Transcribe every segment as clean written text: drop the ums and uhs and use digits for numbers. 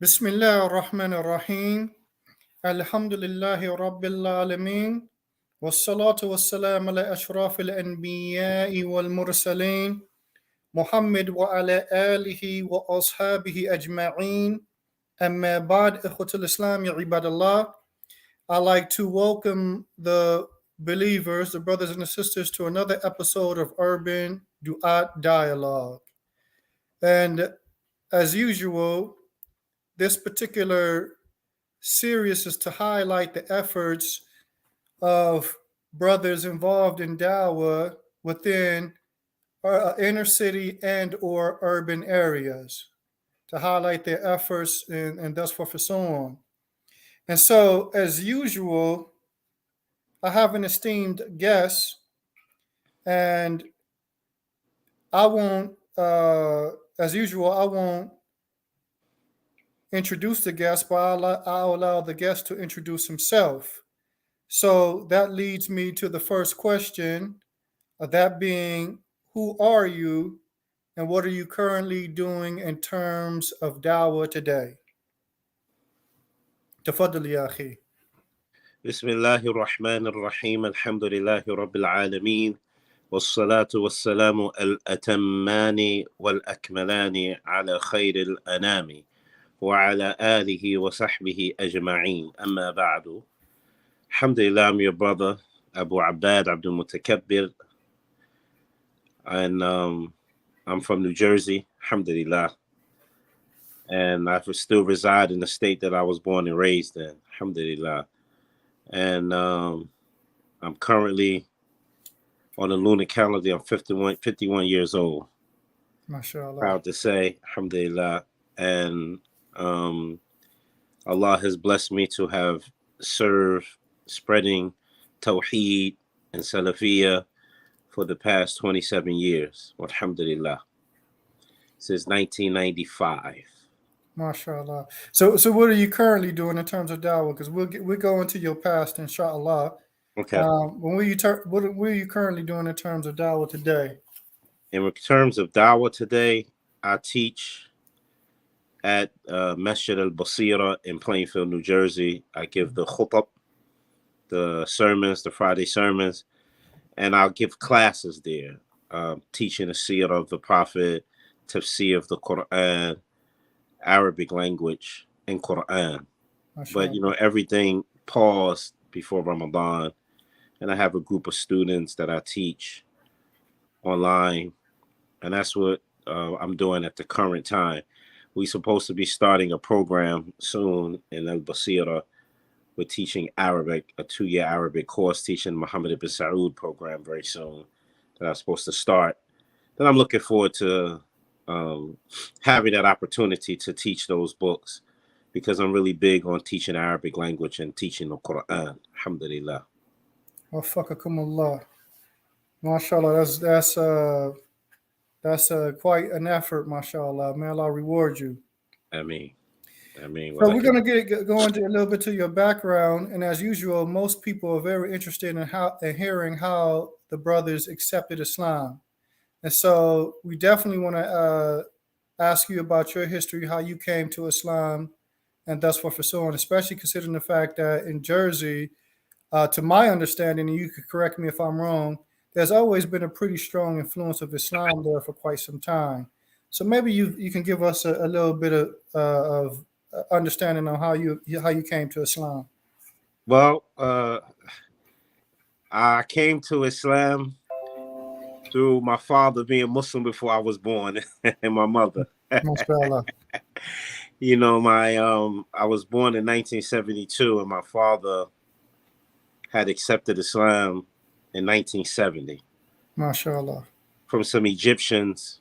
بسم الله الرحمن الرحيم الحمد لله رب العالمين والصلاة والسلام على أشرف الأنبياء والمرسلين محمد وعلى آله وأصحابه أجمعين أما بعد إخوة الإسلام يا عباد الله. I'd like to welcome the believers, the brothers and the sisters, to another episode of Urban Duat Dialogue. And as usual, this particular series is to highlight the efforts of brothers involved in dawah within inner city and or urban areas, to highlight their efforts and thus forth and so on. And so, as usual, I have an esteemed guest, and I won't, as usual, I won't introduce the guest, but I'll allow the guest to introduce himself. So that leads me to the first question, that being, who are you and what are you currently doing in terms of dawah today? تفضل يا أخي. بسم الله الرحمن الرحيم الحمد لله رب العالمين والصلاة والسلام الأتمان والأكملان على خير الأنام وعلى آله وصحبه أجمعين أما بعد. Alhamdulillah, I'm your brother Abu Abbaad Abdul Mutakabbir, and I'm from New Jersey, Alhamdulillah, and I still reside in the state that I was born and raised in, Alhamdulillah. And I'm currently on the lunar calendar. I'm 51 years old. MashaAllah. Proud to say, Alhamdulillah. And Allah has blessed me to have served spreading Tawheed and Salafiyah for the past 27 years. Alhamdulillah. Since 1995. MashaAllah. So what are you currently doing in terms of dawah? Because we'll go into your past, inshallah. Okay. What are you currently doing in terms of dawah today? In terms of dawah today, I teach at Masjid al-Basira in Plainfield, New Jersey. I give the khutab, the sermons, the Friday sermons, and I'll give classes there, teaching the seerah of the Prophet, tafsir of the Quran, Arabic language, and Quran. But, everything paused before Ramadan, and I have a group of students that I teach online, and that's what I'm doing at the current time. We're supposed to be starting a program soon in al-Basira. We're teaching Arabic, a 2-year Arabic course, teaching Muhammad ibn Saud program very soon that I'm supposed to start. Then I'm looking forward to having that opportunity to teach those books, because I'm really big on teaching Arabic language and teaching the Quran. Alhamdulillah. Wafakakumullah. MashaAllah. That's quite an effort, mashallah. May Allah reward you. Ameen. So we're going to go into a little bit to your background, and as usual, most people are very interested in hearing how the brothers accepted Islam, and so we definitely want to ask you about your history, how you came to Islam, and thus forth and so on. Especially considering the fact that in Jersey, to my understanding, and you could correct me if I'm wrong, there's always been a pretty strong influence of Islam there for quite some time. So maybe you can give us a little bit of understanding on how you came to Islam. Well, I came to Islam through my father being Muslim before I was born, and my mother. MashaAllah. I was born in 1972, and my father had accepted Islam in 1970. MashaAllah. From some Egyptians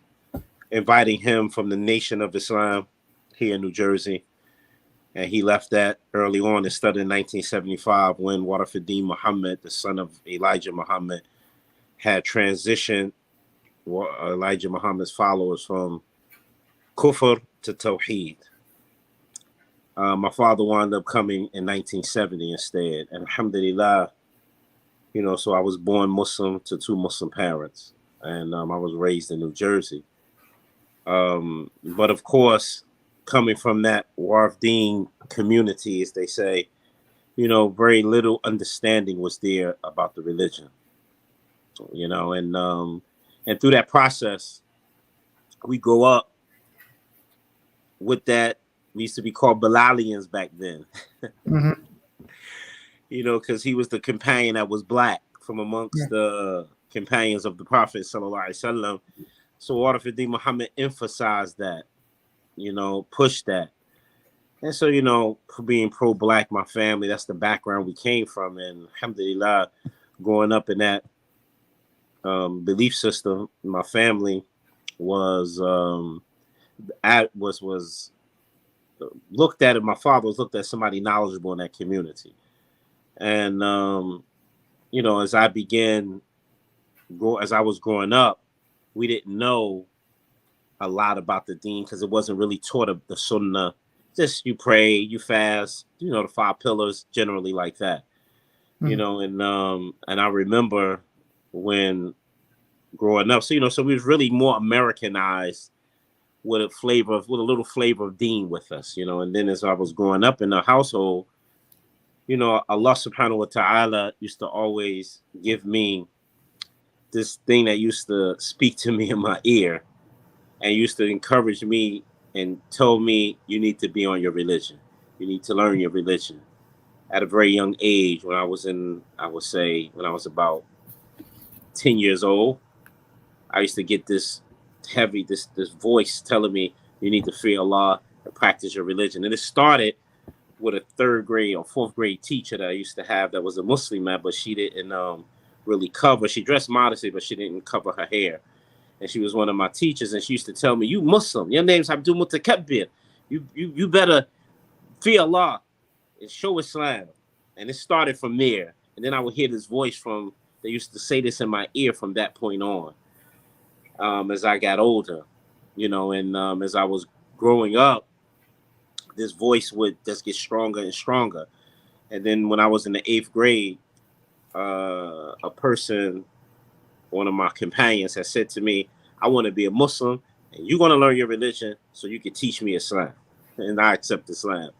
inviting him from the Nation of Islam here in New Jersey. And he left that early on and studied in 1975 when Warafuddin Muhammad, the son of Elijah Muhammad, had transitioned Elijah Muhammad's followers from Kufr to Tawheed. My father wound up coming in 1970 instead. And alhamdulillah, so I was born Muslim to 2 Muslim parents. And I was raised in New Jersey. But of course, coming from that Wafdeen community, as they say, very little understanding was there about the religion, and through that process, we grow up with that. We used to be called Bilalians back then, Mm-hmm. because he was the companion that was black from amongst the companions of the Prophet sallallahu alaihi wasallam. So Warafuddin Muhammad emphasized that, pushed that. And so, being pro-black, my family, that's the background we came from. And alhamdulillah, growing up in that belief system, my family was looked at it. My father was looked at somebody knowledgeable in that community. And, as I was growing up, we didn't know a lot about the deen because it wasn't really taught of the sunnah. Just you pray, you fast, the 5 pillars, generally like that. And I remember when growing up, so we was really more Americanized with a little flavor of deen with us, and then as I was growing up in the household, Allah subhanahu wa ta'ala used to always give me this thing that used to speak to me in my ear and used to encourage me and told me, you need to be on your religion. You need to learn your religion. At a very young age, when I was about 10 years old, I used to get this voice telling me, you need to fear Allah and practice your religion. And it started with a 3rd grade or 4th grade teacher that I used to have that was a Muslim man, but she didn't really cover. She dressed modestly, but she didn't cover her hair. And she was one of my teachers, and she used to tell me, you Muslim, your name's Abdul Mutakabbir. You better fear Allah and show Islam. And it started from there. And then I would hear this voice they used to say this in my ear from that point on. As I got older, and as I was growing up, this voice would just get stronger and stronger. And then when I was in the 8th grade, a person, one of my companions, had said to me, I want to be a Muslim, and you're going to learn your religion so you can teach me Islam. And I accept Islam.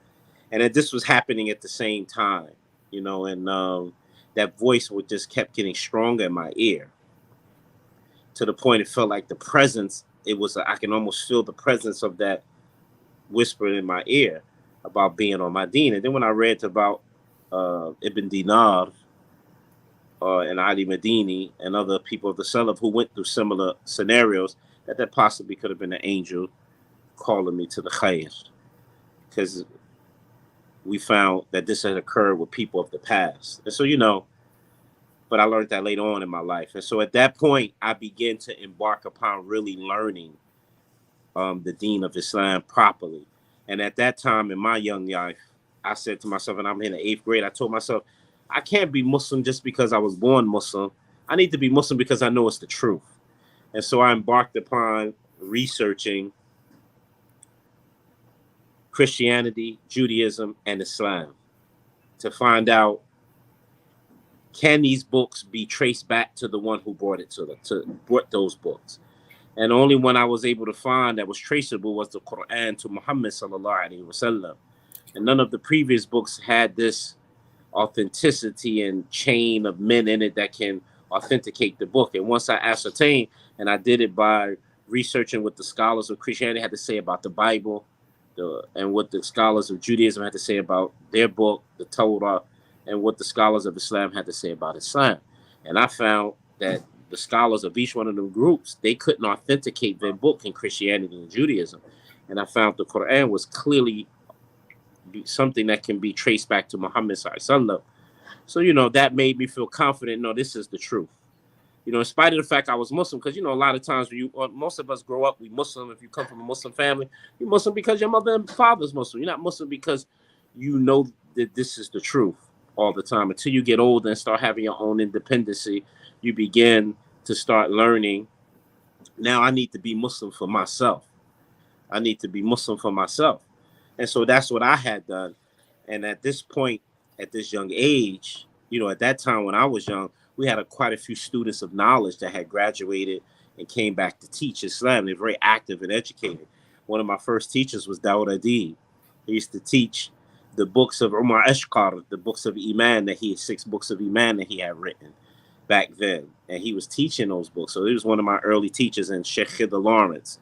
And this was happening at the same time, and that voice would just kept getting stronger in my ear to the point it felt like the presence, I can almost feel the presence of that whisper in my ear about being on my deen. And then when I read about Ibn Dinar, and Ali Madini and other people of the Salaf who went through similar scenarios, that possibly could have been an angel calling me to the khair, because we found that this had occurred with people of the past. And so, but I learned that later on in my life. And so at that point, I began to embark upon really learning the deen of Islam properly. And at that time in my young life, I said to myself, and I'm in the 8th grade, I told myself, I can't be Muslim just because I was born Muslim. I need to be Muslim because I know it's the truth. And so I embarked upon researching Christianity, Judaism, and Islam to find out, can these books be traced back to the one who brought those books? And only one I was able to find that was traceable was the Quran to Muhammad sallallahu alaihi wasallam. And none of the previous books had this authenticity and chain of men in it that can authenticate the book. And once I ascertained, and I did it by researching what the scholars of Christianity had to say about the Bible, and what the scholars of Judaism had to say about their book, the Torah, and what the scholars of Islam had to say about Islam. And I found that the scholars of each one of them groups, they couldn't authenticate their book in Christianity and Judaism. And I found the Quran was clearly something that can be traced back to Muhammad sallallahu. So, that made me feel confident. No, this is the truth. In spite of the fact I was Muslim, because, a lot of times most of us grow up, we Muslim. If you come from a Muslim family, you're Muslim because your mother and father's Muslim. You're not Muslim because you know that this is the truth all the time. Until you get older and start having your own independency, you begin to start learning, now I need to be Muslim for myself. I need to be Muslim for myself. And so that's what I had done. And at this point, at this young age, at that time when I was young, we had quite a few students of knowledge that had graduated and came back to teach Islam. They're very active and educated. one of my first teachers was Dawud Adib. He used to teach the books of Umar Ashqar, the books of Iman that 6 books of Iman that he had written back then. And he was teaching those books. So he was one of my early teachers. And Sheikh Khidr Lawrence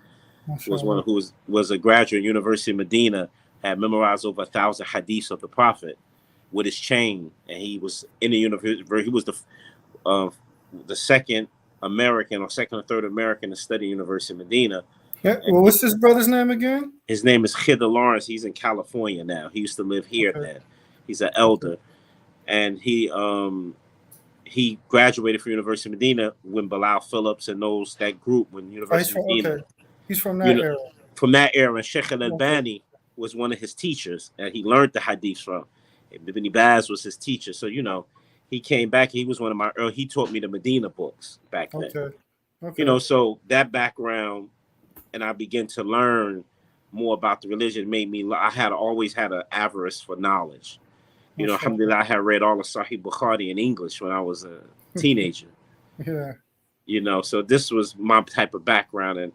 was one who was a graduate at University of Medina, had memorized over 1,000 hadiths of the Prophet with his chain. And he was in the university. He was the second American or second or third American to study University of Medina. Yeah. Well, what's this brother's name again? His name is Khidr Lawrence. He's in California now. He used to live here then. He's an elder. And he graduated from University of Medina when Bilal Phillips and that group when University of Medina. Okay. He's from that era. From that era. And Sheikh al-Albani was one of his teachers, and he learned the hadiths from. Ibn Baz was his teacher. So, he came back. He was one of my early. He taught me the Medina books back then. Okay. So that background, and I began to learn more about the religion. Made me. I had always had an avarice for knowledge. Alhamdulillah, I had read all of Sahih Bukhari in English when I was a teenager. So this was my type of background, and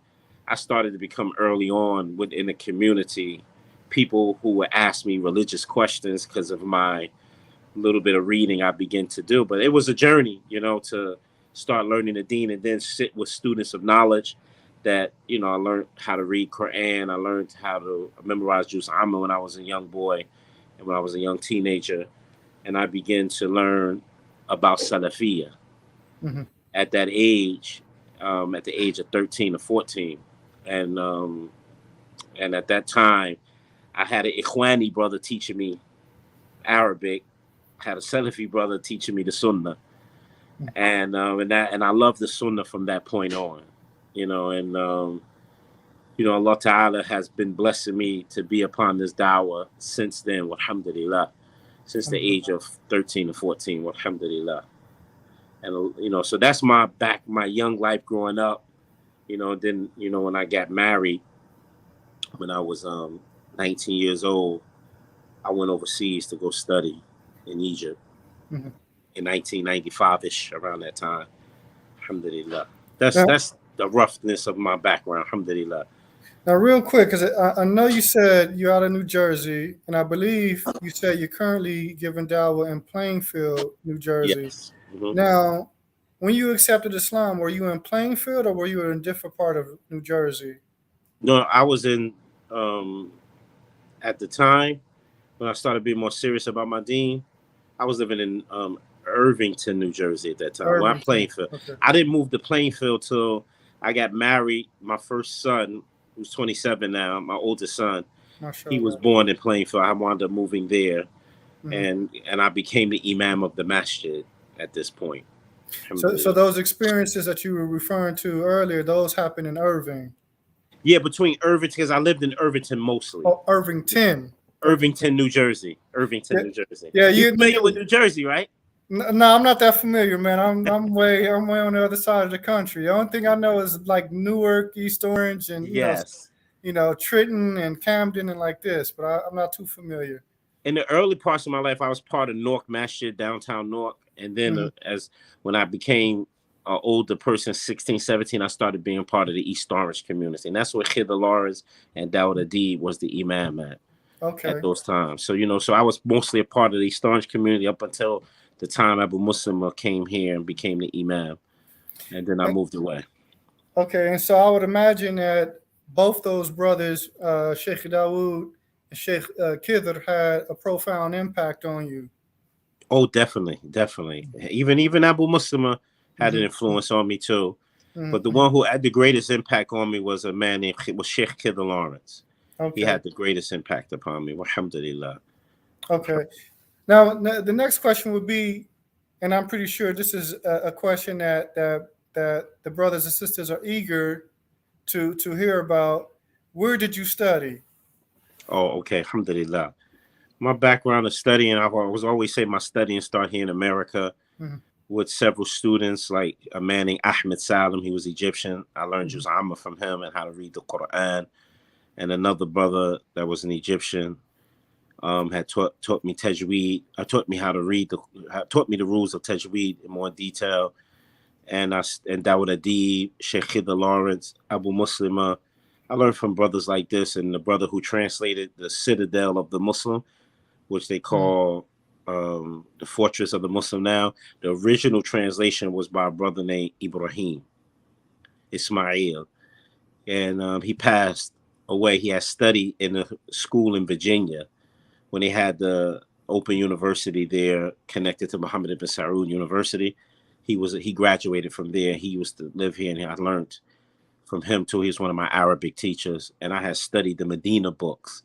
I started to become early on within the community people who would ask me religious questions because of my little bit of reading I began to do. But it was a journey, to start learning the deen and then sit with students of knowledge that, I learned how to read Quran. I learned how to memorize Juz Amma when I was a young boy and when I was a young teenager. And I began to learn about Salafiyah at that age, at the age of 13 or 14. And at that time, I had an Ikhwani brother teaching me Arabic, had a Salafi brother teaching me the Sunnah, and I loved the Sunnah from that point on, Allah Ta'ala has been blessing me to be upon this dawah since then, alhamdulillah, since the age of 13 or 14, alhamdulillah. And so that's my young life growing up, then when I got married, when I was 19 years old, I went overseas to go study in Egypt in 1995-ish, around that time. Alhamdulillah. That's the roughness of my background. Alhamdulillah. Now, real quick, because I know you said you're out of New Jersey, and I believe you said you're currently giving dawah in Plainfield, New Jersey. Yes. Now, when you accepted Islam, were you in Plainfield or were you in a different part of New Jersey? No, I was in, at the time, when I started being more serious about my deen, I was living in Irvington, New Jersey at that time. Well, Plainfield. Okay. I didn't move to Plainfield till I got married. My first son, who's 27 now, my oldest son, he was born in Plainfield. I wound up moving there, and I became the imam of the masjid at this point. So those experiences that you were referring to earlier, those happened in Irving? Yeah, between Irvington, because I lived in Irvington mostly. Oh, Irvington, New Jersey. New Jersey. Yeah, you're familiar with New Jersey, right? No, I'm not that familiar, man. I'm way on the other side of the country. The only thing I know is like Newark, East Orange, and Trenton and Camden and like this, but I'm not too familiar. In the early parts of my life, I was part of Newark Masjid, downtown Newark, and then when I became an older person, 16, 17, I started being part of the East Orange community, and that's where Khidr Lawrence and Dawud Adib was the imam at. Okay. At those times, so I was mostly a part of the East Orange community up until the time Abu Muslim came here and became the imam, and then I moved away. Okay, and so I would imagine that both those brothers, Sheikh Dawood and Sheikh Khidr, had a profound impact on you. Oh, definitely. Even Abu Muslim had an influence on me too, but the one who had the greatest impact on me was a man named Sheikh Khidr Lawrence. Okay. He had the greatest impact upon me. Alhamdulillah. Okay. Now, the next question would be, and I'm pretty sure this is a question that the brothers and sisters are eager to hear about. Where did you study? Oh, okay. Alhamdulillah. My background is studying. I was always say my studying started here in America with several students, like a man named Ahmed Salim. He was Egyptian. I learned Juz Amma from him and how to read the Quran. And another brother that was an Egyptian had taught me tajweed. Taught me how to read taught me the rules of tajweed in more detail. And Dawud Adib, Sheikh Khidr Lawrence, Abu Muslima, I learned from brothers like this, and the brother who translated the Citadel of the Muslim, which they call the Fortress of the Muslim now. The original translation was by a brother named Ibrahim Ismail, and he passed away. He had studied in a school in Virginia when they had the Open University there connected to Muhammad ibn Saud University. He graduated from there. He used to live here, and I learned from him too. He was one of my Arabic teachers, and I had studied the Medina books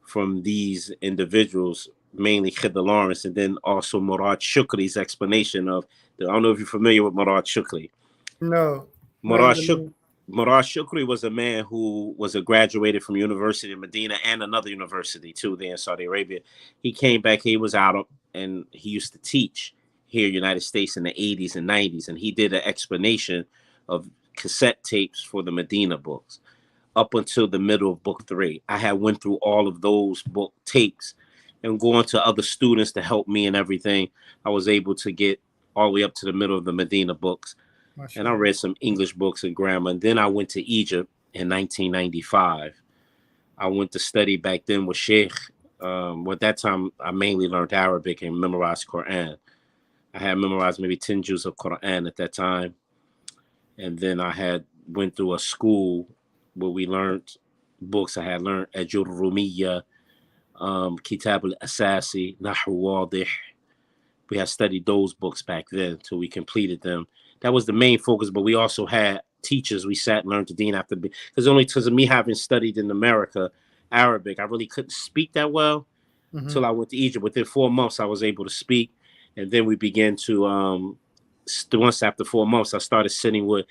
from these individuals, mainly Khidr Lawrence, and then also Murad Shukri's explanation of I don't know if you're familiar with Murad Shukri. No. Murad Shukri was a man who was graduated from University of Medina and another university too there in Saudi Arabia. He came back, he was out, and he used to teach here in the United States in the 80s and 90s, and he did an explanation of cassette tapes for the Medina books up until the middle of book 3. I had went through all of those book tapes and going to other students to help me and everything. I was able to get all the way up to the middle of the Medina books. And I read some English books and grammar. And then I went to Egypt in 1995. I went to study back then with Sheikh. At that time, I mainly learned Arabic and memorized Quran. I had memorized maybe 10 juz of Quran at that time. And then I went through a school where we learned books. I had learned Ajur Rumiyya, Kitab al-Asasi, Nahu Wadih. We had studied those books back then until we completed them. That was the main focus, but we also had teachers. We sat and learned the deen after, because only because of me having studied in America Arabic, I really couldn't speak that well until I went to Egypt. Within 4 months, I was able to speak, and then we began to. Once after 4 months, I started sitting with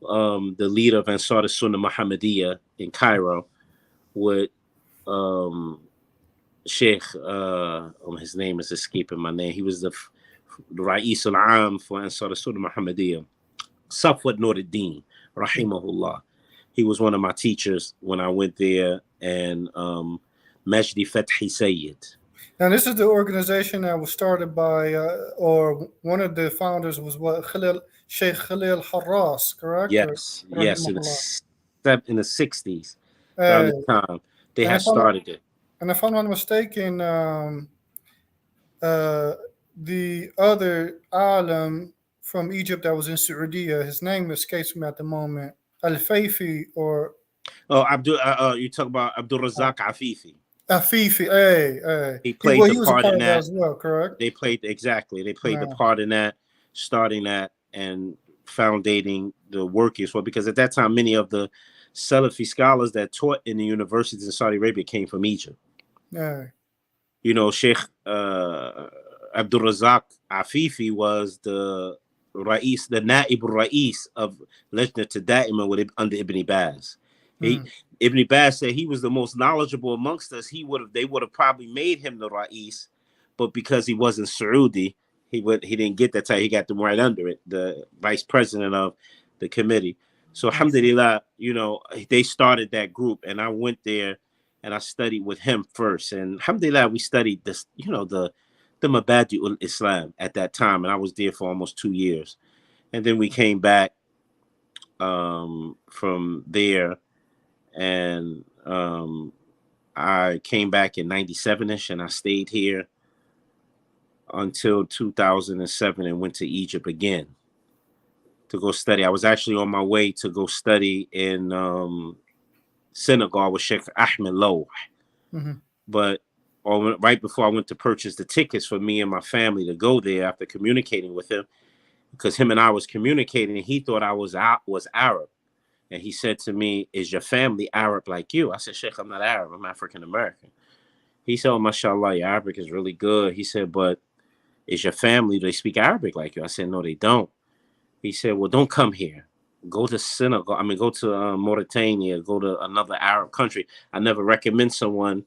the leader of Ansar Sunnah Muhammadiyah in Cairo, with Sheikh. His name is escaping my name. He was the Ra'is al-Am for Ansar Sunnah Muhammadiyah, Safwat Nuruddin, rahimahullah. He was one of my teachers when I went there, and Majdi Fathi Sayyid. Now, this is the organization that was started by, or one of the founders was what, Sheikh Khalil Harras, correct? Yes, Or, yes, in the 60s, around the time they had started it. And if I'm not mistaken, the other alim from Egypt that was in Saudi, his name escapes me at the moment, Al-Fayfi or... Abdul, you talk about Abdul Razak Afifi. Afifi, He played the was part in that as well, correct? They played the part in that, starting that and foundating the work as well. Because at that time, many of the Salafi scholars that taught in the universities in Saudi Arabia came from Egypt. You know, Sheikh Abdul Razak Afifi was the Ra'is, the Naib Ra'is of Lajnat Da'ima under Ibn Baz. Ibn Baz said he was the most knowledgeable amongst us. They would have probably made him the Ra'is, but because he wasn't Saudi, he didn't get that title. He got them right under it, the vice president of the committee. So alhamdulillah, you know, they started that group, and I went there and I studied with him first. And alhamdulillah, we studied this, you know, the Mabadi ul-Islam at that time, and I was there for almost 2 years. And then we came back from there, and I came back in 97-ish, and I stayed here until 2007 and went to Egypt again to go study. I was actually on my way to go study in Senegal with Sheikh Ahmed Lo. But right before I went to purchase the tickets for me and my family to go there, after communicating with him, because him and I was communicating, he thought I was Arab. And he said to me, "Is your family Arab like you?" I said, "Sheikh, I'm not Arab. I'm African American." He said, "Oh, mashallah, your Arabic is really good." He said, "But is your family, do they speak Arabic like you?" I said, "No, they don't." He said, "Well, don't come here. Go to Senegal. I mean, go to Mauritania, go to another Arab country. I never recommend someone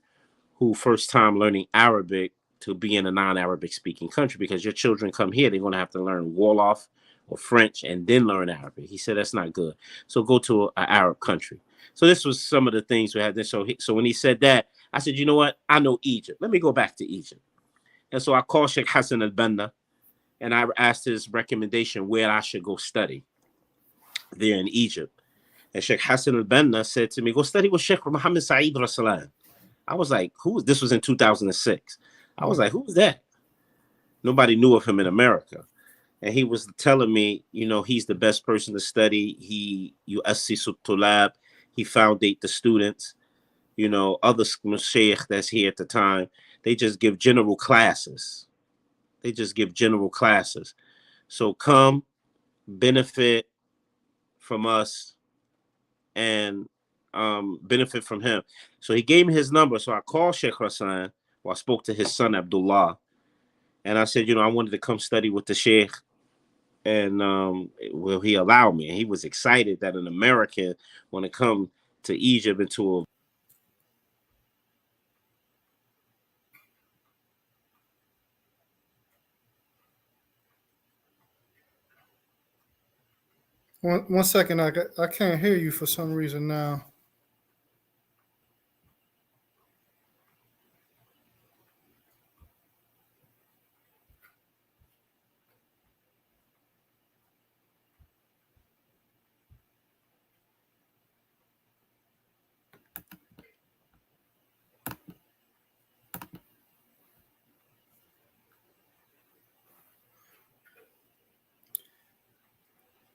who first time learning Arabic to be in a non-Arabic speaking country, because your children come here, they're going to have to learn Wolof or French and then learn Arabic." He said, "That's not good. So go to an Arab country." So this was some of the things we had. So when he said that, I said, "You know what? I know Egypt. Let me go back to Egypt." And so I called Sheikh Hassan al-Banna, and I asked his recommendation where I should go study there in Egypt. And Sheikh Hassan al-Banna said to me, go study with Sheikh Muhammad Sa'id Rasalan. I was like, who? This was in 2006. I was like, who's that? Nobody knew of him in America. And he was telling me, you know, he's the best person to study. He yu'assisu tulab. He foundate the students. You know, other sheikh that's here at the time, they just give general classes. So come, benefit from us, and benefit from him. So he gave me his number. So I called Sheikh Hassan, or I spoke to his son Abdullah, and I said, you know, I wanted to come study with the sheikh, and will he allow me? And he was excited that an American want to come to Egypt into a One second, I can't hear you for some reason now.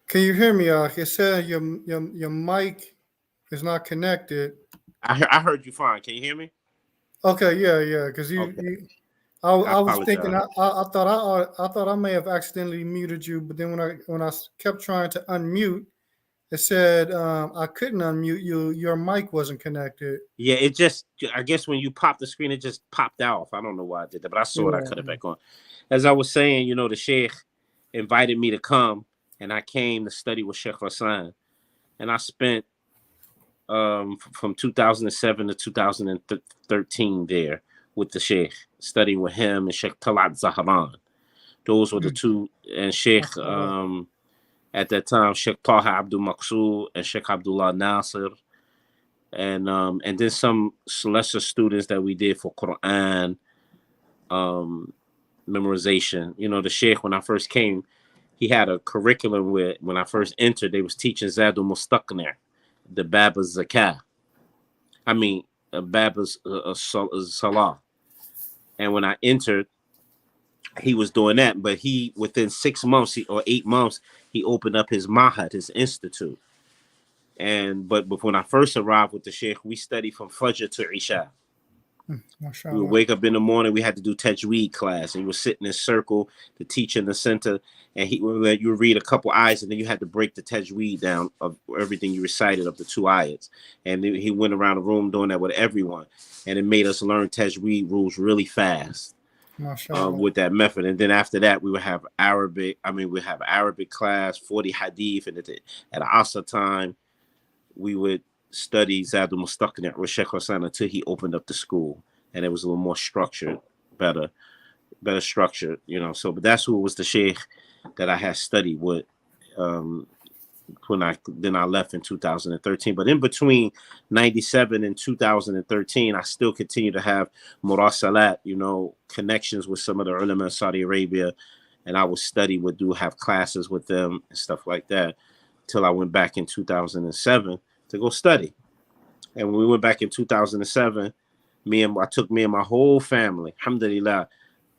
Can you hear me, Ak? It said your mic is not connected. I heard you fine. Can you hear me? Okay, yeah, because I was thinking apologize. I thought I may have accidentally muted you, but then when I kept trying to unmute, it said I couldn't unmute you. Your mic wasn't connected. Yeah, it just, I guess when you popped the screen, it just popped off. I don't know why I did that, but I saw it. I cut it back on. As I was saying, you know, the sheikh invited me to come, and I came to study with Sheikh Hassan, and I spent from 2007 to 2013 there with the sheikh, studying with him and Sheikh Talat Zahran. Those were the two, and Sheikh at that time, Sheikh Taha Abdul Maqsood and Sheikh Abdullah Nasir, and then some lesser students that we did for Quran memorization. You know, the sheikh, when I first came, he had a curriculum where when I first entered, they was teaching Zadul Mustaqnir, the Baba Zakah. I mean, Baba's Salah. And when I entered, he was doing that, but he, within 6 months or 8 months, he opened up his Mahad, his institute. But when I first arrived with the sheikh, we studied from Fajr to Isha. We would wake up in the morning, we had to do Tajweed class, and you would sit in this circle, the teacher in the center, and you would read a couple ayats, and then you had to break the Tajweed down of everything you recited of the 2 ayats. And he went around the room doing that with everyone, and it made us learn Tajweed rules really fast with that method. And then after that, we would have Arabic class, 40 hadith, and at Asr time, we would study Zadul Mustaqnir with Sheikh Hassan until he opened up the school, and it was a little more structured, better structured, you know. So, but that's who was the sheikh that I had studied with when I left in 2013. But in between 97 and 2013, I still continue to have murasalat, you know, connections with some of the ulama in Saudi Arabia, and I would have classes with them and stuff like that, till I went back in 2007 to go study. And when we went back in 2007, I took me and my whole family, alhamdulillah,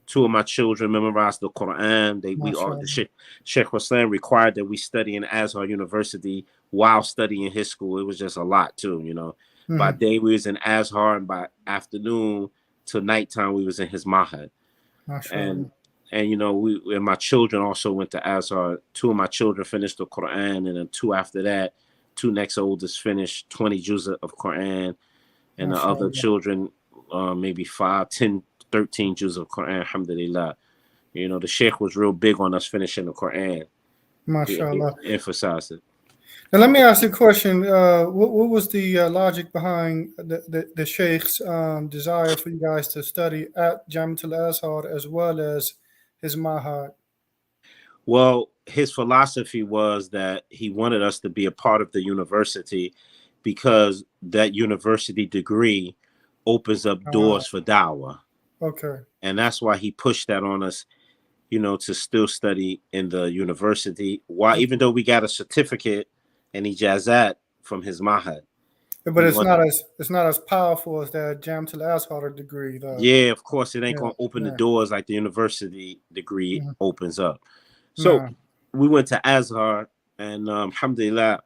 2 of my children memorized the Quran. Sheikh Hussein required that we study in Azhar University while studying his school. It was just a lot too, you know. By day we was in Azhar, and by afternoon till nighttime we was in his Mahad. And you know, and my children also went to Azhar. 2 of my children finished the Quran, and then 2 after that. 2 next oldest finished 20 juz of Quran, and the other children maybe 5, 10, 13 juz of Quran, alhamdulillah. You know, the sheikh was real big on us finishing the Quran. MashaAllah. He emphasized it. Now let me ask you a question. What was the logic behind the sheikh's desire for you guys to study at Jamiat al-Azhar as well as his Mahad? Well, his philosophy was that he wanted us to be a part of the university because that university degree opens up doors for dawah. Okay. And that's why he pushed that on us, you know, to still study in the university. Why, even though we got a certificate and ijazat from his mahad. But it's not as powerful as that Jamtul Azhar degree, though. Yeah, of course, it ain't Yeah, gonna open the yeah. doors like the university degree Mm-hmm. opens up. So No, we went to Azhar, and alhamdulillah,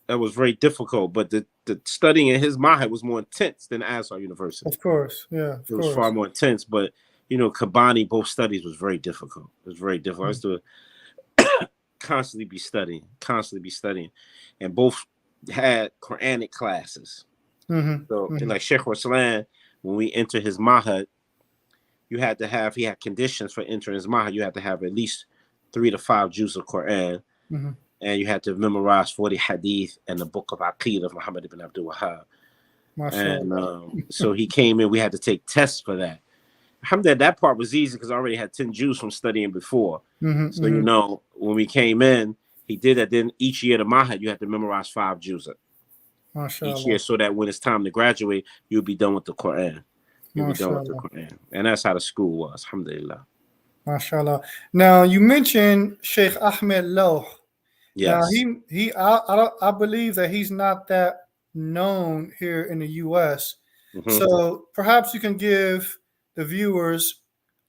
that was very difficult. But the studying in his mahad was more intense than Azhar University. of course. Yeah, of It was far course. more intense. But Kabani, both studies was very difficult. It was very difficult. I used to constantly be studying, and both had Quranic classes. Mm-hmm. So, Mm-hmm. like Sheikh Raslan, when we enter his mahad, he had conditions for entering his mahad. You had to have at least 3 to 5 juz of Quran, Mm-hmm. and you had to memorize 40 hadith and the book of Aqid of Muhammad ibn Abdul Wahhab. And MashaAllah. so he came in, we had to take tests for that. Alhamdulillah, that part was easy because I already had 10 Jews from studying before. Mm-hmm. So, Mm-hmm. when we came in, he did that. Then each year the mahad, you had to memorize 5 juz each year MashaAllah. so that when it's time to graduate, you'll be done with the Quran. You'll be done with the MashaAllah. Quran. And that's how the school was, alhamdulillah. MashaAllah. Now you mentioned Sheikh Ahmed Lo. Now Yes. I believe that he's not that known here in the U.S. Mm-hmm. So perhaps you can give the viewers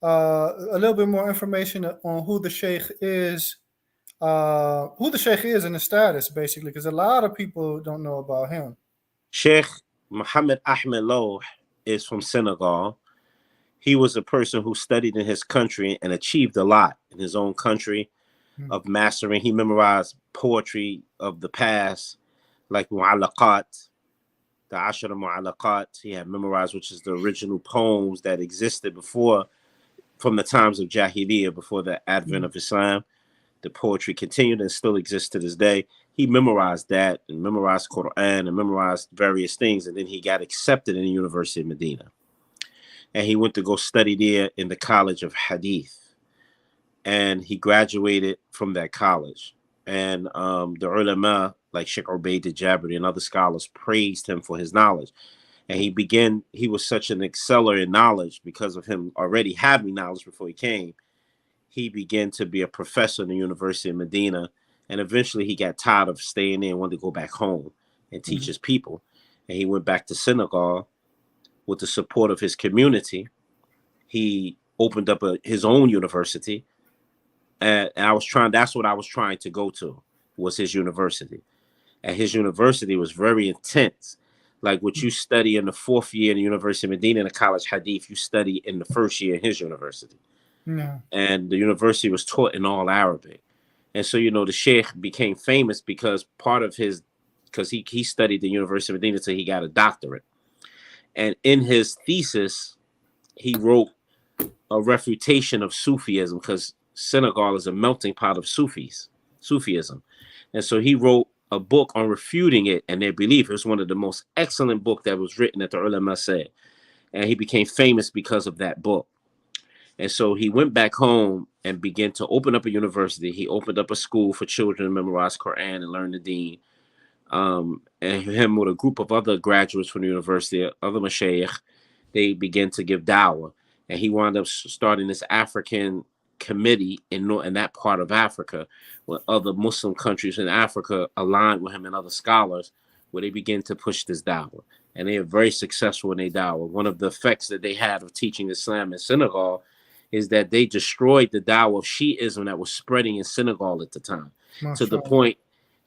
a little bit more information on who the Sheikh is, and the status, basically, because a lot of people don't know about him. Sheikh Muhammad Ahmed Lo is from Senegal. He was a person who studied in his country and achieved a lot in his own country of mastering. He memorized poetry of the past, like Mu'allaqat, the Ashara Mu'allaqat. He had memorized, which is the original poems that existed before, from the times of Jahiliyyah, before the advent of Islam. The poetry continued and still exists to this day. He memorized that and memorized Quran and memorized various things. And then he got accepted in the University of Medina. And he went to go study there in the College of Hadith. And he graduated from that college. And the ulama, like Sheikh Ubaid al-Jabari and other scholars, praised him for his knowledge. And he was such an exceller in knowledge because of him already having knowledge before he came. He began to be a professor in the University of Medina. And eventually he got tired of staying there and wanted to go back home and teach his people. And he went back to Senegal with the support of his community. He opened up his own university. And that's what I was trying to go to, was his university. And his university was very intense. Like what you study in the 4th year in the University of Medina in the College Hadith, you study in the 1st year in his university. Yeah. And the university was taught in all Arabic. And so, the Sheikh became famous because he studied the University of Medina until he got a doctorate. And in his thesis, he wrote a refutation of Sufism, because Senegal is a melting pot of Sufism. And so he wrote a book on refuting it and their belief. It was one of the most excellent books that was written, that the ulama said. And he became famous because of that book. And so he went back home and began to open up a university. He opened up a school for children to memorize Quran and learn the deen. And him with a group of other graduates from the university, other mashayikh, they began to give dawah. And he wound up starting this African committee in that part of Africa, where other Muslim countries in Africa aligned with him and other scholars, where they began to push this dawah. And they are very successful in their dawah. One of the effects that they had of teaching Islam in Senegal is that they destroyed the dawah of Shi'ism that was spreading in Senegal at the time, to the point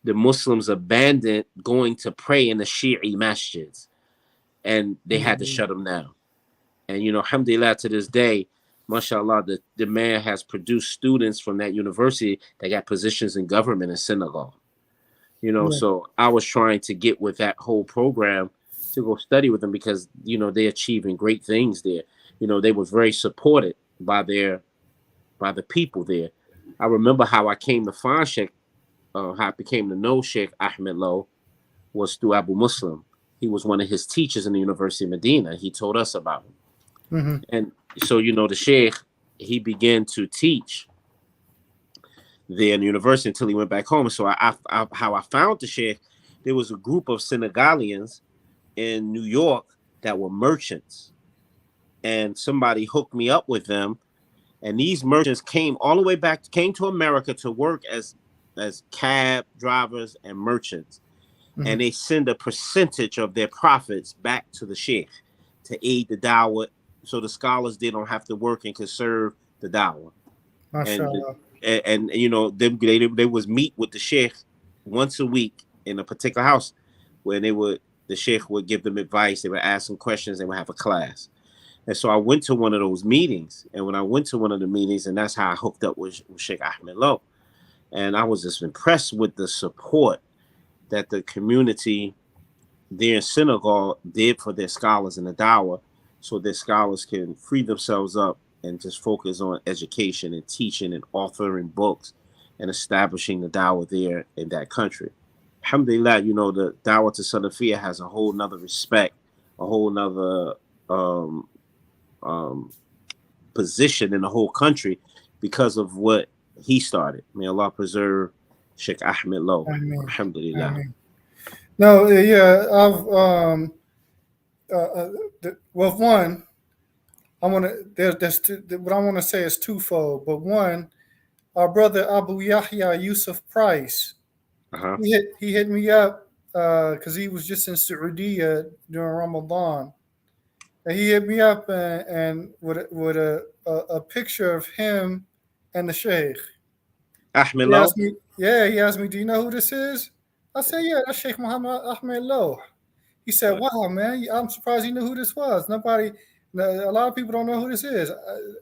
the Muslims abandoned going to pray in the Shi'i masjids, and they had to shut them down. And, alhamdulillah, to this day, mashallah, the man has produced students from that university that got positions in government in Senegal. So I was trying to get with that whole program to go study with them, because, they're achieving great things there. They was very supported by the people there. I remember how I came to find Sheikh, how I became to know Sheikh Ahmed Lo, was through Abu Muslim. He was one of his teachers in the University of Medina. He told us about him. And so, the Sheikh, he began to teach there in the university until he went back home. So how I found the Sheikh, there was a group of Senegalians in New York that were merchants. And somebody hooked me up with them. And these merchants came to America to work as cab drivers and merchants. and they send a percentage of their profits back to the sheikh to aid the dawah, so the scholars, they don't have to work and can serve the dawah. And MashaAllah. you know, they was meet with the sheikh once a week in a particular house where the sheikh would give them advice, they would ask them questions, they would have a class. And so I went to one of those meetings, and when I went to one of the meetings, and that's how I hooked up with Sheikh Ahmed Lo, and I was just impressed with the support that the community there in Senegal did for their scholars in the dawah, so their scholars can free themselves up and just focus on education and teaching and authoring books and establishing the dawah there in that country. Alhamdulillah, you know, the dawah to Salafiyah has a whole nother respect, a whole nother position in the whole country because of what he started. May Allah preserve Sheikh Ahmed Lo. Ameen. Alhamdulillah. Ameen. No, yeah, well, one, I want to. There's two, what I want to say is twofold. But one, our brother Abu Yahya Yusuf Price, he hit me up because he was just in Saudi during Ramadan, and he hit me up and with a picture of him and the Sheikh. Ahmed Lo? He asked me, "Do you know who this is?" I said, "Yeah, that's Sheikh Ahmed Lo." He said, "Wow, man, I'm surprised you knew who this was. A lot of people don't know who this is."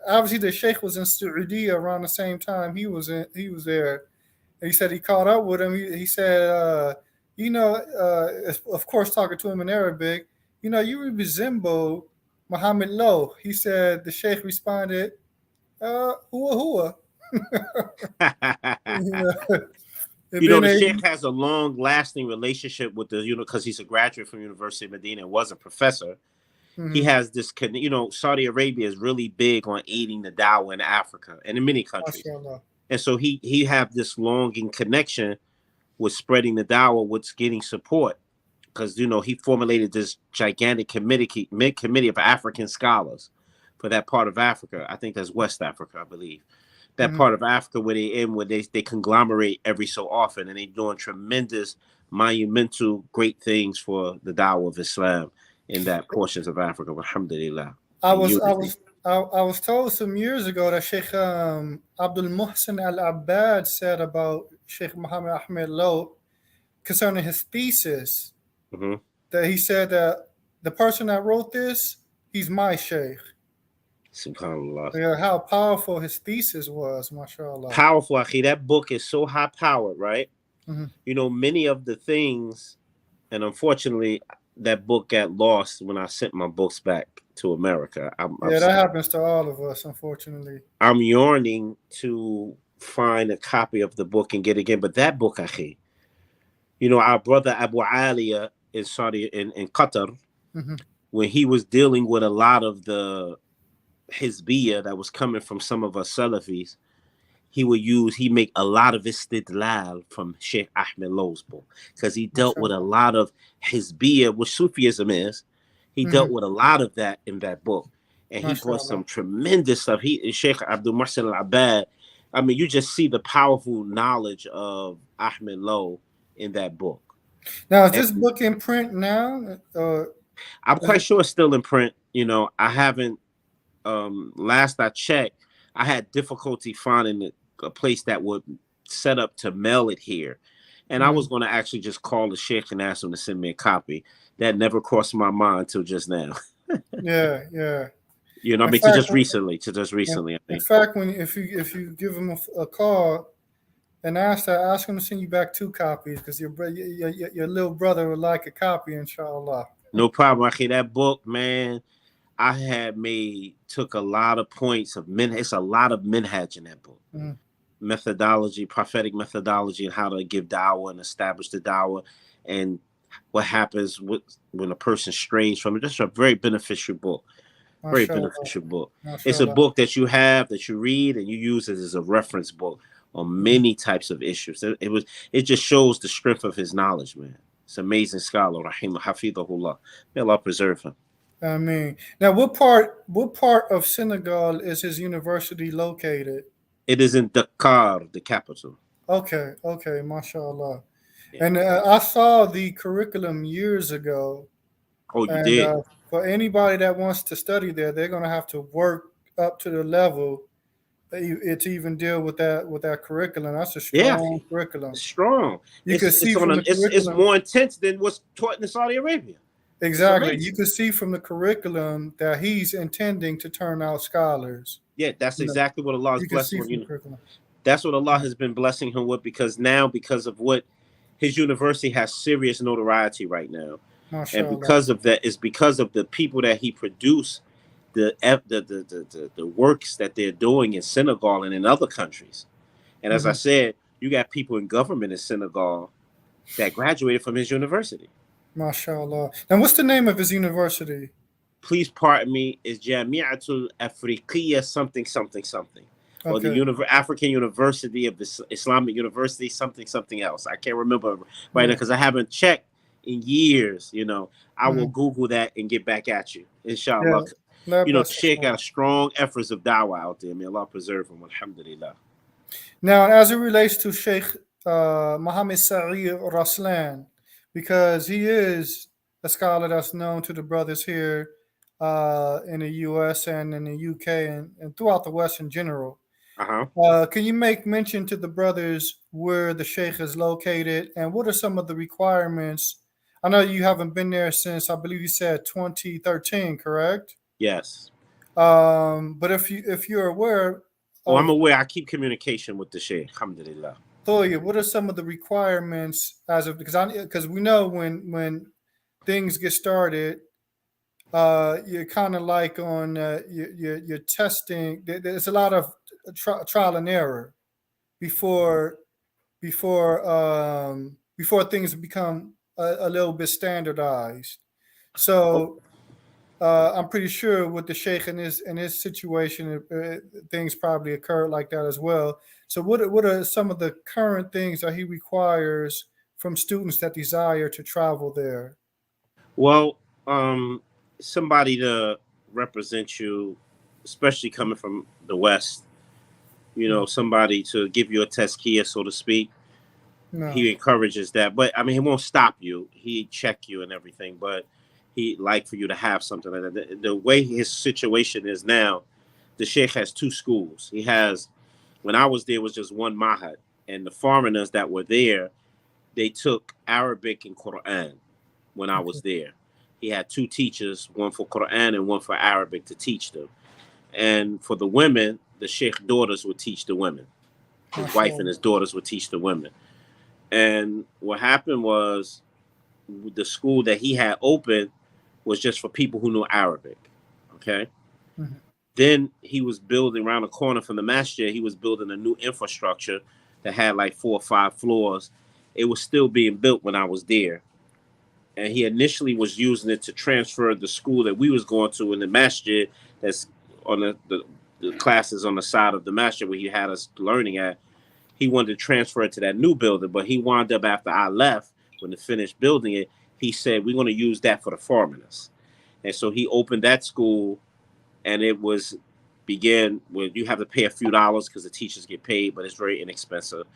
Obviously, the Sheikh was in Saudi around the same time he was there. And he said he caught up with him. He said, of course, talking to him in Arabic, you resemble Muhammad Lo. He said the Sheikh responded, hua. You know, the Sheikh has a long-lasting relationship with because he's a graduate from University of Medina and was a professor. Mm-hmm. He has this, Saudi Arabia is really big on aiding the dawah in Africa and in many countries. And so he have this longing connection with spreading the dawah, with getting support. Because, he formulated this gigantic committee of African scholars for that part of Africa. I think that's West Africa, I believe. That part of Africa where they conglomerate every so often, and they're doing tremendous, monumental, great things for the dawah of Islam in that portions of Africa. Alhamdulillah. I was told some years ago that Sheikh Abdul Muhsin al-Abbaad said about Sheikh Muhammad Ahmed Lo concerning his thesis, that he said that the person that wrote this, he's my Sheikh. SubhanAllah. Yeah, how powerful his thesis was, mashallah. Powerful, Akhi. That book is so high powered, right? Mm-hmm. Many of the things, and unfortunately, that book got lost when I sent my books back to America. That happens to all of us, unfortunately. I'm yearning to find a copy of the book and get it again. But that book, Akhi, our brother Abu Aliya in Saudi in Qatar, when he was dealing with a lot of the Hizbiyah that was coming from some of us Salafis, he make a lot of istidlal from Sheikh Ahmed Lo's book, because he dealt with a lot of Hizbiyah, which Sufism is. He dealt with a lot of that in that book, and he brought some tremendous stuff. Sheikh Abdul Muhsin al-Abbaad, I mean, you just see the powerful knowledge of Ahmed Lo in that book. Now, is this book in print now? I'm quite sure it's still in print. I haven't. Last I checked, I had difficulty finding a place that would set up to mail it here. And I was going to actually just call the Sheikh and ask him to send me a copy. That never crossed my mind until just now. Yeah. Just recently. I think. In fact, if you give him a call and ask him to send you back 2 copies, because your little brother would like a copy, inshallah. No problem, Akhi. That book, man, I had took a lot of points of it's a lot of minhaj in that book. Methodology, prophetic methodology, and how to give dawah and establish the dawah, and what happens when a person strays from it. That's a very beneficial book. Very beneficial book. It's a book that you read and you use it as a reference book on many types of issues. It just shows the strength of his knowledge, man. It's an amazing scholar, Rahimah Hafidahullah. May Allah preserve him. I mean, now what part of Senegal is his university located? It is in Dakar, the capital. Okay, mashallah. Yeah. And I saw the curriculum years ago, Oh, you and did? for anybody that wants to study there, they're going to have to work up to the level to even deal with that curriculum. That's a Yeah. strong curriculum. It's strong. You can see It's on from a the it's curriculum. more intense than what's taught in Saudi Arabia. It's Exactly. You amazing. can see from the curriculum that he's intending to turn out scholars. Yeah, that's You know, exactly what Allah is you can blessing see with. from the curriculum. That's what Allah has been blessing him with, because now, because of what his university has serious notoriety right now, and MashaAllah. because of that, is because of the people that he produced, the works that they're doing in Senegal and in other countries. And as I Mm-hmm. said, you got people in government in Senegal that graduated from his university. MashaAllah. And what's the name of his university? Please pardon me, is Jamiatul Afriqiya something something something, or the Okay. African University of the Islamic University something something else. I can't remember right now Yeah. because I haven't checked in years. You know, I will Mm-hmm. Google that and get back at you, Yeah. inshallah. God You know, bless Sheikh us. got a strong efforts of dawah out there. May Allah preserve him. Alhamdulillah. Now, as it relates to Sheikh Mohammed Sa'id Raslan, because he is a scholar that's known to the brothers here in the U.S. and in the U.K. and throughout the West in general. Uh-huh. Can you make mention to the brothers where the Sheikh is located and what are some of the requirements? I know you haven't been there since, I believe you said 2013, correct? Yes. But if you're aware Oh, I'm of aware. I keep communication with the Sheikh. Alhamdulillah. Toya, what are some of the requirements as of because we know when things get started, you're kind of like on you're testing. There's a lot of trial and error before before things become a little bit standardized. Oh, So I'm pretty sure with the sheikh in his situation, things probably occurred like that as well. So what are some of the current things that he requires from students that desire to travel there? well, somebody to represent you, especially coming from the West, you know, Mm. somebody to give you a tazkiyah, so to speak. No. He encourages that, but I mean, he won't stop you. He check you and everything, but he like for you to have something like that. The way his situation is now, the sheikh has two schools. He has, when I was there, was just one mahad, and the foreigners that were there, they took Arabic and Quran when I Okay. was there. He had two teachers, one for Quran and one for Arabic to teach them. And for the women, the sheikh daughters would teach the women. His wife and MashaAllah. his daughters would teach the women. And what happened was the school that he had opened was just for people who knew Arabic. Okay. Mhm. Then he was building around the corner from the masjid. He was building a new infrastructure that had like 4 or 5 floors. It was still being built when I was there. And he initially was using it to transfer the school that we was going to in the masjid that's on the classes on the side of the masjid where he had us learning at. He wanted to transfer it to that new building, but he wound up after I left, when they finished building it, he said, we're going to use that for the foreigners. And so he opened that school, and it was began where you have to pay a few dollars because the teachers get paid, but it's very inexpensive,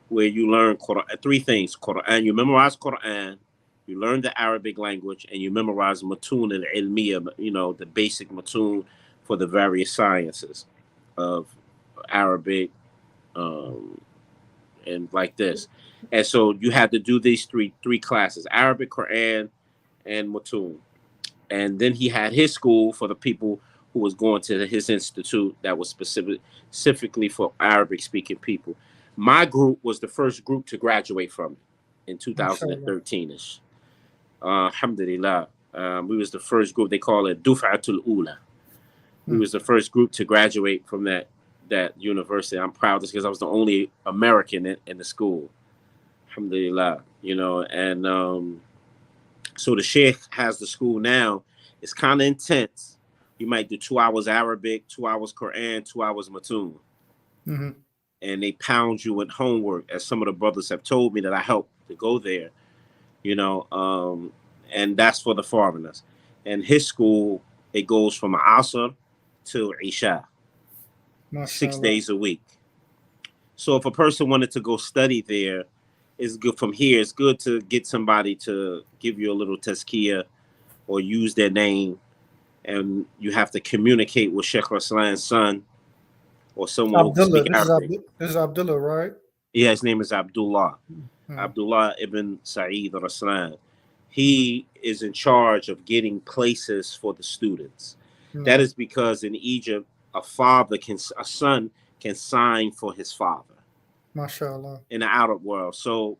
where you learn Quran, three things. Quran, you memorize Quran, you learn the Arabic language, and you memorize matun and ilmiya, you know, the basic matun for the various sciences of Arabic, um, and like this. And so you had to do these three classes: Arabic, Quran, and matun. And then he had his school for the people who was going to his institute that was specifically for Arabic speaking people. My group was the first group to graduate from it in MashaAllah. 2013ish. Alhamdulillah. We was the first group. They call it Duf'atul Ula. We Mm. was the first group to graduate from that university. I'm proud of this because I was the only American in the school. Alhamdulillah. You know, and so the sheikh has the school now. It's kind of intense. You might do 2 hours Arabic, 2 hours Quran, 2 hours Matun. Mm-hmm. And they pound you with homework, as some of the brothers have told me that I helped to go there, you know, and that's for the foreigners. And his school, it goes from Asr to Isha, 6 MashaAllah. days a week. So if a person wanted to go study there, it's good from here. It's good to get somebody to give you a little tazkiyah or use their name, and you have to communicate with Sheikh Raslan's son or someone who can Abdullah. speak Arabic. This is Abdullah, right? Yeah, his name is Abdullah. Mm, Abdullah ibn Sa'id Raslan. mm, He is in charge of getting places for the students. That mm. is because in Egypt, a son can sign for his father MashaAllah. in the Arab world. So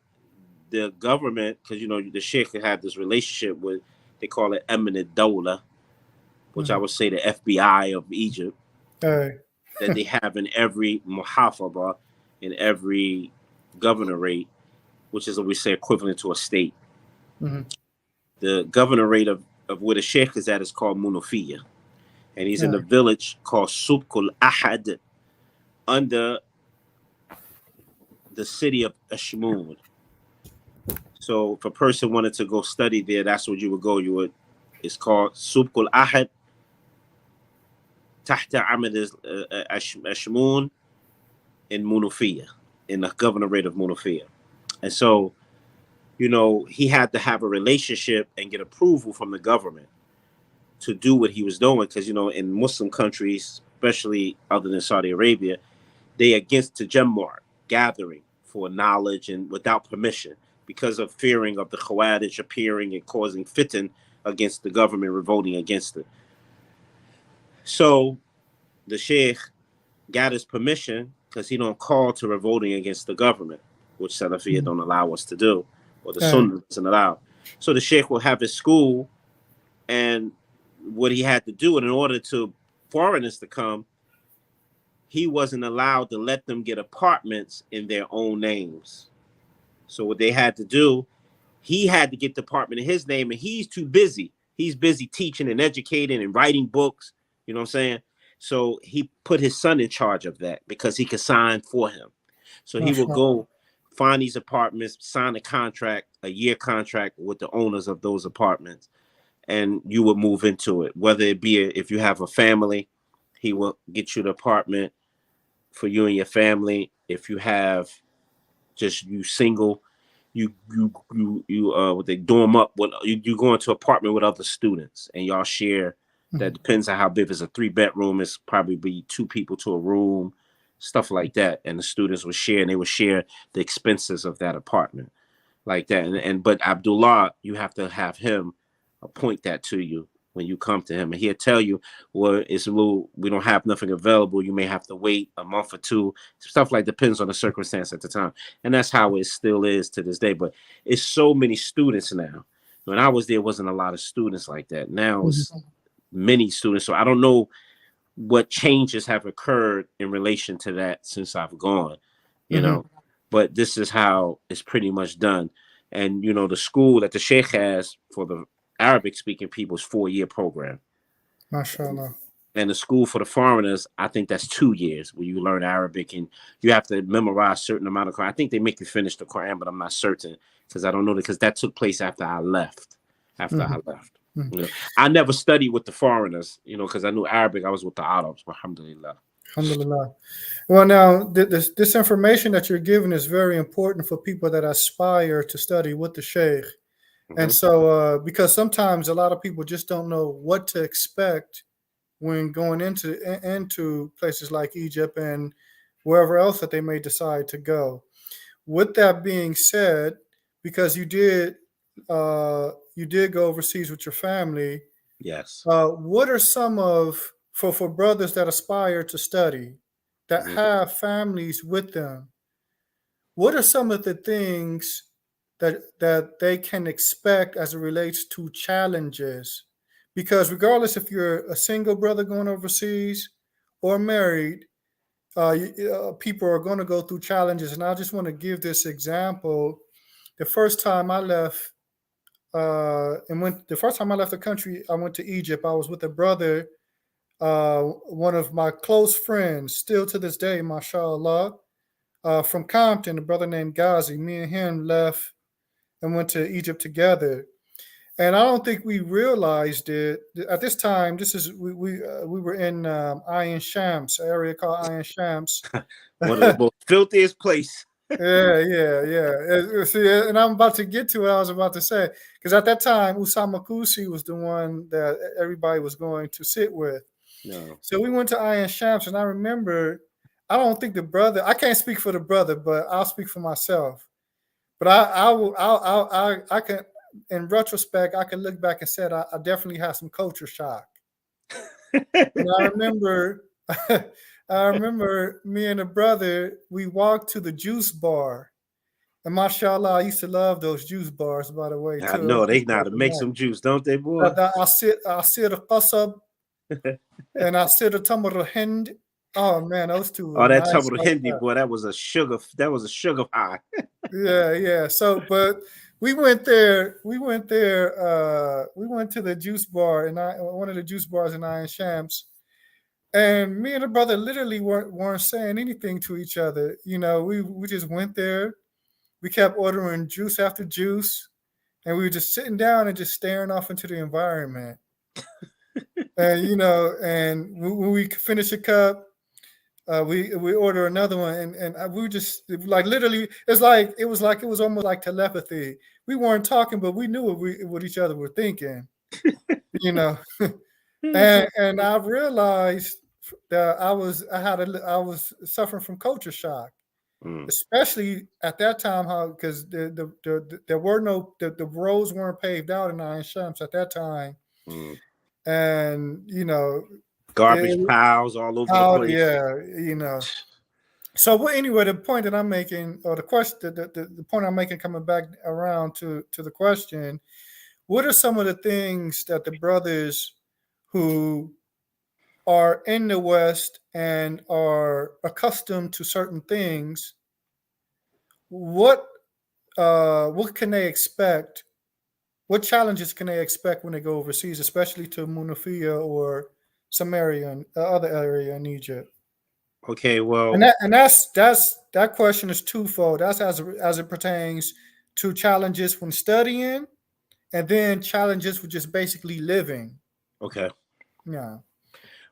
the government, because the sheikh had this relationship with, they call it eminent dawah, which I Mm. would say the FBI of Egypt, Hey. that they have in every muhafaba, in every governorate, which is what we say equivalent to a state. Mm-hmm. The governorate of where the sheikh is at is called Munafiya, and he's in Yeah. the village called Subkul Ahad under the city of Ashmun. So if a person wanted to go study there, that's where you would go. It's called Subkul Ahad Tahta Ahmed Ashmun in Munafiya, in the governorate of Munafiya. And so, he had to have a relationship and get approval from the government to do what he was doing. Because, in Muslim countries, especially other than Saudi Arabia, they against tajammur, gathering for knowledge and without permission, because of fearing of the Khawarij appearing and causing fitna against the government, revolting against it. So the sheikh got his permission because he don't call to revolting against the government, which Salafiyya Mm. don't allow us to do, or the Hey. Sunnah doesn't allow. So the sheikh will have his school, and what he had to do, and in order to foreigners to come, he wasn't allowed to let them get apartments in their own names. So what they had to do, he had to get the apartment in his name, and he's too busy. He's busy teaching and educating and writing books. You know what I'm saying? So he put his son in charge of that because he could sign for him. So he will MashaAllah. go find these apartments, sign a year contract with the owners of those apartments, and you would move into it. Whether it be if you have a family, he will get you the apartment for you and your family. If you have just you single, what they dorm up with, you go into an apartment with other students and y'all share. That Mm. depends on how big. If it's a 3-bedroom, it's probably be 2 people to a room, stuff like that. And the students would share, and they would share the expenses of that apartment, like that. But Abdullah, you have to have him appoint that to you when you come to him, and he'll tell you, well, it's a little, we don't have nothing available. You may have to wait a month or two. Stuff like depends on the circumstance at the time, and that's how it still is to this day. But it's so many students now. When I was there, wasn't a lot of students like that. Now it's Mhm. many students. So I don't know what changes have occurred in relation to that since I've gone, Mhm. but this is how it's pretty much done. And the school that the sheikh has for the Arabic speaking people is 4-year program. MashaAllah. And the school for the foreigners, I think that's 2 years where you learn Arabic and you have to memorize a certain amount of Quran. I think they make you finish the Quran, but I'm not certain because I don't know, because that took place after I left. Mhm. Mhm. I never studied with the foreigners, because I knew Arabic. I was with the Arabs, alhamdulillah. Alhamdulillah. Well, now this information that you're giving is very important for people that aspire to study with the Sheikh. And Mm-hmm. so, because sometimes a lot of people just don't know what to expect when going into places like Egypt and wherever else that they may decide to go. With that being said, because you did go overseas with your family, Yes. what are some of for brothers that aspire to study, that Mm-hmm. have families with them? What are some of the things that they can expect as it relates to challenges? Because regardless if you're a single brother going overseas or married, people are going to go through challenges. And I just want to give this example. The first time I left, the first time I left the country, I went to Egypt. I was with a brother, one of my close friends, still to this day, mashallah, from Compton, a brother named Ghazi. Me and him left and went to Egypt together. And I don't think we realized it at this time. This is we were in Ain Shams, an area called Ain Shams. One of the most filthiest place. Yeah. See, and I'm about to get to what I was about to say because at that time Usama Kusi was the one that everybody was going to sit with. No. So we went to Iron Shams, and I remember. I don't think the brother. I can't speak for the brother, but I'll speak for myself. But I will. I can. In retrospect, I can look back and said I definitely had some culture shock. And I remember, I remember me and a brother. We walked to the juice bar, and mashallah, I used to love those juice bars. By the way, I too, those know they juice know how bars to were make nice. some juice, don't they, boy? I sit a qasab, and I sit a tamar al hind. Oh man, those two were Oh, that nice Tumble like Hindi that. boy, that was a sugar. That was a sugar high. Yeah. So, but we went there. We went there. We went to the juice bar, and one of the juice bars in Iron Shams. And me and the brother literally weren't saying anything to each other. You know, we just went there. We kept ordering juice after juice, and we were just sitting down and just staring off into the environment. And when we finish a cup, we order another one, and we just like literally, it was almost like telepathy. We weren't talking, but we knew what each other were thinking. You know, and I realized that I was suffering from culture shock, Mm, especially at that time. How because there were no the roads weren't paved out in Iron Shams at that time, mm. and Garbage it, piles all over the how place. yeah you know. So, well, anyway, the point that I'm making, or the question, the point I'm making, coming back around to the question, what are some of the things that the brothers who are in the West and are accustomed to certain things, what what can they expect? What challenges can they expect when they go overseas, especially to Munafia or Samaria and other area in Egypt? Okay, And well, that question is twofold. That's as it pertains to challenges when studying, and then challenges for just basically living. okay. Yeah.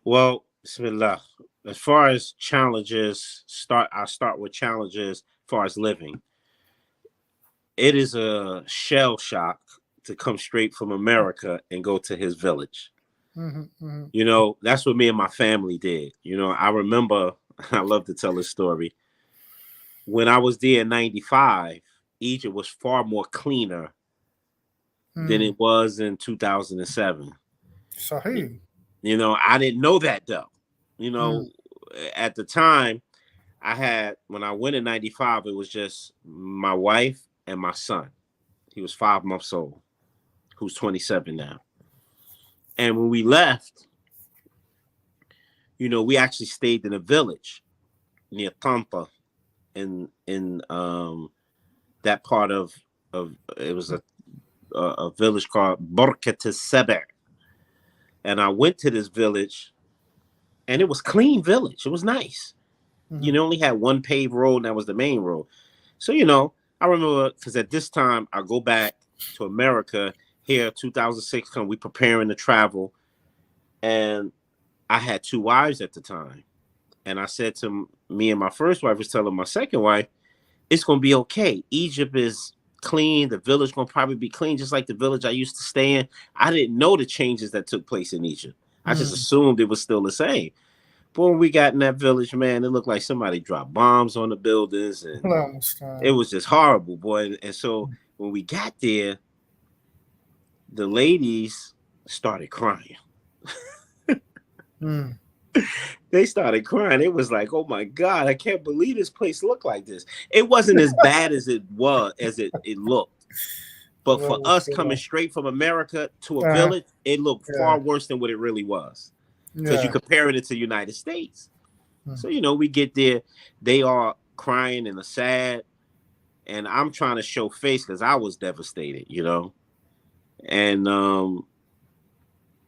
Well, Bismillah. As far as challenges, I start with challenges as far as living. It is a shell shock to come straight from America and go to his village. Hmm. Hmm. That's what me and my family did. I remember, I love to tell this story. When I was there in 95, Egypt was far more cleaner than Mm. it was in 2007. Sahih. I didn't know that though. You Mm. know, at the time, when I went in 95, it was just my wife and my son. He was 5 months old, who's 27 now. And when we left, we actually stayed in a village near Tampa in that part of it was a village called Borkat Seber. And I went to this village, and it was clean village. It was nice. Hmm. Only had one paved road, and that was the main road. So, I remember because at this time I go back to America here, 2006, come we preparing to travel, and I had two wives at the time, and I said to me and my first wife was telling my second wife, it's gonna be okay. Egypt is clean. The village gonna probably be clean, just like the village I used to stay in. I didn't know the changes that took place in Egypt. I just Mm. assumed it was still the same. But when we got in that village, man, it looked like somebody dropped bombs on the buildings, and Allah it musta'an. was just horrible, boy. And so when we got there, the ladies started crying. Mm. They started crying. It was like, oh my God, I can't believe this place looked like this. It wasn't as bad as it was, as it looked. But Allah for us coming musta'an. straight from America to a Uh-huh. village, it looked Yeah. far worse than what it really was. Because you Yeah. comparing it to the United States. Mm. So, we get there, they are crying and are sad. And I'm trying to show face because I was devastated. And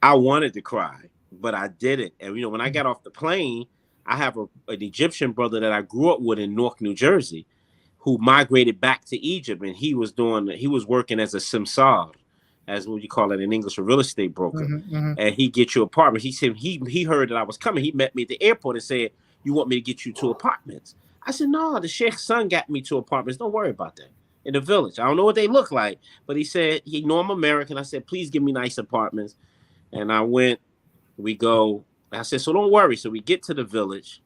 I wanted to cry, but I didn't. And when I got off the plane, I have an Egyptian brother that I grew up with in Newark, New Jersey, who migrated back to Egypt, and he was working as a simsar, as what you call it in English, a real estate broker, Hmm. Hmm. and he get you apartment. He said he heard that I was coming. He met me at the airport and said, "You want me to get you two apartments?" I said, no, the Sheikh's son got me 2 apartments. Don't worry about that. In the village. I don't know what they look like, but he said, he know I'm American. I said, please give me nice apartments. And I went, we go. I said, so don't worry. So we get to the village.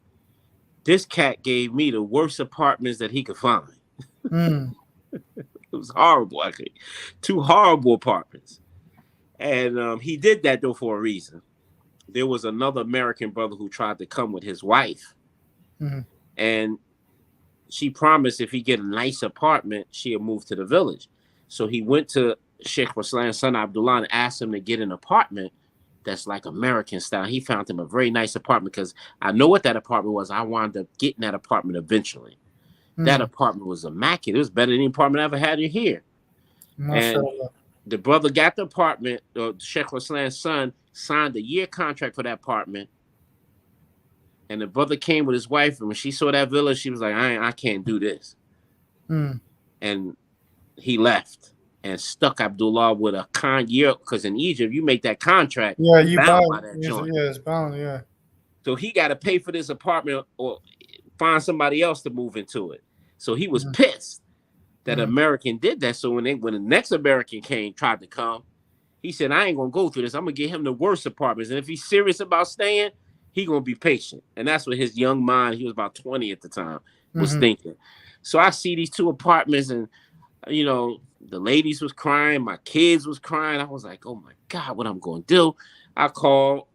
This cat gave me the worst apartments that he could find. Mm. It was horrible, actually. 2 horrible apartments. And he did that, though, for a reason. There was another American brother who tried to come with his wife. Mm. And she promised if he get a nice apartment, she'll move to the village. So he went to Sheikh Raslan's son, Abdul, and asked him to get an apartment that's like American style. He found him a very nice apartment because I know what that apartment was. I wound up getting that apartment eventually. That apartment was immaculate. It was better than any apartment I ever had in here. And the brother got the apartment. Sheikh Raslan's son signed a year contract for that apartment. And the brother came with his wife, and when she saw that village, she was like, I can't do this. And he left and stuck Abdullah with a year, because in Egypt, you make that contract, you bound by that joint. Yeah, it's bound, yeah. So he got to pay for this apartment or find somebody else to move into it. So he was pissed that American did that. So when the next American tried to come, he said, I ain't going to go through this. I'm going to get him the worst apartments. And if he's serious about staying, he going to be patient. And that's what his young mind, he was about 20 at the time, was thinking. So I see these 2 apartments, and, you know, the ladies was crying. My kids was crying. I was like, oh, my God, what I'm going to do? I called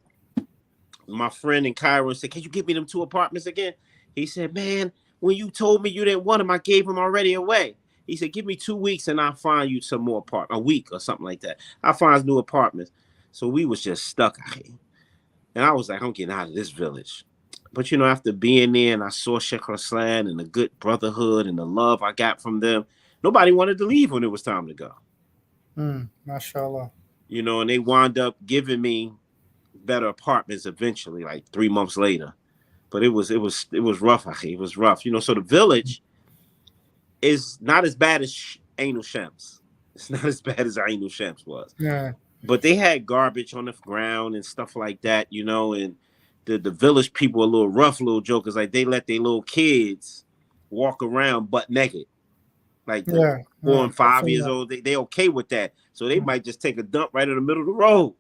my friend in Cairo and said, can you give me them 2 apartments again? He said, man, when you told me you didn't want them, I gave them already away. He said, give me 2 weeks and I'll find you some more apartments, a week or something like that. I'll find new apartments. So we was just stuck. And I was like, I'm getting out of this village. But, you know, after being there and I saw Sheikh Raslan and the good brotherhood and the love I got from them, nobody wanted to leave when it was time to go. Mashallah. You know, and they wound up giving me better apartments eventually, like 3 months later. But it was rough, It was rough. You know, so the village is not as bad as Ain Shams. It's not as bad as Ain Shams was. Yeah. But they had garbage on the ground and stuff like that, you know, and the village people were a little rough, little jokers. Like, they let their little kids walk around butt naked. Like, 4 and 5 years old, they okay with that. So they might just take a dump right in the middle of the road.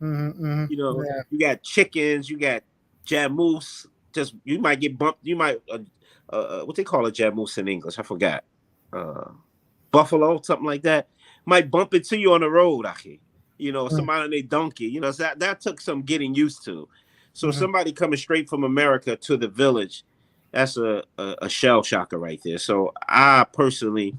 You know, you got chickens, you got jamoose. Just, you might get bumped. You might, what they call a jamoose in English? I forgot. Buffalo, something like that. Might bump into you on the road, you know, somebody on their donkey. You know, so that took some getting used to. So somebody coming straight from America to the village, that's a shell shocker right there. So I personally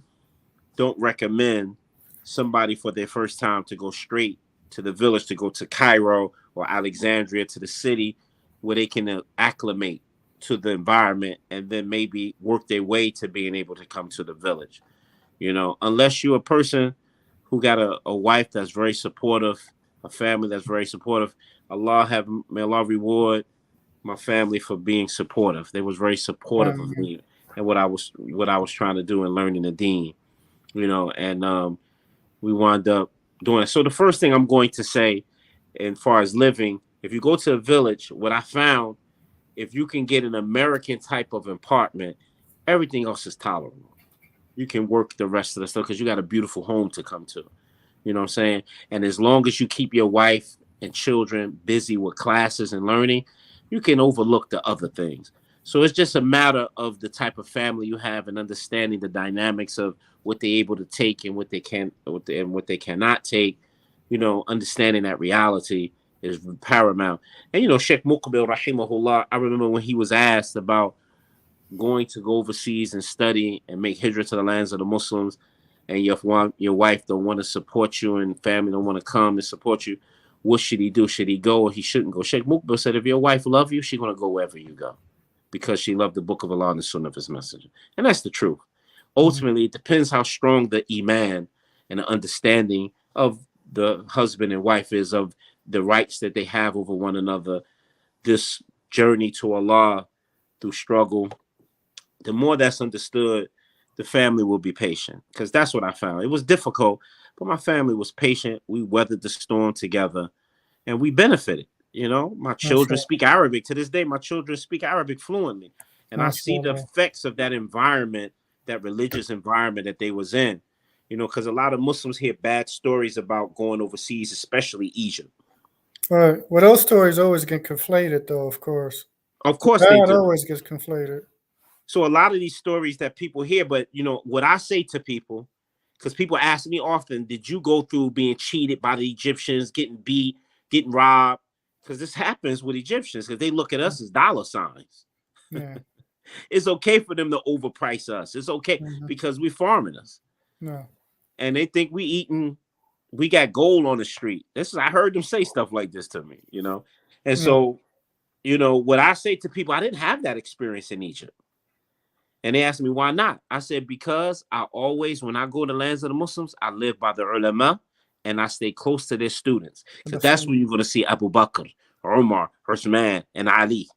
don't recommend somebody for their first time to go straight to the village, to go to Cairo or Alexandria, to the city where they can acclimate to the environment and then maybe work their way to being able to come to the village. You know, unless you're a person who got a wife that's very supportive, a family that's very supportive. May Allah reward my family for being supportive. They was very supportive of me and what I was trying to do in learning the deen, you know, and we wound up doing it. So the first thing I'm going to say, as far as living, if you go to a village, what I found, if you can get an American type of apartment, everything else is tolerable. You can work the rest of the stuff because you got a beautiful home to come to. You know what I'm saying? And as long as you keep your wife and children busy with classes and learning, you can overlook the other things. So it's just a matter of the type of family you have and understanding the dynamics of what they're able to take and what they can and what they cannot take. You know, understanding that reality is paramount. And, you know, Sheikh Mutakabbir, rahimahullah, I remember when he was asked about going to go overseas and study and make hijrah to the lands of the Muslims, and your wife don't want to support you and family don't want to come and support you, what should he do? Should he go or he shouldn't go? Sheikh Mutakabbir said, if your wife loves you, she's going to go wherever you go because she loved the book of Allah and the sunnah of his messenger. And that's the truth. Ultimately, it depends how strong the iman and the understanding of the husband and wife is, of the rights that they have over one another, this journey to Allah through struggle. The more that's understood, the family will be patient, because that's what I found. It was difficult, but my family was patient. We weathered the storm together and we benefited. You know, my children speak Arabic to this day. My children speak Arabic fluently. and I see the MashaAllah. effects of that environment, that religious environment that they was in. You know, because a lot of Muslims hear bad stories about going overseas, especially Egypt. Right. Well, those stories always get conflated, though. Of course, Of the course they bad do. always gets conflated. So a lot of these stories that people hear, but you know what I say to people, because people ask me often, did you go through being cheated by the Egyptians, getting beat, getting robbed? Because this happens with Egyptians, because they look at us as dollar signs. Yeah. It's okay for them to overprice us. It's okay Mm-hmm. because we're foreigners. No. And they think we got gold on the street. I heard them say stuff like this to me, you know. And Yeah. so, you know, what I say to people, I didn't have that experience in Egypt. And they asked me why not. I said, because I always, when I go to lands of the Muslims, I live by the ulama and I stay close to their students. Because that's where you're going to see Abu Bakr, Umar, Uthman, and Ali,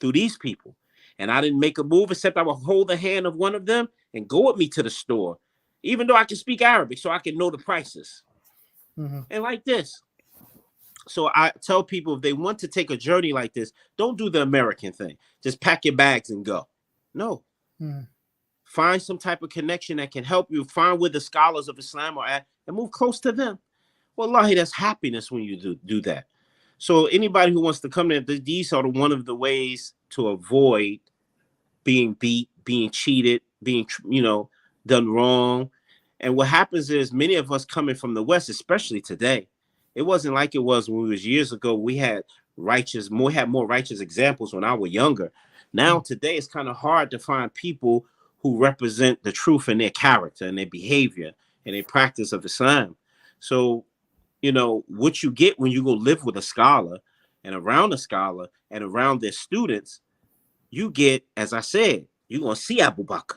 through these people. And I didn't make a move except I would hold the hand of one of them and go with me to the store, even though I can speak Arabic, so I can know the prices. Mm-hmm. And like this. So I tell people, if they want to take a journey like this, don't do the American thing. Just pack your bags and go. No. Mm-hmm. Find some type of connection that can help you. Find where the scholars of Islam are at and move close to them. Wallahi, that's happiness when you do that. So anybody who wants to come there, these are one of the ways to avoid being beat, being cheated, being, you know, done wrong. And what happens is many of us coming from the West, especially today, it wasn't like it was when we was years ago. We had more righteous examples when I was younger. Now today it's kind of hard to find people who represent the truth in their character and their behavior and their practice of Islam. So, you know, what you get when you go live with a scholar and around a scholar and around their students, you get, as I said, you're going to see Abu Bakr.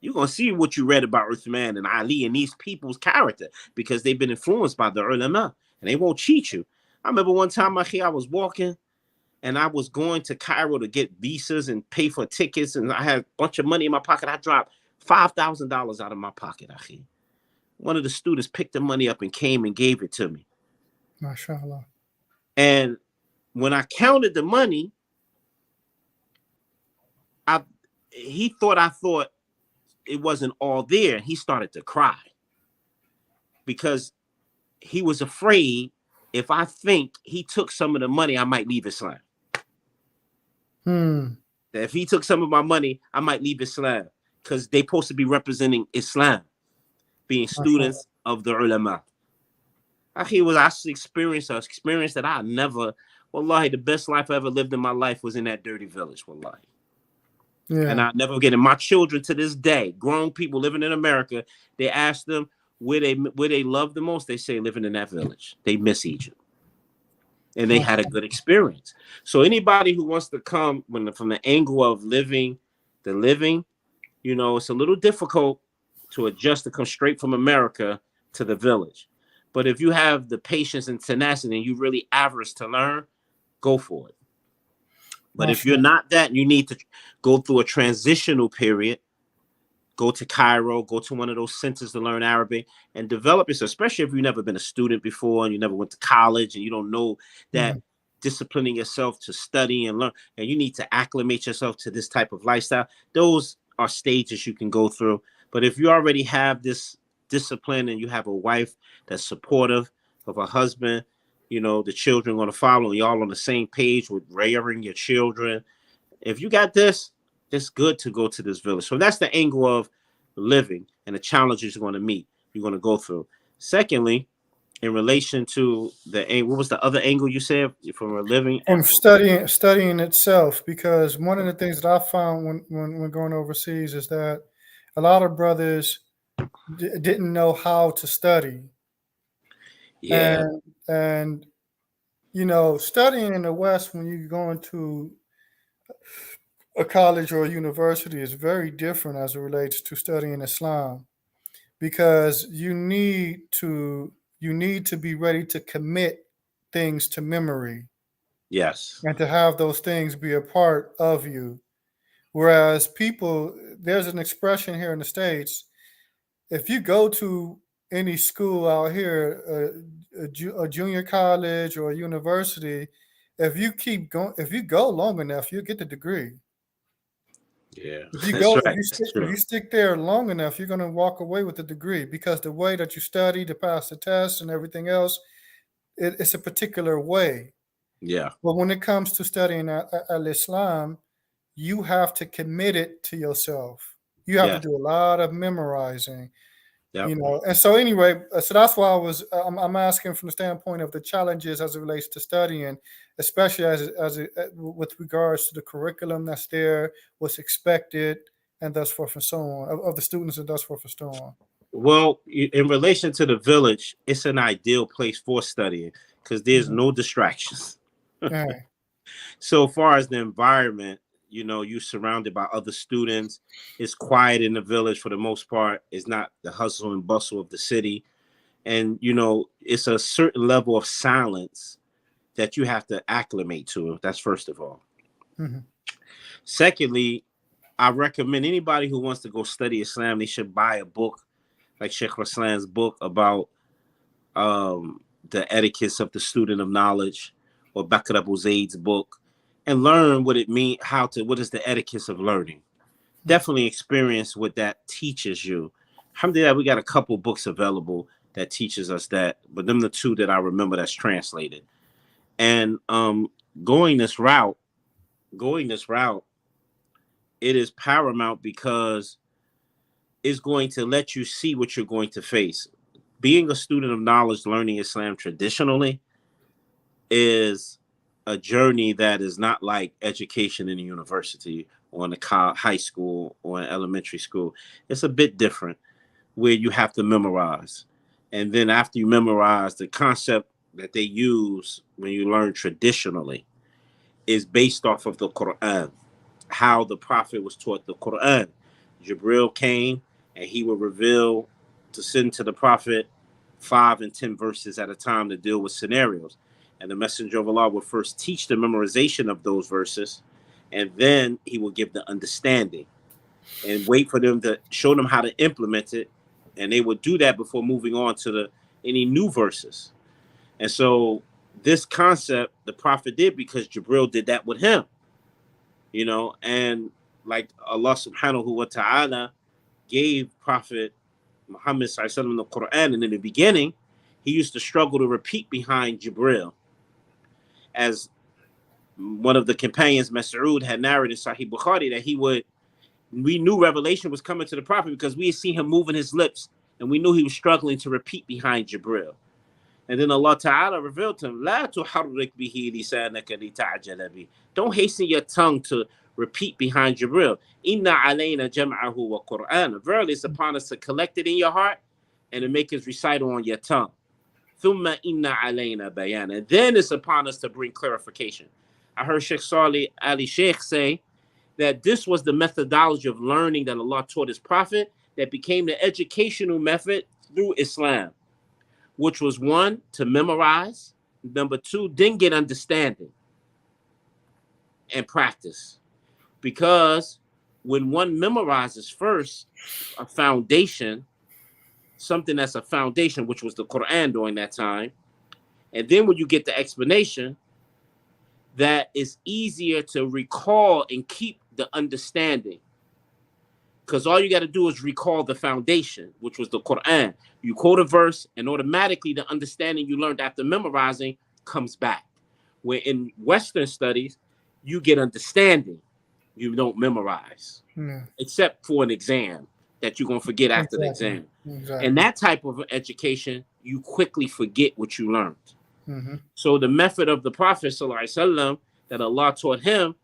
You're going to see what you read about Uthman and Ali and these people's character because they've been influenced by the ulama and they won't cheat you. I remember one time, I was walking and I was going to Cairo to get visas and pay for tickets, and I had a bunch of money in my pocket. I dropped $5,000 out of my pocket. One of the students picked the money up and came and gave it to me. MashaAllah. And when I counted the money, he thought I thought it wasn't all there. He started to cry because he was afraid if I think he took some of the money, I might leave Islam. That if he took some of my money, I might leave Islam because they're supposed to be representing Islam, being students of the ulama. He was actually experienced an experience that I never, wallahi, the best life I ever lived in my life was in that dirty village, wallahi. Yeah. And I never get it. My children to this day, grown people living in America, they ask them where they love the most. They say living in that village. They miss Egypt. And they had a good experience. So anybody who wants to come from the angle of living, you know, it's a little difficult to adjust to come straight from America to the village. But if you have the patience and tenacity and you really average to learn, go for it. But if you're not that, you need to go through a transitional period. Go to Cairo, go to one of those centers to learn Arabic and develop yourself, especially if you've never been a student before and you never went to college and you don't know that disciplining yourself to study and learn, and you need to acclimate yourself to this type of lifestyle. Those are stages you can go through. But if you already have this discipline and you have a wife that's supportive of a husband, you know, the children are going to follow and y'all on the same page with rearing your children. If you got this, it's good to go to this village. So that's the angle of living and the challenges you're going to meet, you're going to go through. Secondly, in relation to what was the other angle you said from a living? From studying itself, because one of the things that I found when going overseas is that a lot of brothers didn't know how to study. Yeah. And you know, studying in the West when you're going to a college or a university is very different as it relates to studying Islam, because you need to be ready to commit things to memory. Yes. And to have those things be a part of you. Whereas there's an expression here in the States, if you go to any school out here, a junior college or a university, if you go long enough, you'll get the degree. Yeah, If you that's go, right. That's if true. you stick there long enough, you're going to walk away with a degree because the way that you study to pass the test and everything else, it's a particular way. Yeah, But when it comes to studying al-Islam, you have to commit it to yourself. You have to yeah, do a lot of memorizing, yep. And so anyway, so that's why I'm asking from the standpoint of the challenges as it relates to studying, especially with regards to the curriculum that's there, what's expected, and thus forth and so on of the students and thus forth and so on. Well, in relation to the village, it's an ideal place for studying because there's Mm-hmm. no distractions. Right. So far as the environment, you know, you're surrounded by other students. It's quiet in the village for the most part. It's not the hustle and bustle of the city. And, you know, it's a certain level of silence that you have to acclimate to. That's first of all. Mm-hmm. Secondly, I recommend anybody who wants to go study Islam, they should buy a book like Sheikh Raslan's book about the etiquettes of the student of knowledge, or Bakr Abu Zaid's book, and learn what it means, what is the etiquettes of learning. Definitely experience what that teaches you. Alhamdulillah, we got a couple books available that teaches us that, but them the two that I remember that's translated. And going this route, it is paramount because it's going to let you see what you're going to face. Being a student of knowledge, learning Islam traditionally, is a journey that is not like education in a university or in a high school or in elementary school. It's a bit different where you have to memorize. And then after you memorize, the concept that they use when you learn traditionally is based off of the Quran, how the Prophet was taught the Quran. Jibril came and he would reveal to send to the Prophet 5 and 10 verses at a time to deal with scenarios. And the Messenger of Allah would first teach the memorization of those verses, and then he would give the understanding and wait for them to show them how to implement it. And they would do that before moving on to any new verses. And so this concept the Prophet did because Jibril did that with him, you know, and like Allah subhanahu wa ta'ala gave Prophet Muhammad sallallahu the Quran, and in the beginning, he used to struggle to repeat behind Jibril. As one of the companions, Mas'ud, had narrated in Sahih Bukhari that we knew revelation was coming to the Prophet because we had seen him moving his lips, and we knew he was struggling to repeat behind Jibril. And then Allah Ta'ala revealed to him, La tuharrik bihi lisanaka lita'jala bi. Don't hasten your tongue to repeat behind Jibril. Inna alayna jam'ahu wa Qur'an. Verily, it's upon us to collect it in your heart and to make his recital on your tongue. Thumma inna alayna bayana. Then it's upon us to bring clarification. I heard Sheikh Salih Ali Sheikh say that this was the methodology of learning that Allah taught his Prophet that became the educational method through Islam, which was one, to memorize, number two, then get understanding and practice. Because when one memorizes first a foundation, something that's a foundation, which was the Quran during that time, and then when you get the explanation, that is easier to recall and keep the understanding. Because all you got to do is recall the foundation, which was the Quran. You quote a verse, and automatically the understanding you learned after memorizing comes back. Where in Western studies, you get understanding, you don't memorize, except for an exam that you're going to forget after the exam. Exactly. And that type of education, you quickly forget what you learned. Mm-hmm. So the method of the Prophet ﷺ that Allah taught him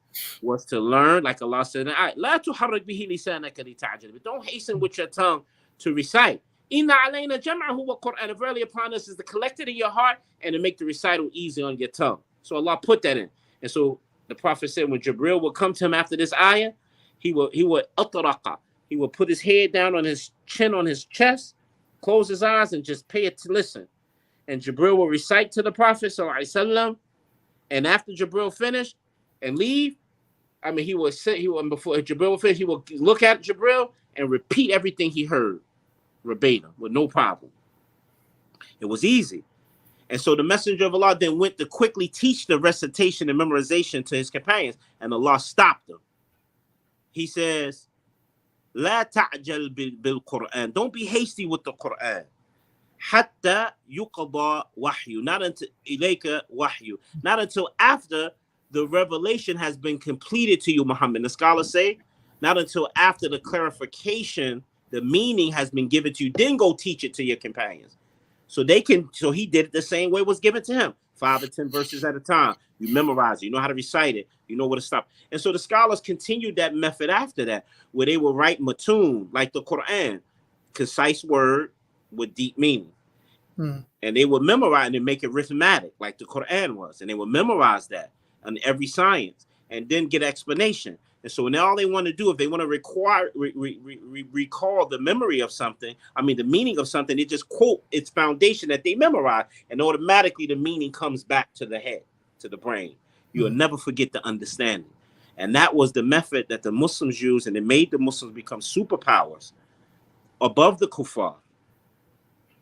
was to learn, like Allah said, La tuharrik bihi lisanaka lita'jala. But don't hasten with your tongue to recite. Inna alayna jam'ahu wa Qur'an. Verily upon us is to collect it in your heart and to make the recital easy on your tongue. So Allah put that in. And so the Prophet said when Jibril would come to him after this ayah, he would atraqa. He would put his head down on his chin on his chest, close his eyes, and just pay it to listen. And Jibril will recite to the Prophet ﷺ, and after Jibril finished and leave, he would sit. Before Jibril would finish, he would look at Jibril and repeat everything he heard verbatim with no problem. It was easy, and so the Messenger of Allah then went to quickly teach the recitation and memorization to his companions, and Allah stopped them. he says, لا تعجل بالقرآن. Don't be hasty with the Quran. حتى يقضى وحي. Not until إليك وحي. Not until after the revelation has been completed to you, Muhammad. The scholars say, not until after the clarification, the meaning has been given to you. Then go teach it to your companions. So they can, so he did it the same way it was given to him. 5 or 10 verses at a time. You memorize it, you know how to recite it, you know where to stop. And so the scholars continued that method after that, where they would write matun, like the Quran, concise word with deep meaning. And they would memorize and make it arithmetic, like the Quran was. And they would memorize that on every science and then get explanation. And so now all they want to do, if they want to recall the memory of something, I mean, the meaning of something, they just quote its foundation that they memorize, and automatically the meaning comes back to the head, to the brain. You'll never forget the understanding. And that was the method that the Muslims used, and it made the Muslims become superpowers above the kuffar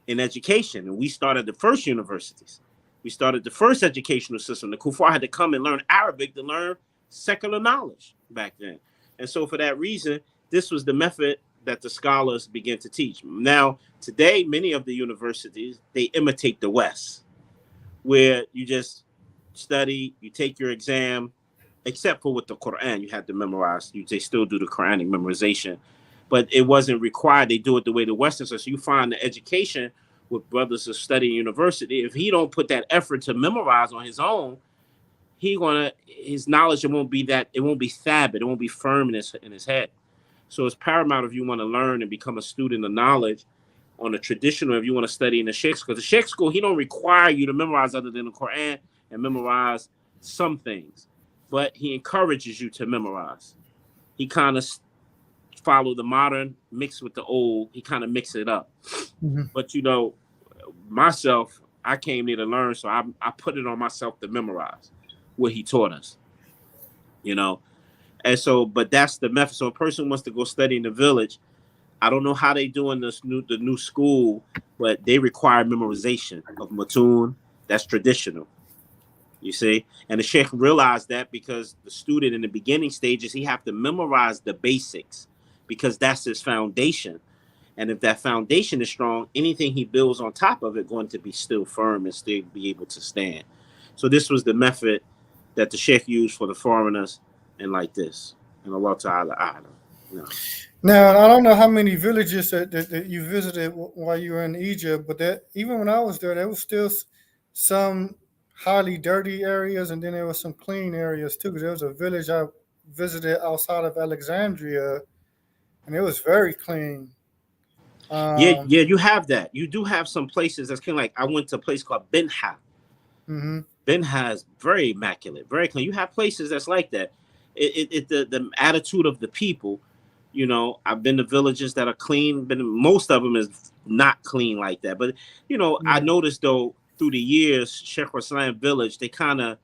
in education. And we started the first universities. We started the first educational system. The kuffar had to come and learn Arabic to learn secular knowledge back then. And so for that reason, this was the method that the scholars began to teach. Now, today, many of the universities, they imitate the West, where you just study, you take your exam, except for with the Quran, you had to memorize. They still do the Quranic memorization, but it wasn't required. They do it the way the Westerners are. So you find the education with brothers who study university, if he don't put that effort to memorize on his own, his knowledge, it won't be thabit, it won't be firm in his head. So it's paramount if you want to learn and become a student of knowledge on a traditional, if you want to study in the Sheikh school. The Sheikh school, he don't require you to memorize other than the Quran and memorize some things, but he encourages you to memorize. He kind of follow the modern mixed with the old. He kind of mix it up. But you know, myself, I came here to learn, so I put it on myself to memorize what he taught us, you know. And so, but that's the method. So a person wants to go study in the village. I don't know how they do in the new school, but they require memorization of matun. That's traditional, you see. And the sheikh realized that because the student in the beginning stages, he have to memorize the basics because that's his foundation. And if that foundation is strong, anything he builds on top of it going to be still firm and still be able to stand. So this was the method that the sheikh used for the foreigners, and like this. And Allah Ta'ala A'lam. No. Now, I don't know how many villages that you visited while you were in Egypt, but that even when I was there was still some highly dirty areas, and then there was some clean areas too. Because there was a village I visited outside of Alexandria, and it was very clean. Yeah, you have that. You do have some places that's kind of like, I went to a place called Benha. Benha is very immaculate, very clean. You have places that's like that. The attitude of the people, you know, I've been to villages that are clean, but most of them is not clean like that. But, you know, I noticed though, through the years, Sheikh Raslan village, they kind of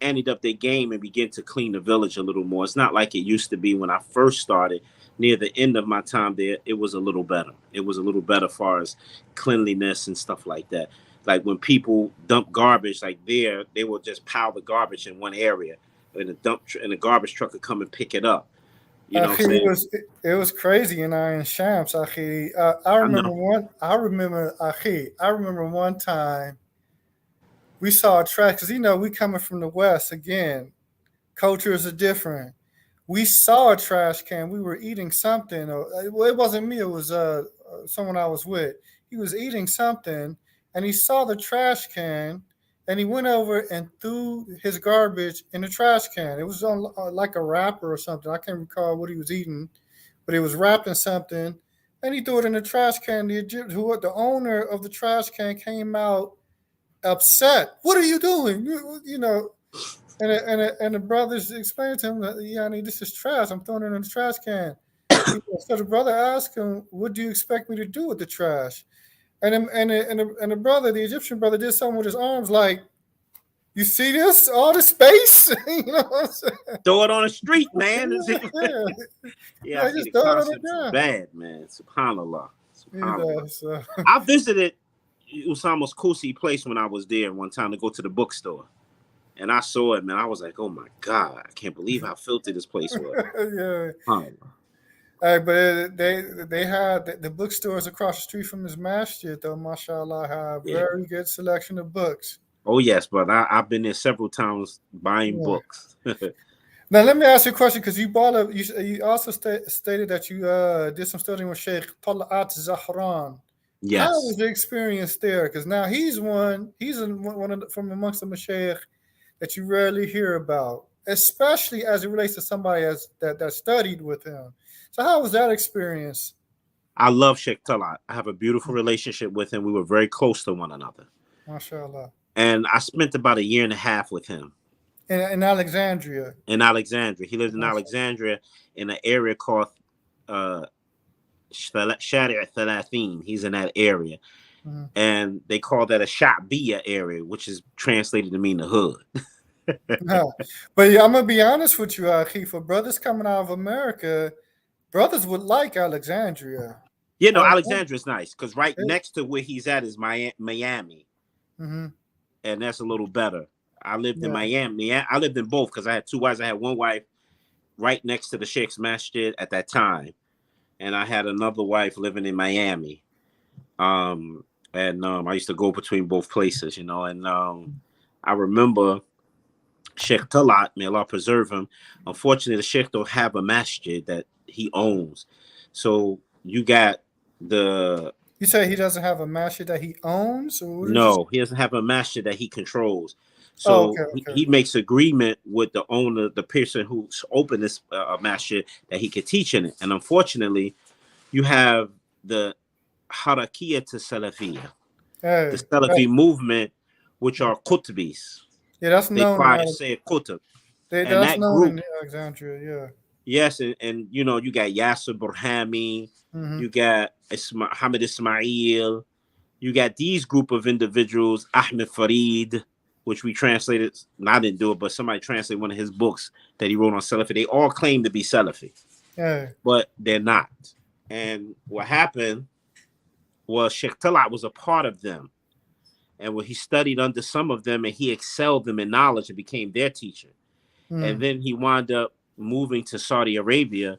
ended up their game and began to clean the village a little more. It's not like it used to be when I first started. Near the end of my time there, it was a little better. It was a little better as far as cleanliness and stuff like that. Like when people dump garbage, like there, they will just pile the garbage in one area, and the garbage truck would come and pick it up. You know what I'm saying? It was crazy in Iron Shams. I remember one time we saw a trash, because you know we coming from the West again. Cultures are different. We saw a trash can. We were eating something. Well, it wasn't me. It was someone I was with. He was eating something, and he saw the trash can, and he went over and threw his garbage in the trash can. It was on like a wrapper or something. I can't recall what he was eating, but he was wrapping something, and he threw it in the trash can. The owner of the trash can came out upset. What are you doing? You know. And the brothers explained to him that, yeah, I mean, this is trash. I'm throwing it in the trash can. So the brother asked him, "What do you expect me to do with the trash?" And the brother, the Egyptian brother, did something with his arms, like, "You see this? All the space? You know what I'm saying? Throw it on the street, man." Yeah, I see the concept is bad, man. Subhanallah. I visited Usama's Kusi place when I was there one time to go to the bookstore. And I saw it, man. I was like, oh my God, I can't believe how filthy this place was. Yeah. Oh, But they had the bookstores across the street from his masjid, though, mashallah, have yeah. very good selection of books. Oh yes, but I've been there several times buying Yeah. books. Now, let me ask you a question, because you brought up, you also stated that you did some studying with Sheikh Talat Zahran. How Yes. was the experience there? Because now he's one of from amongst the mashaykh that you rarely hear about, especially as it relates to somebody that studied with him. So how was that experience? I love Sheikh Talat. I have a beautiful relationship with him. We were very close to one another. MashaAllah. And I spent about a year and a half with him In Alexandria. in Alexandria. He lives in Mashallah. Alexandria in an area called Shari' Thalathin. He's in that area. Mm-hmm. And they call that a Sha'biya area, which is translated to mean the hood. Yeah. But yeah, I'm going to be honest with you, Akhi, for brothers coming out of America, brothers would like Alexandria. You know, Alexandria. Alexandria's nice because right next to where he's at is Miami. Mm-hmm. And that's a little better. I lived in Yeah. Miami. I lived in both because I had two wives. I had one wife right next to the Sheikh's Masjid at that time. And I had another wife living in Miami. I used to go between both places, you know. And I remember Sheikh Talat, may Allah preserve him. Unfortunately, the Sheikh don't have a masjid that he owns. So you got the... You say he doesn't have a masjid that he owns? Or what did you say? No, he doesn't have a masjid that he controls. Oh, So okay. he makes agreement with the owner, the person who's opened this masjid, that he could teach in it. And unfortunately, you have the Harakiya to Salafiyya, the Salafi movement, which are Qutbis. Yeah, that's They known. try to say Qutb. And That's that known group, in Alexandria. Yeah. yes, and you know, you got Yasser Burhami, you got Hamid Ismail, you got these group of individuals, Ahmed Farid, which we translated, and I didn't do it, but somebody translated one of his books that he wrote on Salafi. They all claim to be Salafi, but they're not. And what happened was Sheikh Talat was a part of them. And when he studied under some of them and he excelled them in knowledge and became their teacher. And then he wound up moving to Saudi Arabia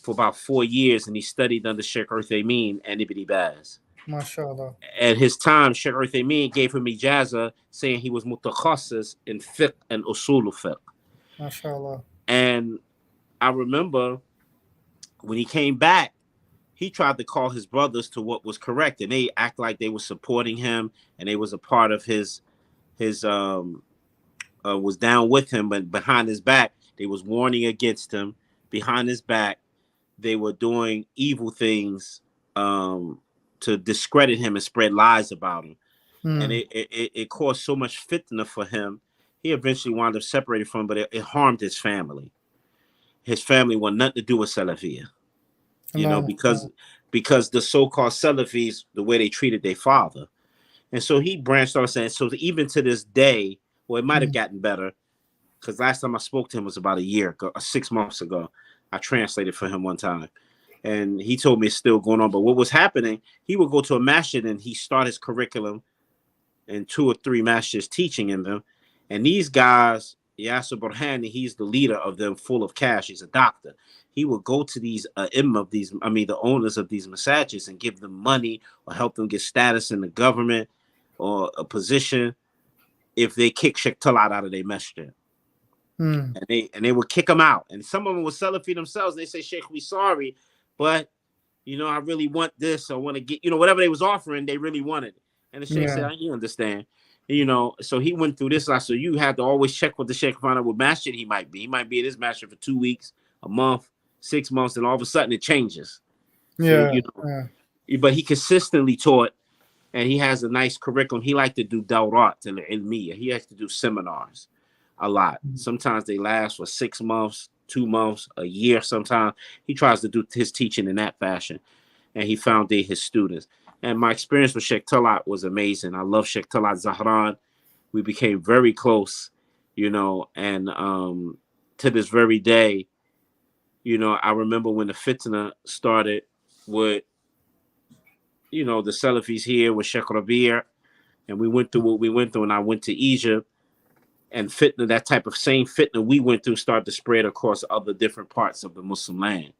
for about 4 years, and he studied under Sheikh Uthaymeen and Ibn Baz. MashaAllah. At his time, Sheikh Uthaymeen gave him ijaza, saying he was mutakhassis in fiqh and usul fiqh. MashaAllah. And I remember when he came back, he tried to call his brothers to what was correct, and they act like they were supporting him and they was a part of his was down with him, but behind his back they was warning against him. Behind his back they were doing evil things to discredit him and spread lies about him. And it caused so much fitna for him. He eventually wound up separated from him, but it harmed his family. His family wanted nothing to do with Salafiyya. You know, because the so-called Salafis, the way they treated their father. And so he branched off saying, so even to this day, well, it might have gotten better, because last time I spoke to him was about a year ago, 6 months ago. I translated for him one time. And he told me it's still going on. But what was happening, he would go to a masjid and he start his curriculum in 2 or 3 masjids teaching in them. And these guys, Yasser Burhani, he's the leader of them, full of cash. He's a doctor. He would go to these the owners of these masajids and give them money or help them get status in the government or a position if they kick Sheikh Talat out of their masjid. And they would kick him out. And some of them would Salafi themselves. They say, Sheikh, we sorry, but you know, I really want this. I want to get, you know, whatever they was offering, they really wanted it. And the Sheikh said, you understand. You know, so he went through this. So you have to always check with the Sheikh, find out what masjid he might be. He might be at his masjid for 2 weeks, a month, 6 months, and all of a sudden it changes. So, you know, but he consistently taught, and he has a nice curriculum. He liked to do dawrat and ilmiya. He has to do seminars a lot. Sometimes they last for 6 months, 2 months, a year. Sometimes he tries to do his teaching in that fashion, and he founded his students. And my experience with Sheikh Talat was amazing. I love Sheikh Talat Zahran. We became very close, you know, and to this very day, you know, I remember when the fitna started with, you know, the Salafis here with Sheikh Rabi', and we went through what we went through, and I went to Egypt, and fitna, that type of same fitna we went through, started to spread across other different parts of the Muslim land.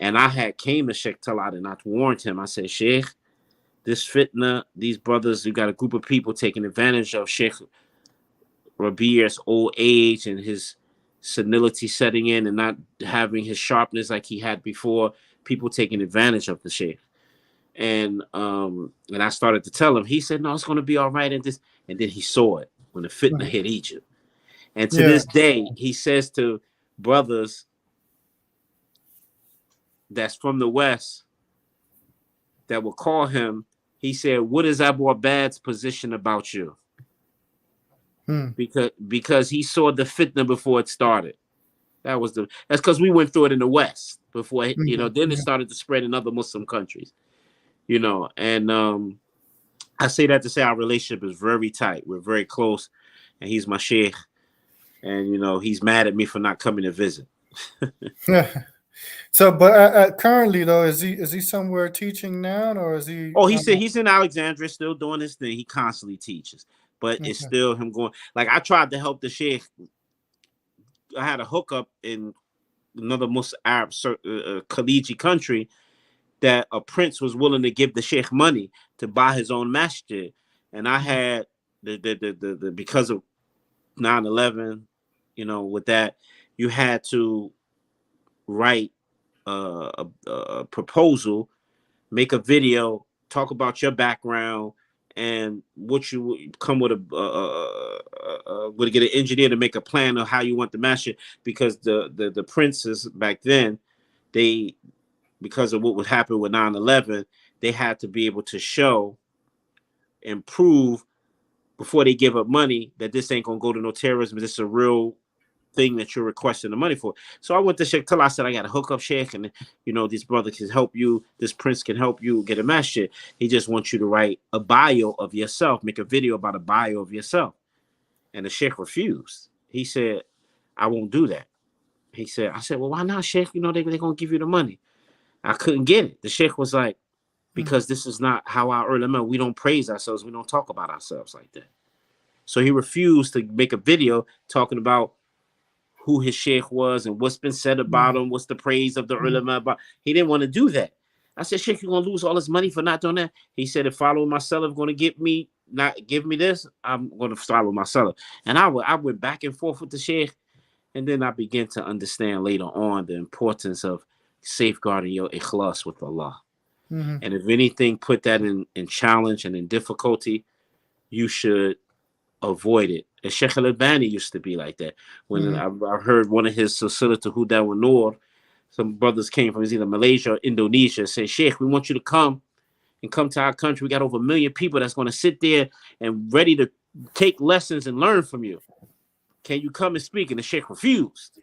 And I had came to Sheikh Talat and I warned him. I said, Sheikh, this fitna, these brothers, you got a group of people taking advantage of Sheikh Rabi''s old age and his senility setting in and not having his sharpness like he had before. People taking advantage of the Sheikh. And I started to tell him. He said, no, it's going to be all right. And then he saw it when the fitna hit Egypt. And to this day, he says to brothers that's from the West that will call him, he said, what is Abu Abbaad's position about you? Because he saw the fitna before it started. That's because we went through it in the West before, then it started to spread in other Muslim countries, and I say that to say our relationship is very tight. We're very close, and he's my sheikh, and he's mad at me for not coming to visit. So, but currently though, is he somewhere teaching now, or is he? Oh, he said he's in Alexandria, still doing his thing. He constantly teaches, but it's still him going. Like I tried to help the sheikh. I had a hookup in another Muslim Arab Khaliji country that a prince was willing to give the sheikh money to buy his own masjid, and I had the because of 9/11, with that you had to write a proposal, make a video, talk about your background and what you come with would get an engineer to make a plan of how you want the masjid, because the princes back then, they, because of what would happen with 9/11, they had to be able to show and prove before they give up money that this ain't gonna go to no terrorism. This is a real thing that you're requesting the money for. So I went to Sheikh Tala. I said, I got a hookup Sheikh, and this brother can help you. This prince can help you get a masjid. He just wants you to write a bio of yourself, make a video about a bio of yourself. And the Sheikh refused. He said, I won't do that. I said, well, why not, Sheikh? They're gonna give you the money. I couldn't get it. The Sheikh was like, because this is not how our ulama, we don't praise ourselves. We don't talk about ourselves like that. So he refused to make a video talking about who his sheikh was and what's been said about him, what's the praise of the ulama about. He didn't want to do that. I said, Sheikh, you're going to lose all this money for not doing that? He said, if following my seller going to not give me this, I'm going to follow my seller. And I went back and forth with the Sheikh, and then I began to understand later on the importance of safeguarding your ikhlas with Allah. And if anything put that in challenge and in difficulty, you should avoid it. And Sheikh al-Albani used to be like that. When I heard one of his Silsila to Huda wa Nur, some brothers came from either Malaysia or Indonesia, said, Sheikh, we want you to come to our country. We got over 1 million people that's going to sit there and ready to take lessons and learn from you. Can you come and speak? And the Sheikh refused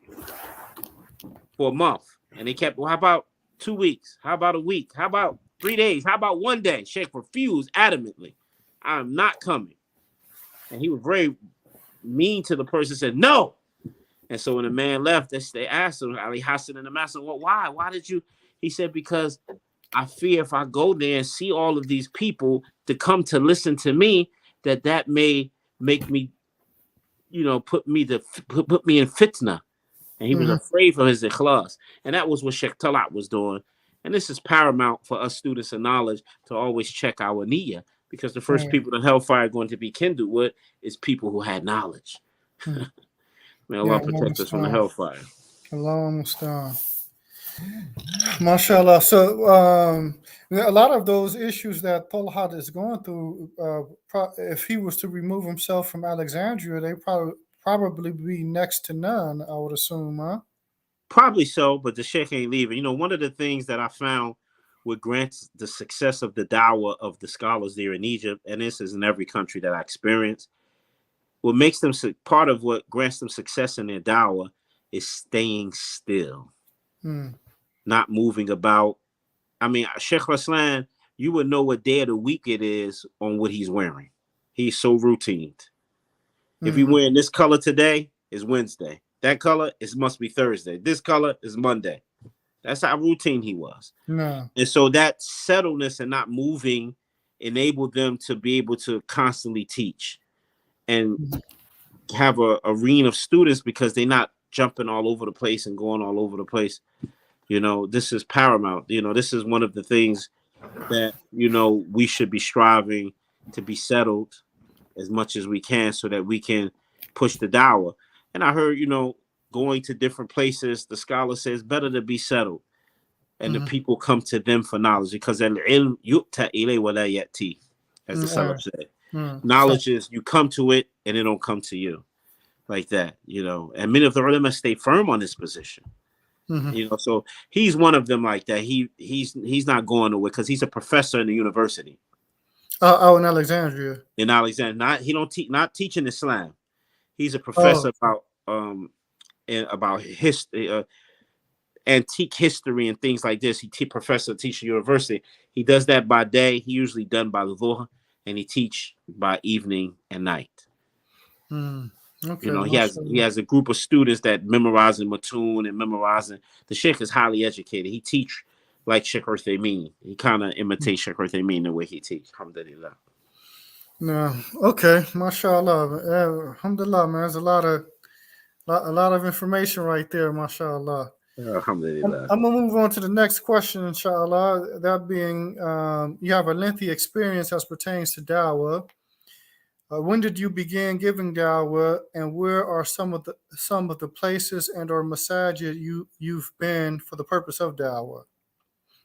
for a month. And they kept, well, how about 2 weeks? How about a week? How about 3 days? How about 1 day? Sheikh refused adamantly. I'm not coming. And he was very mean to the person, said no. And so when the man left, they asked him, Ali Hassan and the master, well, why? Why did you? He said, because I fear if I go there and see all of these people to come to listen to me, that may make me, put me in fitna. And he was afraid for his ikhlas. And that was what Sheikh Talat was doing. And this is paramount for us students of knowledge to always check our niyyah, because the first people that hellfire are going to be kindled with is people who had knowledge. May Allah protect us from the hellfire. Allah understand. MashaAllah. So a lot of those issues that Talhat is going through, if he was to remove himself from Alexandria, they probably be next to none, I would assume, huh? Probably so, but the Sheikh ain't leaving. One of the things that I found would grant the success of the dawah of the scholars there in Egypt, and this is in every country that I experience, what makes them, part of what grants them success in their dawah is staying still, not moving about. I mean, Sheikh Raslan, you would know what day of the week it is on what he's wearing. He's so routine. If he's wearing this color today, it's Wednesday. That color, it must be Thursday. This color is Monday. That's how routine he was. No. And so that settledness and not moving enabled them to be able to constantly teach. And have a arena of students because they're not jumping all over the place and going all over the place. You know, this is paramount. You know, this is one of the things that, you know, we should be striving to be settled as much as we can so that we can push the dawah. And I heard, you know, going to different places, the scholar says better to be settled and the people come to them for knowledge because al-ilm yu'ta ilay wa la ya'ti, as the Salaf said. Knowledge is you come to it and it don't come to you like that, you know. And many of the ulama stay firm on this position. You know, so he's one of them like that. He's not going nowhere because he's a professor in the university. Oh, in Alexandria. In Alexandria, not teaching Islam. He's a professor about history, antique history, and things like this. Professor teaches university. He does that by day. He usually done by the dhuhr, and he teach by evening and night. Okay, you know, he has a group of students that memorizing Matun and memorizing. The Sheikh is highly educated. He teach like Sheikh Uthaymeen. He kind of imitates Sheikh Uthaymeen the way he teach. Alhamdulillah. No, okay, mashallah. Alhamdulillah, man. There's a lot of information right there, mashallah. Alhamdulillah. I'm gonna move on to the next question, inshallah. That being, you have a lengthy experience as pertains to dawah. When did you begin giving dawah, and where are some of the places and or masajid you've been for the purpose of dawah?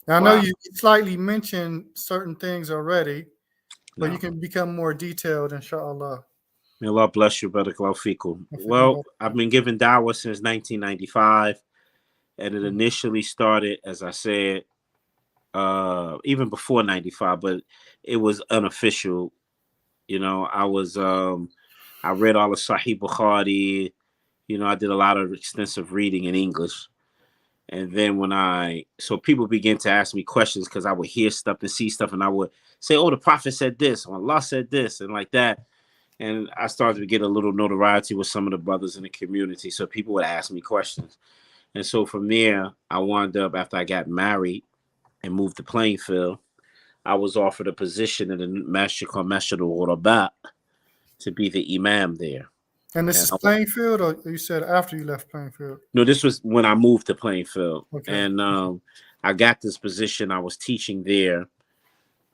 Now, I know you slightly mentioned certain things already, but you can become more detailed, inshallah. May Allah bless you, Barakallahu Fikum. Well, I've been giving dawah since 1995, and it initially started, as I said, even before 95, but it was unofficial. You know, I read all of Sahih Bukhari. You know, I did a lot of extensive reading in English. And then so people began to ask me questions because I would hear stuff and see stuff, and I would say, oh, the Prophet said this, or Allah said this, and like that. And I started to get a little notoriety with some of the brothers in the community. So people would ask me questions. And so from there, I wound up, after I got married and moved to Plainfield, I was offered a position in a masjid called Masjid al-Ghurabat to be the imam there. And this is Plainfield, or you said after you left Plainfield? No, this was when I moved to Plainfield. Okay. And I got this position. I was teaching there.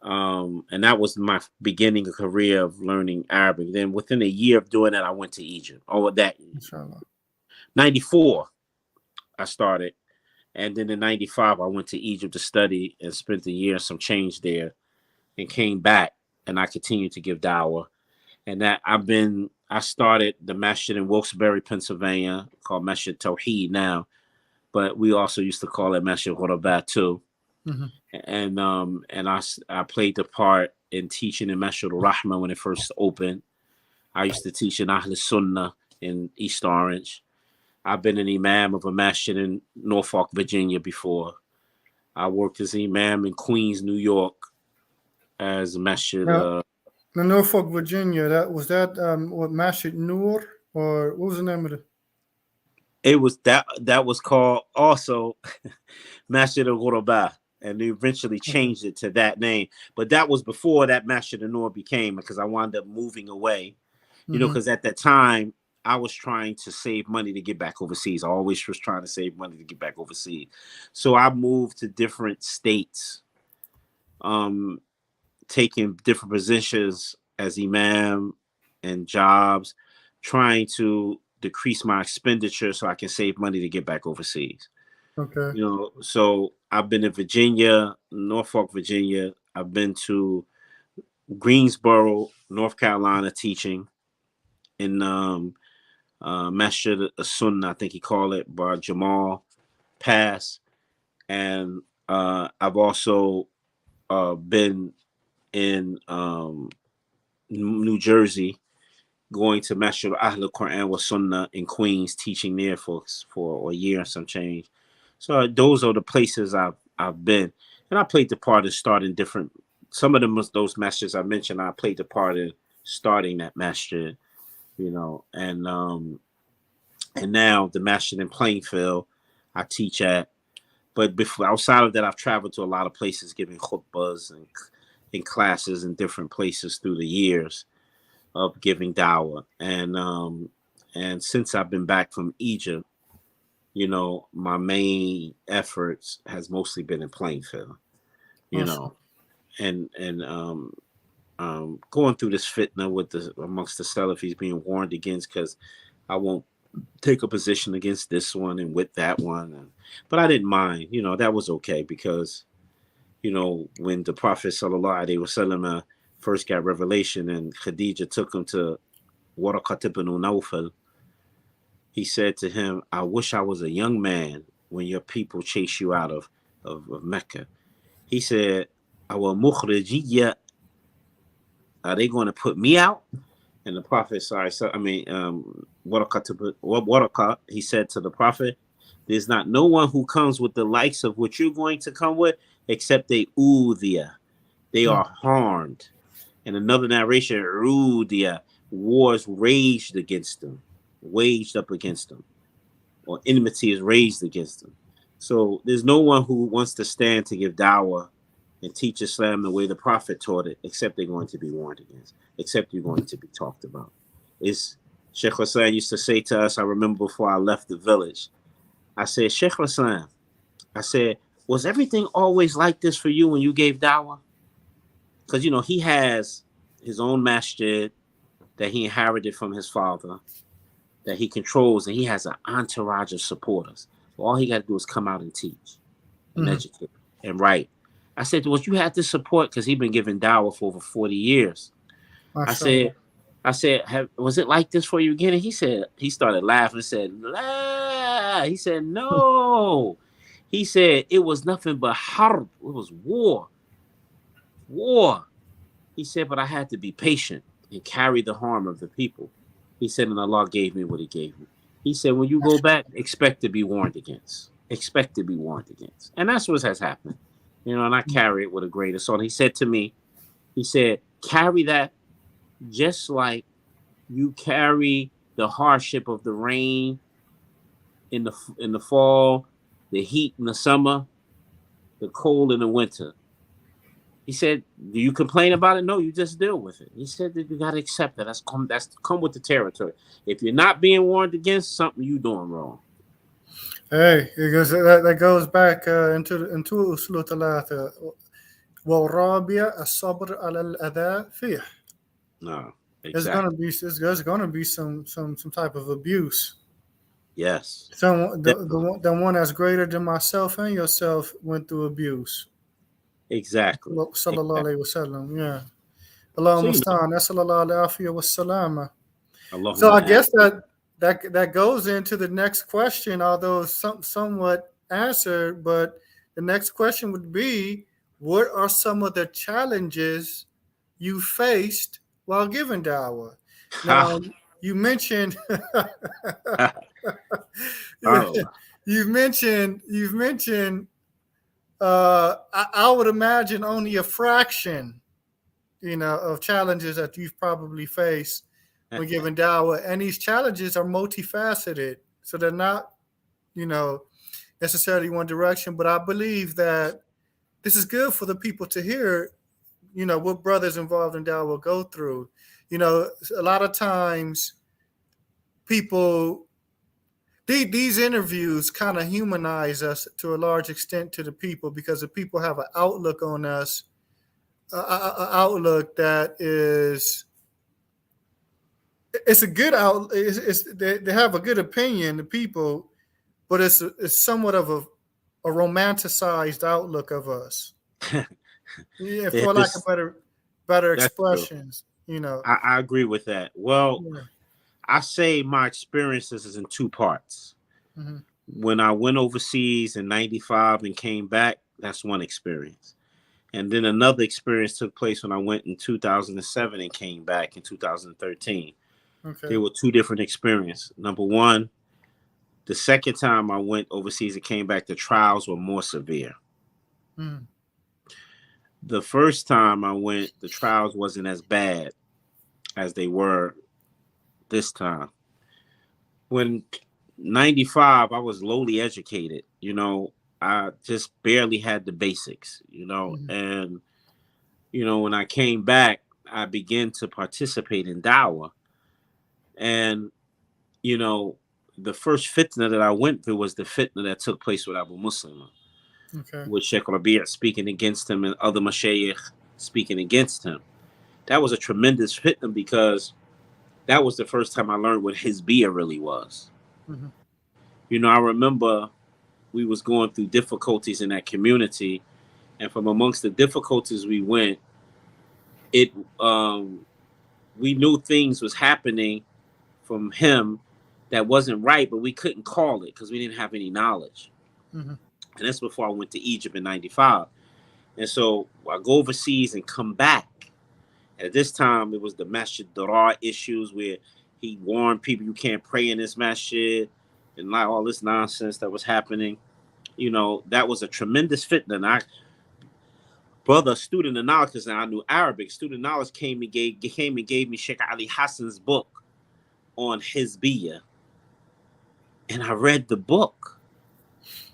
And that was my beginning of career of learning Arabic. Then within a year of doing that, I went to Egypt. Oh, that inshallah. 94, I started. And then in 95, I went to Egypt to study and spent a year and some change there and came back. And I continued to give dawah. And that I started the masjid in Wilkes-Barre, Pennsylvania, called Masjid Tawheed now. But we also used to call it Masjid Ghurabat too. And I played the part in teaching in Masjid al-Rahma when it first opened. I used to teach in Ahl Sunnah in East Orange. I've been an imam of a masjid in Norfolk, Virginia before. I worked as imam in Queens, New York, as a masjid. In Norfolk, Virginia, was that what, Masjid Nur, or what was the name of it? It was that was called also Masjid al-Ghurabat, and they eventually changed it to that name. But that was before that Masjid al-Nur became, because I wound up moving away. You know, because at that time I was trying to save money to get back overseas. I always was trying to save money to get back overseas. So I moved to different states, taking different positions as imam and jobs, trying to decrease my expenditure so I can save money to get back overseas. Okay. You know, so I've been in Virginia, Norfolk, Virginia. I've been to Greensboro, North Carolina, teaching in Masjid Sunnah, I think he called it, by Jamal Pass. And I've also been in New Jersey, going to Masjid Ahl Quran wa Sunnah in Queens, teaching there for a year and some change. So those are the places I've been, and I played the part of starting different. Some of them, those masjids I mentioned, I played the part in starting that masjid, you know, and now the masjid in Plainfield I teach at. But before, outside of that, I've traveled to a lot of places giving khutbahs and in classes in different places through the years of giving dawah. And And since I've been back from Egypt, you know, my main efforts has mostly been in Plainfield, you Mashallah. know, and going through this fitna with the amongst the Salafis being warned against, because I won't take a position against this one and with that one, but I didn't mind, you know, that was okay, because you know, when the Prophet sallallahu alaihi wasallam first got revelation and Khadija took him to Waraqat ibn Nawfal, he said to him, I wish I was a young man when your people chase you out of Mecca. He said, our mukhrijiyya, are they going to put me out? And the Prophet, Waraqat, he said to the Prophet, there's not no one who comes with the likes of what you're going to come with, except they udhiya. They are harmed. In another narration, udiya, wars raged against them, waged up against them, or enmity is raised against them. So there's no one who wants to stand to give dawah and teach Islam the way the Prophet taught it, except they're going to be warned against, except you're going to be talked about. It's Sheikh Hassan used to say to us, I remember before I left the village, I said, Sheikh Hassan, I said, was everything always like this for you when you gave dawah? Because, you know, he has his own masjid that he inherited from his father, that he controls, and he has an entourage of supporters. So all he got to do is come out and teach and educate and write. I said, well, you had this support because he'd been giving dawah for over 40 years. Mashallah. I said, was it like this for you again? And he said, he started laughing and said, la. He said, no. He said, it was nothing but harb. It was war. War. He said, but I had to be patient and carry the harm of the people. He said, and Allah gave me what he gave me. He said, when you go back, expect to be warned against. Expect to be warned against. And that's what has happened. You know, and I carry it with a grain of salt. He said to me, he said, carry that just like you carry the hardship of the rain in the fall, the heat in the summer, the cold in the winter. He said, do you complain about it? No, you just deal with it. He said that you got to accept that. That's come with the territory. If you're not being warned against something, you doing wrong. Hey, because that goes back into usul ثلاثة والرابع الصبر على الأذى فيه. No, Exactly. exactly. There's gonna be some type of abuse. Yes. The one that's greater than myself and yourself went through abuse. Exactly. Sallallahu Exactly. alayhi wasallam. Yeah. So, Allahumma you know, musta'an. Sallallahu alayhi wa salama. So Allahumma I amin. guess that goes into the next question, although somewhat answered. But the next question would be, what are some of the challenges you faced while giving dawah? Now, you mentioned Allah. you've mentioned I would imagine only a fraction, of challenges that you've probably faced when giving dawah, and these challenges are multifaceted, so they're not, necessarily one direction. But I believe that this is good for the people to hear, what brothers involved in dawah go through. A lot of times people, these interviews kind of humanize us to a large extent to the people, because the people have an outlook on us, an outlook that is, it's a good out. They have a good opinion, the people, but it's somewhat of a romanticized outlook of us. Yeah, for lack of better That's true. expressions, I agree with that. Well, Yeah. I say my experiences is in two parts. Mm-hmm. When I went overseas in 95 and came back, that's one experience. And then another experience took place when I went in 2007 and came back in 2013. Okay. There were two different experiences. Number one, the second time I went overseas and came back, the trials were more severe. Mm-hmm. The first time I went, the trials wasn't as bad as they were this time. When 95, I was lowly educated, I just barely had the basics, Mm-hmm. and, when I came back, I began to participate in dawah. And, you know, the first fitna that I went through was the fitna that took place with Abu Muslim, with Sheikh Rabi' speaking against him and other mashayikh speaking against him. That was a tremendous fitna because that was the first time I learned what Hizbiyah really was. Mm-hmm. You know, I remember we was going through difficulties in that community, and from amongst the difficulties we went, we knew things was happening from him that wasn't right, but we couldn't call it because we didn't have any knowledge. Mm-hmm. And that's before I went to Egypt in '95. And so I go overseas and come back. And at this time, it was the Masjid Dara issues where he warned people you can't pray in this masjid and like all this nonsense that was happening. You know, that was a tremendous fitna. And brother, student of knowledge, because I knew Arabic, student knowledge came and gave me Sheikh Ali Hassan's book on Hizbiyah. And I read the book.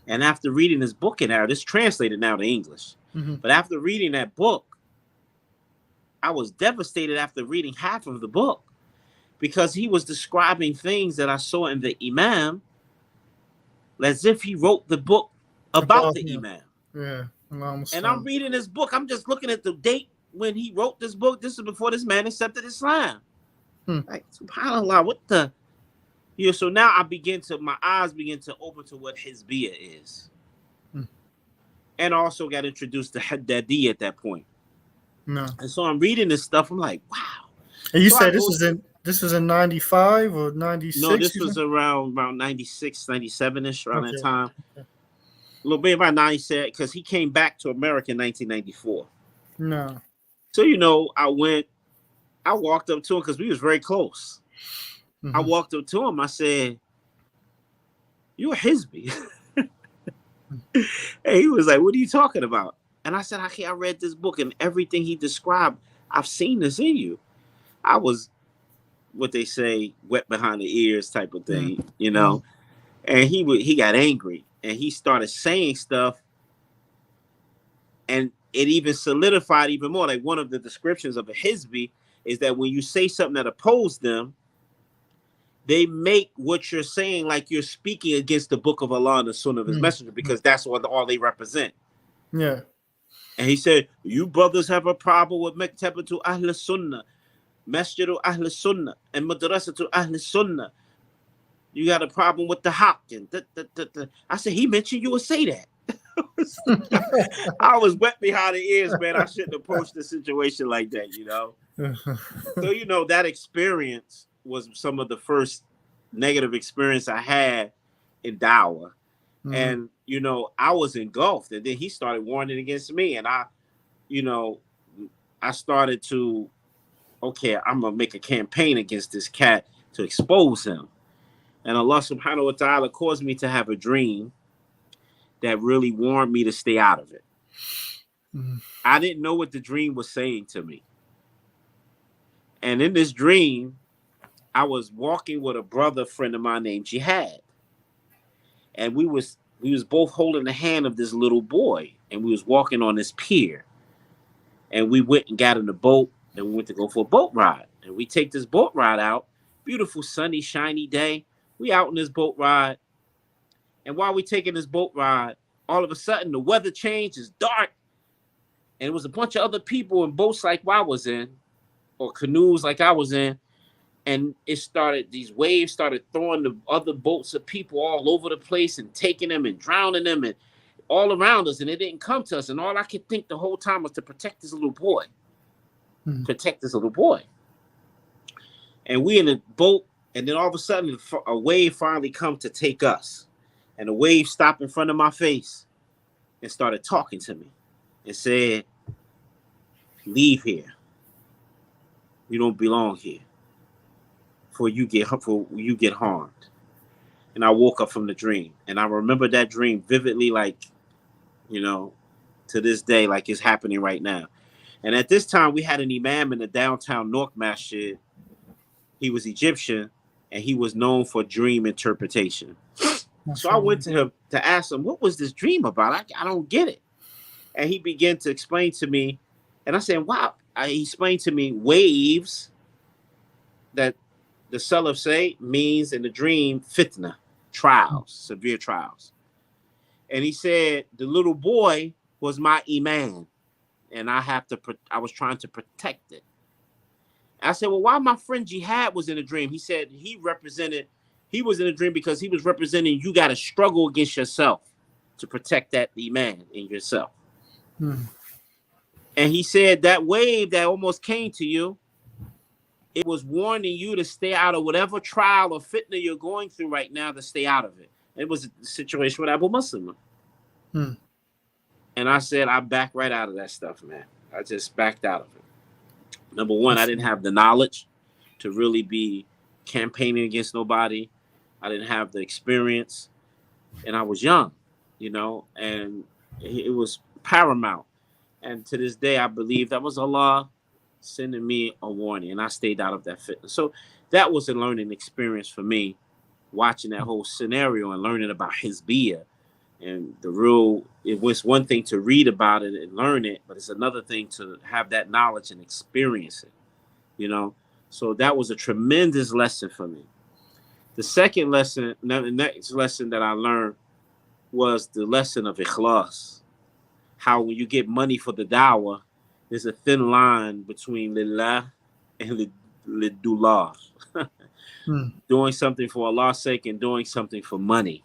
And after reading this book in Arabic, it's translated now to English. Mm-hmm. But after reading that book, I was devastated after reading half of the book because he was describing things that I saw in the Imam as if he wrote the book about the Imam. Yeah. And I'm reading this book. I'm just looking at the date when he wrote this book. This is before this man accepted Islam. Like, subhanAllah, what the? Yeah, so now my eyes begin to open to what Hizbiyah is. And also got introduced to Haddadiyya at that point. No. And so I'm reading this stuff. I'm like, wow. And you said this was in 95 or 96? No, this was around 96, 97-ish, around that time. A little bit about 97, because he came back to America in 1994. No. So, you know, I walked up to him because we was very close. I walked up to him. I said, "You a Hizbi?" And he was like, "What are you talking about?" And I said, "Okay, I read this book and everything he described, I've seen this in you." I was, what they say, wet behind the ears type of thing, you know. And he got angry and he started saying stuff, and it even solidified even more. Like, one of the descriptions of a Hizbi is that when you say something that opposes them, they make what you're saying like you're speaking against the book of Allah and the Sunnah of His Messenger, because that's what all they represent. Yeah. And he said, "You brothers have a problem with Maktabatu Ahl Sunnah, Masjidu Ahl Sunnah, and Madrasatu Ahl Sunnah. You got a problem with the Haqq." And I said, "He mentioned you would say that." I was wet behind the ears, man. I shouldn't approach the situation like that, you know. So, you know, that experience was some of the first negative experience I had in dawah. And, you know, I was engulfed, and then he started warning against me. And I started to, okay, I'm going to make a campaign against this cat to expose him. And Allah subhanahu wa ta'ala caused me to have a dream that really warned me to stay out of it. I didn't know what the dream was saying to me. And in this dream, I was walking with a brother friend of mine named Jihad. And we was both holding the hand of this little boy, and we was walking on this pier. And we went and got in the boat, and we went to go for a boat ride. And we take this boat ride out, beautiful, sunny, shiny day. We out on this boat ride. And while we taking this boat ride, all of a sudden the weather changed, it's dark. And it was a bunch of other people in boats like I was in, or canoes like I was in. And these waves started throwing the other boats of people all over the place and taking them and drowning them and all around us. And it didn't come to us. And all I could think the whole time was to protect this little boy. Protect this little boy. And we in the boat, and then all of a sudden a wave finally come to take us. And the wave stopped in front of my face and started talking to me and said, "Leave here. You don't belong here. For you get harmed." And I woke up from the dream. And I remember that dream vividly, like, you know, to this day, like it's happening right now. And at this time, we had an imam in the downtown North Masjid. He was Egyptian, and he was known for dream interpretation. So I went to him to ask him, what was this dream about? I don't get it. And he began to explain to me. And I said, wow. He explained to me waves that the Salaf say means in the dream fitna, trials, severe trials. And he said the little boy was my iman, and I was trying to protect it. I said, well, why my friend Jihad was in a dream? He said he was in a dream because he was representing you got to struggle against yourself to protect that iman in yourself. And he said that wave that almost came to you, it was warning you to stay out of whatever trial or fitna you're going through right now, to stay out of it. It was a situation with Abu Muslim. And I said, I backed right out of that stuff, man. I just backed out of it. Number one, I didn't have the knowledge to really be campaigning against nobody. I didn't have the experience, and I was young, and it was paramount. And to this day, I believe that was Allah sending me a warning, and I stayed out of that fitness. So that was a learning experience for me, watching that whole scenario and learning about Hizbiyah. And it was one thing to read about it and learn it, but it's another thing to have that knowledge and experience it, So that was a tremendous lesson for me. The next lesson that I learned was the lesson of ikhlas. How when you get money for the dawah, there's a thin line between lillah and lidullah. Doing something for Allah's sake and doing something for money.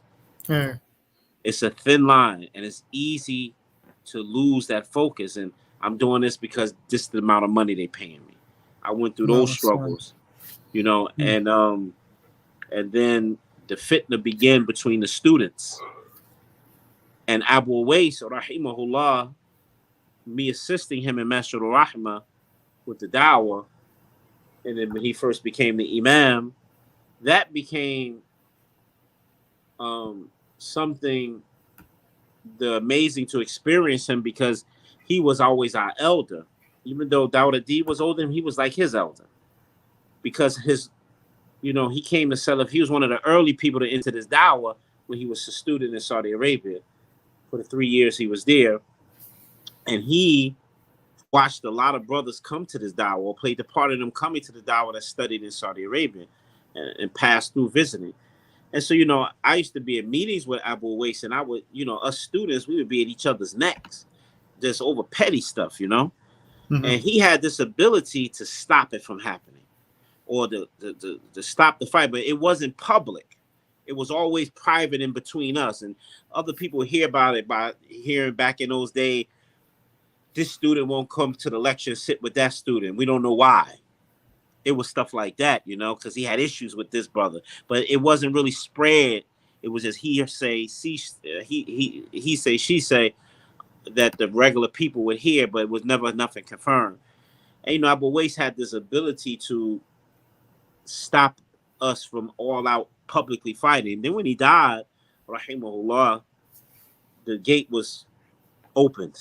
It's a thin line, and it's easy to lose that focus. And I'm doing this because this is the amount of money they paying me. I went through those struggles, and then the fitna began between the students. And Abu Uwais, rahimahullah, me assisting him in Masjid al-Rahmah with the dawah, and then when he first became the imam, that became something amazing to experience him, because he was always our elder. Even though Dawud Adi was older than him, he was like his elder, because he came to Salaf. He was one of the early people to enter this dawah when he was a student in Saudi Arabia. For the 3 years he was there, and he watched a lot of brothers come to this dawah, or played the part of them coming to the dawah that studied in Saudi Arabia and passed through visiting. And so, I used to be in meetings with Abu Uwais, and I would, us students, we would be at each other's necks, just over petty stuff, And he had this ability to stop it from happening, or to stop the fight, but it wasn't public. It was always private in between us, and other people hear about it by hearing back in those days, this student won't come to the lecture and sit with that student. We don't know why. It was stuff like that, because he had issues with this brother, but it wasn't really spread. It was just he say, he say, she say, that the regular people would hear, but it was never nothing confirmed. And Abu Uwais had this ability to stop us from all out publicly fighting. Then when he died, rahimahullah, the gate was opened,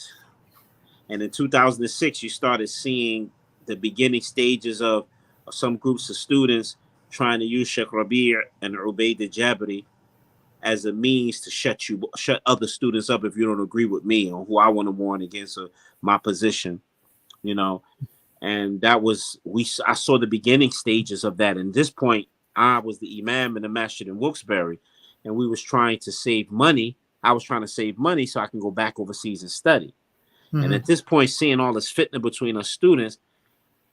and in 2006 you started seeing the beginning stages of some groups of students trying to use Sheikh Rabi' and Ubaid al-Jabri as a means to shut other students up if you don't agree with me or who I want to warn against my position, And that was I saw the beginning stages of that. And at this point, I was the imam in the masjid in Wilkes-Barre, and we was trying to save money. I was trying to save money so I can go back overseas and study. And at this point, seeing all this fitna between us students,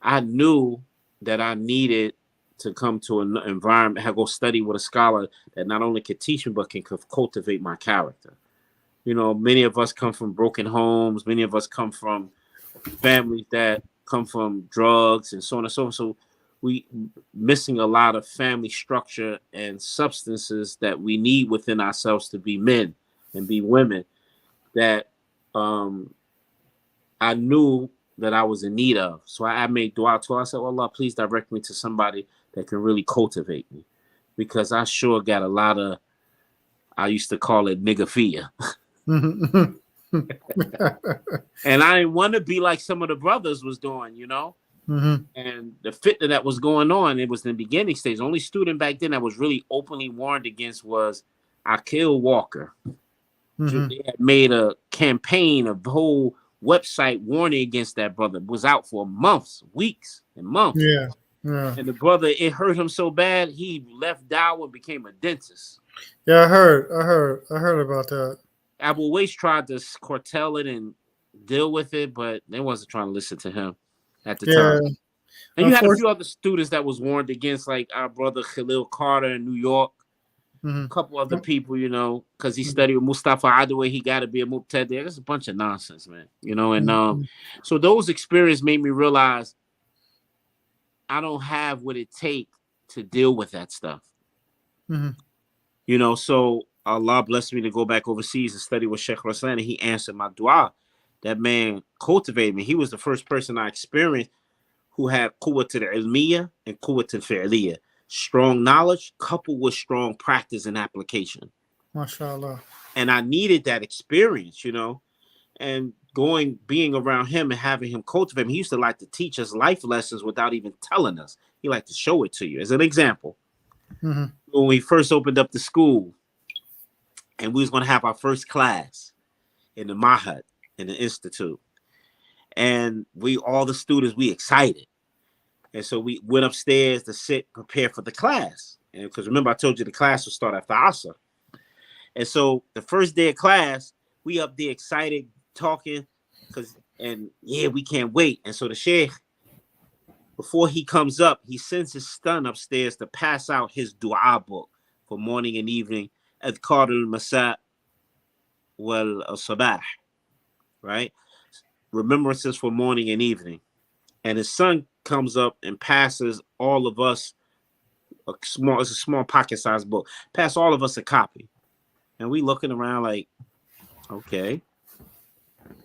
I knew that I needed to come to an environment, go study with a scholar that not only could teach me, but can cultivate my character. Many of us come from broken homes. Many of us come from families that come from drugs and so on and so on. So we missing a lot of family structure and substances that we need within ourselves to be men and be women that I knew that I was in need of. So I made dua to Allah. I said, oh, Allah, please direct me to somebody that can really cultivate me, because I sure got a lot of, I used to call it nigga fear. And I didn't want to be like some of the brothers was doing, And the fitna that was going on, it was in the beginning stage. The only student back then that was really openly warned against was Akil Walker. They had made a campaign, a whole website warning against that brother. It was out for months, weeks and months. Yeah. Yeah. And the brother, it hurt him so bad, he left dawah and became a dentist. Yeah, I heard about that. Abu Waist tried to curtail it and deal with it, but they wasn't trying to listen to him at the Yeah. time. And you had a Unfortunately. few other students that was warned against, like our brother Khalil Carter in New York. Mm-hmm. A couple other people, because he studied with Mustafa Adaway, he got to be a Muqtadir. There's a bunch of nonsense, man. And so those experiences made me realize I don't have what it takes to deal with that stuff. Mm-hmm. So Allah blessed me to go back overseas and study with Sheikh Raslan, and he answered my dua. That man cultivated me. He was the first person I experienced who had quwwat al-ilmiyya and quwwat al-fi'liyya. Strong knowledge coupled with strong practice and application. MashaAllah. And I needed that experience, and being around him and having him cultivate me. He used to like to teach us life lessons without even telling us. He liked to show it to you. As an example, Mm-hmm. when we first opened up the school and we was going to have our first class in the Mahad, in the Institute. And all the students, we excited. And so we went upstairs to prepare for the class. And because remember, I told you the class would start after Asr. And so the first day of class, we up there excited, talking, we can't wait. And so the Sheikh, before he comes up, he sends his son upstairs to pass out his dua book for morning and evening, Adhkar al-Masa wal-Sabah, right? Remembrances for morning and evening. And his son comes up and passes all of us it's a small pocket-sized book, pass all of us a copy. And we looking around like, okay,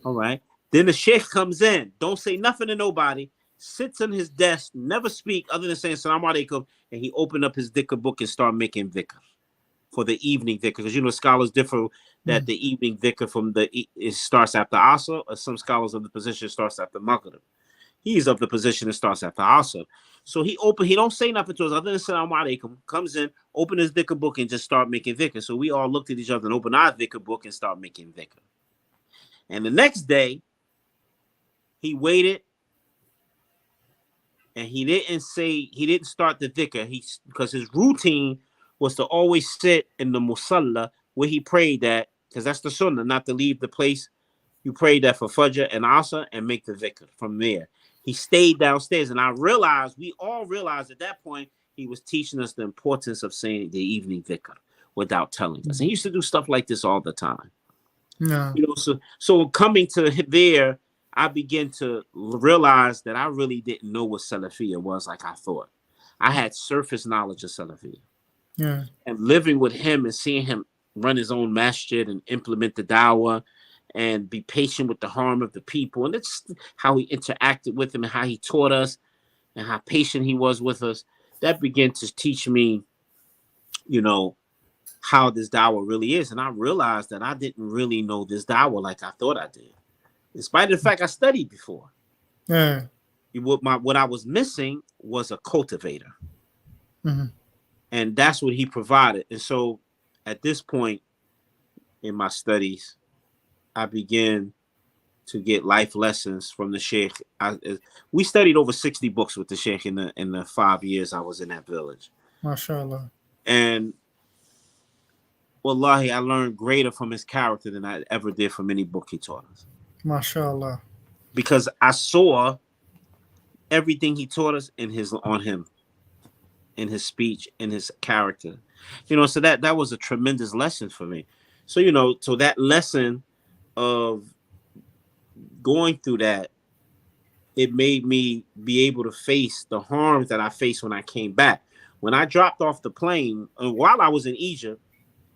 all right. Then the Sheikh comes in, don't say nothing to nobody, sits on his desk, never speak other than saying Assalamu alaikum, and he opened up his dhikr book and started making dhikr for the evening dhikr. Because scholars differ that the evening dhikr it starts after Asr, or some scholars of the position starts after Maghrib. He's of the position that starts after Asr. So he don't say nothing to us other than Assalamu alaikum, comes in, open his dhikr book and just start making dhikr. So we all looked at each other and opened our dhikr book and start making dhikr. And the next day, he waited and he didn't start the dhikr. Because his routine was to always sit in the musalla where he prayed at, because that's the sunnah, not to leave the place you prayed at for Fajr and Asr and make the dhikr from there. He stayed downstairs, and we all realized at that point, he was teaching us the importance of saying the evening dhikr without telling us. And he used to do stuff like this all the time. Yeah. So coming to there, I began to realize that I really didn't know what Salafiyya was like I thought. I had surface knowledge of Salafiyya. Yeah. And living with him and seeing him run his own masjid and implement the dawah and be patient with the harm of the people. And it's how he interacted with them and how he taught us and how patient he was with us. That began to teach me, how this dawah really is. And I realized that I didn't really know this dawah like I thought I did. In spite of the fact I studied before. Yeah. What I was missing was a cultivator. Mm-hmm. And that's what he provided. And so at this point in my studies, I began to get life lessons from the Sheikh. We studied over 60 books with the Sheikh in the 5 years I was in that village. MashaAllah. And wallahi, I learned greater from his character than I ever did from any book he taught us. MashaAllah. Because I saw everything he taught us on him, in his speech, in his character. So that was a tremendous lesson for me. So, so that lesson of going through that, it made me be able to face the harms that I faced when I came back. When I dropped off the plane, and while I was in Egypt,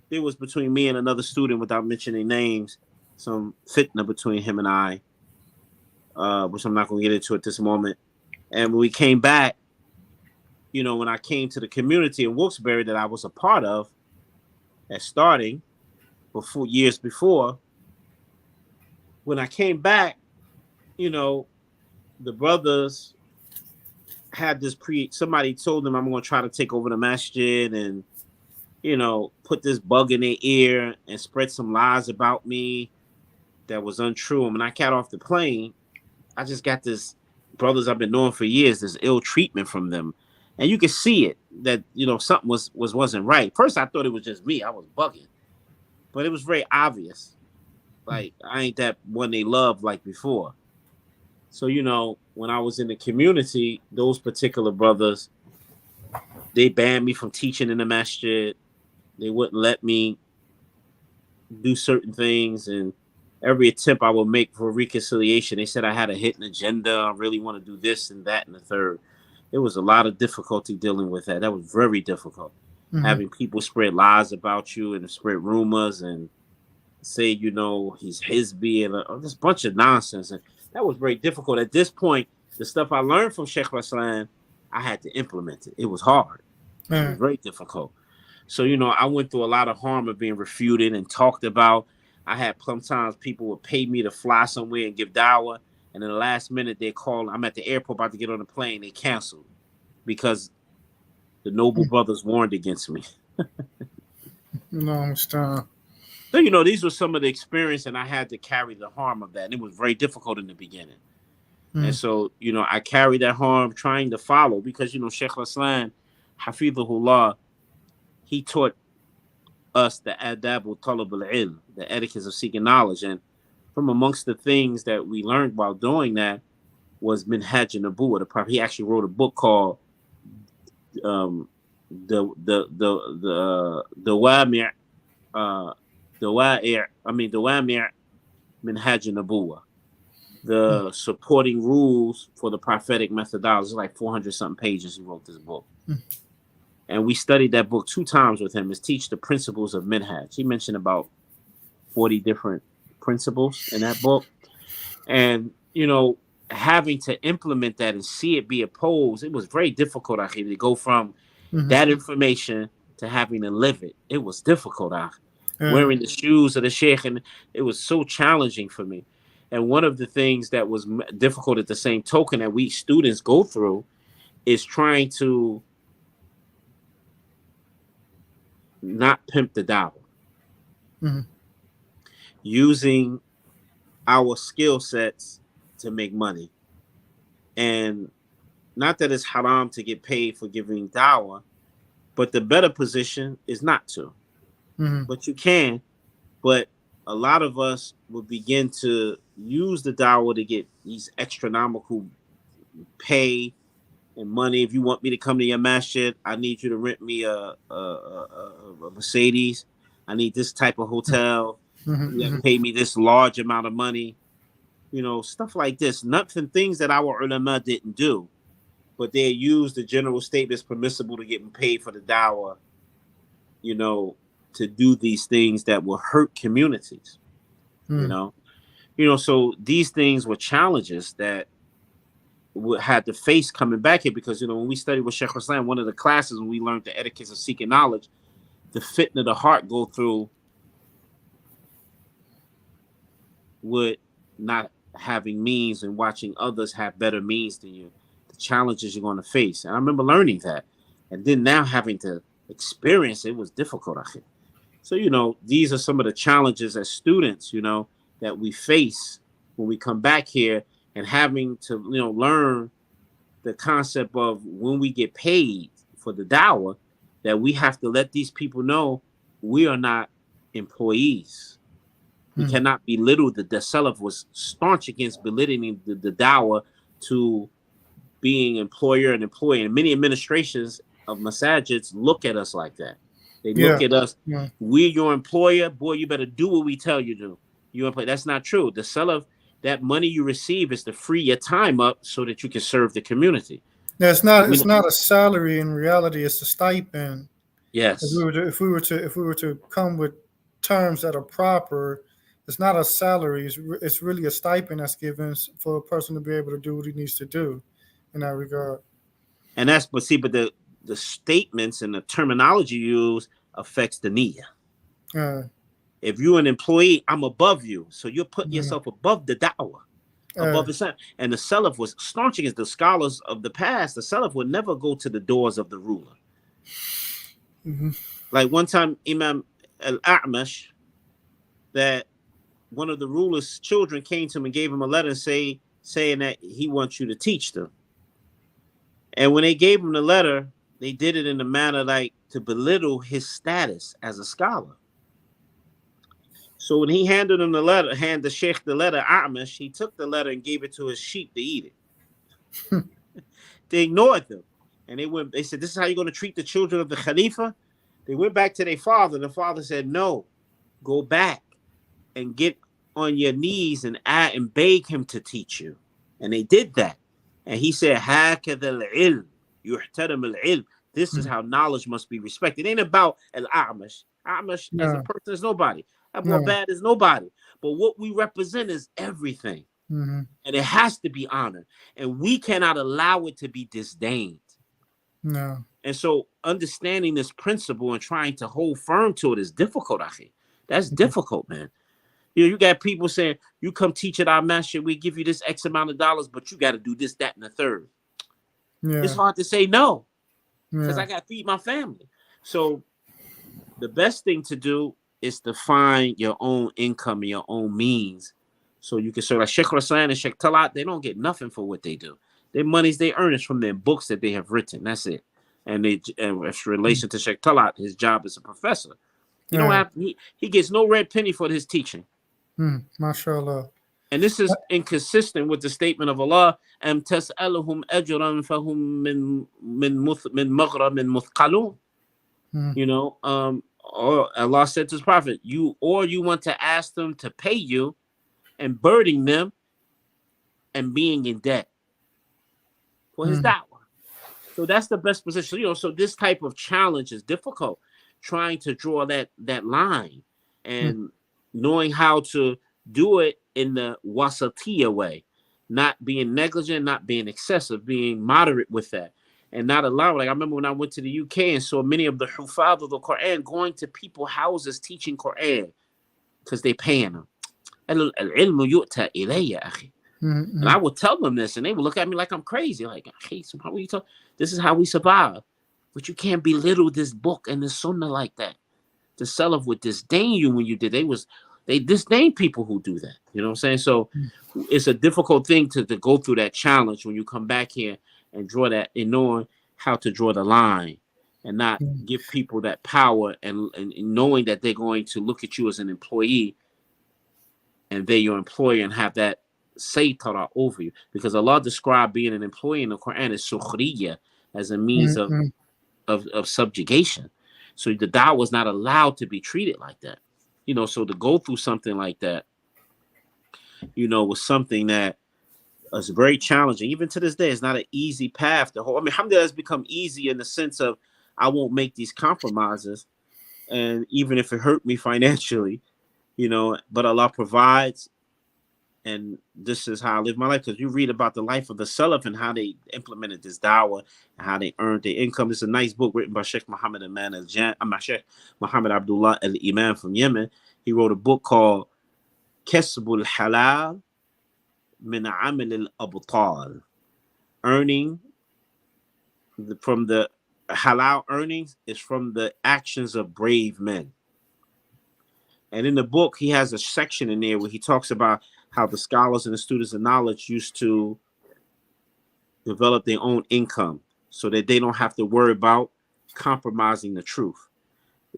there was between me and another student, without mentioning names, some fitna between him and I, which I'm not going to get into at this moment. And when we came back, when I came to the community in Wilkes-Barre that I was a part of, years before, when I came back, the brothers had somebody told them I'm going to try to take over the masjid and, put this bug in their ear and spread some lies about me that was untrue. And when I got off the plane, I just got this brothers I've been knowing for years, there's ill treatment from them. And you can see it that, something wasn't right. First, I thought it was just me. I was bugging. But it was very obvious. Like, I ain't that one they loved like before. So, when I was in the community, those particular brothers, they banned me from teaching in the masjid. They wouldn't let me do certain things. And every attempt I would make for reconciliation, they said I had a hidden agenda. I really want to do this and that and the third. It was a lot of difficulty dealing with that. That was very difficult. Mm-hmm. Having people spread lies about you and spread rumors and say, he's Hizbi and this bunch of nonsense. And that was very difficult. At this point, the stuff I learned from Sheikh Raslan, I had to implement it. It was hard. It was very difficult. So, I went through a lot of harm of being refuted and talked about. I had sometimes people would pay me to fly somewhere and give dawah. And in the last minute, they call. I'm at the airport about to get on the plane. They canceled because the noble brothers warned against me. No, stop. So, these were some of the experience, and I had to carry the harm of that. And it was very difficult in the beginning. And so, I carried that harm trying to follow because, Sheikh Raslan, Hafidhullah, he taught us the adab talab al-ilm, the etiquette of seeking knowledge. And from amongst the things that we learned while doing that was Minhaj an-Nubuwwah, the Prophet. He actually wrote a book called Dawami' Minhaj an-Nubuwwah, the supporting rules for the prophetic methodology. Like 400 something pages he wrote this book. And we studied that book 2 times with him, is teach the principles of Minhaj. He mentioned about 40 different principles in that book. And, having to implement that and see it be opposed, it was very difficult, Akhi, to go from that information to having to live it. It was difficult, wearing the shoes of the Sheikh, and it was so challenging for me. And one of the things that was difficult at the same token that we students go through is trying to not pimp the dawah. Using our skill sets to make money. And not that it's haram to get paid for giving dawah, but the better position is not to. But you can. But a lot of us will begin to use the dawah to get these astronomical pay and money. If you want me to come to your masjid, I need you to rent me a Mercedes. I need this type of hotel. You have to pay me this large amount of money. Stuff like this. Nothing, things that our ulama didn't do, but they used the general statements permissible to get paid for the dawah, to do these things that will hurt communities. So these things were challenges that had to face coming back here because, when we studied with Sheikh Raslan, one of the classes when we learned the etiquette of seeking knowledge, the fitna of the heart go through with not having means and watching others have better means than you, the challenges you're going to face. And I remember learning that. And then now having to experience it was difficult, I think. So, these are some of the challenges as students, that we face when we come back here and having to, learn the concept of when we get paid for the dawah, that we have to let these people know we are not employees. We cannot belittle the Salaf was staunch against belittling the dawah to being employer and employee. And many administrations of masajids look at us like that. They look at us, we're your employer, boy, you better do what we tell you to. That's not true. The Salaf, that money you receive is to free your time up so that you can serve the community. Yeah, it's not a salary in reality, it's a stipend. Yes. If we were to come with terms that are proper, it's not a salary. It's really a stipend that's given for a person to be able to do what he needs to do in that regard. And but the statements and the terminology used affects the niyyah. If you're an employee, I'm above you. So you're putting yourself above the da'wah, above Islam. And the Salaf was staunch against the scholars of the past. The Salaf would never go to the doors of the ruler. Like one time, Imam al-A'mash, that one of the ruler's children came to him and gave him a letter and say, saying that he wants you to teach them. And when they gave him the letter, they did it in a manner like to belittle his status as a scholar. So when he handed him the letter, handed the sheikh the letter, Amish, he took the letter and gave it to his sheep to eat it. They ignored them. And they said, this is how you're going to treat the children of the Khalifa? They went back to their father. The father said, no, go back and get on your knees and beg him to teach you. And they did that. And he said, هَكَذَا الْعِلْمُ يُحْتَرَمُ الْعِلْمُ. This is how knowledge must be respected. It ain't about al-A'mash. A'mash as a person is nobody. Abbaad is nobody. But what we represent is everything. And it has to be honored. And we cannot allow it to be disdained. No. And so understanding this principle and trying to hold firm to it is difficult, Akhi. That's difficult, man. You got people saying, you come teach at our master, we give you this X amount of dollars, but you got to do this, that, and the third. Yeah. It's hard to say no because I got to feed my family. So the best thing to do is to find your own income and your own means so you can serve. Like Sheikh Rasan and Sheikh Talat, they don't get nothing for what they do. Their monies they earn is from their books that they have written. That's it. And in relation to Sheikh Talat, his job is a professor. You don't have he gets no red penny for his teaching. MashaAllah. And this is inconsistent with the statement of Allah, Am tas'aluhum ajran fahum min muthqalun. You know, or Allah said to his prophet, you want to ask them to pay you and burden them and being in debt for his da'wah. So that's the best position. You know, so this type of challenge is difficult, trying to draw that line and knowing how to do it in the wasatiyah way, not being negligent, not being excessive, being moderate with that, and not allowing. Like I remember when I went to the UK and saw many of the hufad of the Quran going to people's houses teaching Quran because they paying them. Al-ilmu yu'ta ilayya, akhi. And I would tell them this, and they would look at me like I'm crazy. Like, hey, so how are you talking? This is how we survive. But you can't belittle this book and the sunnah like that. The Salaf would disdain you when you did. They disdain people who do that. You know what I'm saying? So it's a difficult thing to go through that challenge when you come back here and draw that, and knowing how to draw the line and not give people that power and knowing that they're going to look at you as an employee and they're your employer and have that saytara over you, because Allah described being an employee in the Quran as sukhriya, as a means of subjugation. So the da'wah was not allowed to be treated like that. You know, so to go through something like that, you know, was something that was very challenging. Even to this day, it's not an easy path to hold. I mean, alhamdulillah, it's become easy in the sense of I won't make these compromises, and even if it hurt me financially, you know, but Allah provides. And this is how I live my life, because you read about the life of the Salaf and how they implemented this dawah and how they earned their income. It's a nice book written by Sheikh Muhammad Sheikh Muhammad Abdullah al-Imam from Yemen. He wrote a book called Kasbul Halal min Amal al-Abtal. Earning from the halal earnings is from the actions of brave men. And in the book, he has a section in there where he talks about how the scholars and the students of knowledge used to develop their own income so that they don't have to worry about compromising the truth.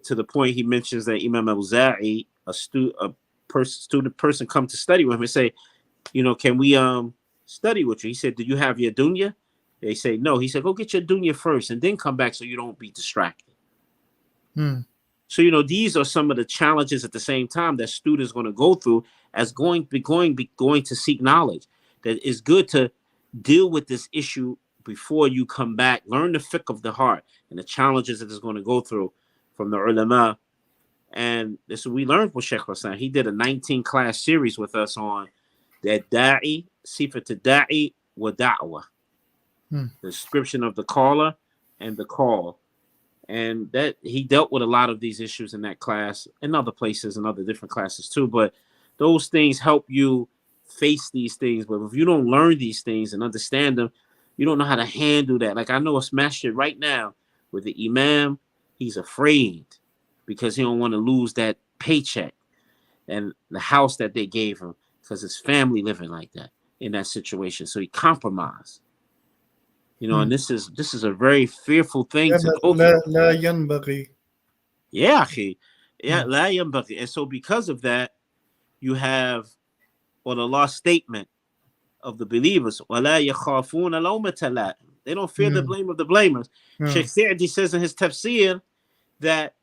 To the point he mentions that Imam al-Za'i, a person come to study with him and say, you know, can we study with you? He said, do you have your dunya? They say, no. He said, go get your dunya first and then come back so you don't be distracted. So, you know, these are some of the challenges at the same time that students are going to go through as going to seek knowledge. That it's good to deal with this issue before you come back. Learn the fiqh of the heart and the challenges that it's going to go through from the ulama. And this is what we learned with Sheikh Hassan. He did a 19-class series with us on that da'i, sifat da'i wa da'wah. The description of the caller and the call. And that he dealt with a lot of these issues in that class and other places and other different classes too. But those things help you face these things. But if you don't learn these things and understand them, you don't know how to handle that. Like I know a smash it right now with the imam. He's afraid because he don't want to lose that paycheck and the house that they gave him because his family living like that. in that situation. So he compromised. You know, and this is a very fearful thing to go through. لا ينبغي. Yeah, akhi. Yeah, la yanbaghi. And so because of that, you have the last statement of the believers, وَلَا يَخَافُونَ لَوْمَةَ لَائِمٍ. They don't fear the blame of the blamers. Sheikh Sa'di says in his tafsir that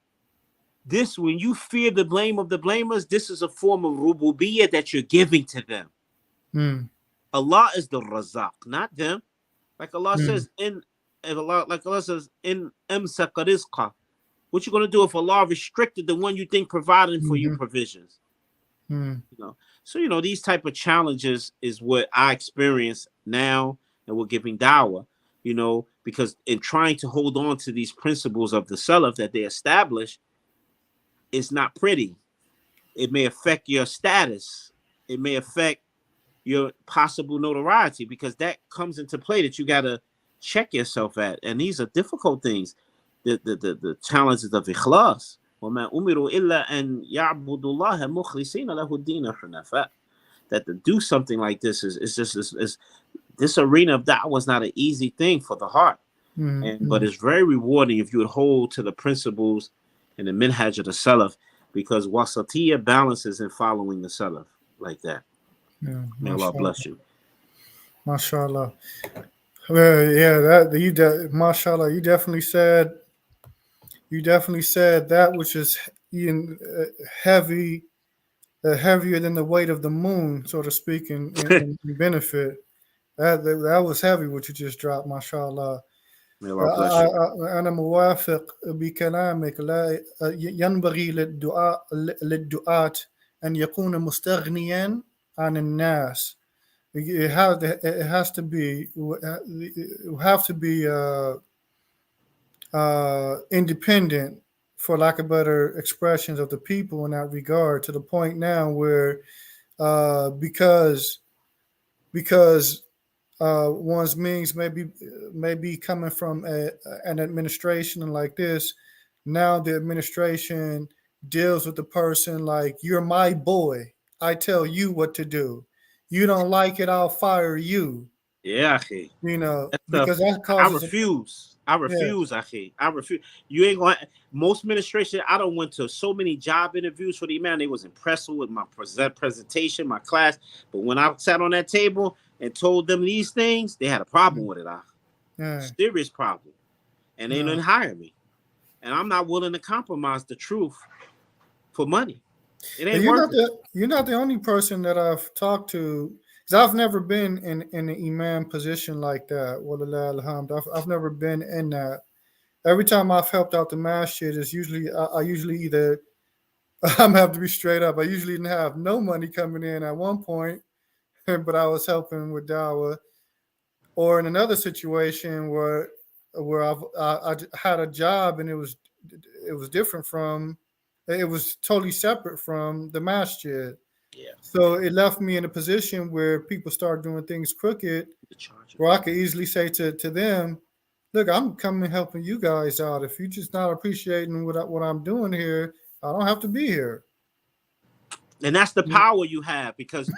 this, when you fear the blame of the blamers, this is a form of rububiyyah that you're giving to them. Allah is the Razaq, not them. Like Allah says in amsaka rizqa. What you gonna do if Allah restricted the one you think providing for you provisions? You know, so these type of challenges is what I experience now, and we're giving dawah. Because in trying to hold on to these principles of the Salaf that they established, it's not pretty. It may affect your status. It may affect your possible notoriety, because that comes into play that you gotta check yourself at, and these are difficult things. The challenges of ikhlas. وَمَا أُمِرُوا إِلَّا أَن يَعْبُدُوا اللَّهَ مُخْلِصِينَ لَهُ الدِّينَ حُنَفَاءَ. That to do something like this is this arena of da'wah is not an easy thing for the heart, but it's very rewarding if you would hold to the principles and the minhaj of the Salaf, because wasatiyah balances in following the Salaf like that. May Allah bless you. MashaAllah. Well, MashaAllah, you definitely said that which is heavy, heavier than the weight of the moon, so to speak, in benefit. That was heavy what you just dropped, MashaAllah. May Allah bless you. أنا موافق بكلامك. لا ينبغي للدعاة أن يكون مستغنيا عن الناس. It has to be. You have to be independent, for lack of better expressions, of the people in that regard. To the point now where, because one's means may be coming from an administration like this. Now the administration deals with the person like, you're my boy. I tell you what to do. You don't like it, I'll fire you. Yeah, akhi. Because that I causes. refuse, akhi. I refuse. You ain't going. Most administration. I don't went to so many job interviews for the man. They was impressed with my presentation, my class. But when I sat on that table and told them these things, they had a problem with it. Serious problem, and they didn't hire me. And I'm not willing to compromise the truth for money. It ain't worth it. You're not the only person that I've talked to. Because I've never been in an imam position like that. Walillah alhamd. I've never been in that. Every time I've helped out the masjid, is usually I usually either I'm have to be straight up. I usually didn't have no money coming in at one point, but I was helping with dawah, or in another situation where I had a job and it was different from, it was totally separate from the masjid. Yeah. So it left me in a position where people start doing things crooked, where I could easily say to them, look, I'm coming helping you guys out. If you're just not appreciating what I'm doing here, I don't have to be here. And that's the power you have, because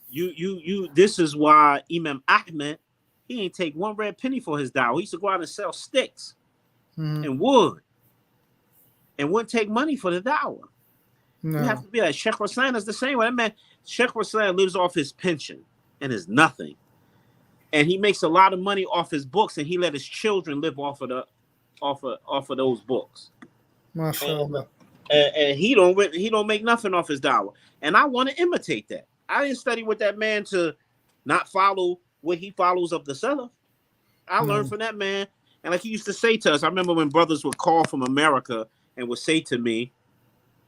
you this is why Imam Ahmed, he ain't take one red penny for his dawah. He used to go out and sell sticks and wood and wouldn't take money for the dawah. No. You have to be like Sheikh Raslan is the same way. That man, Sheikh Raslan lives off his pension and is nothing. And he makes a lot of money off his books, and he let his children live off of those books. MashaAllah. And he don't make nothing off his dawah. And I want to imitate that. I didn't study with that man to not follow what he follows of the Salaf. I learned from that man. And like he used to say to us, I remember when brothers would call from America and would say to me,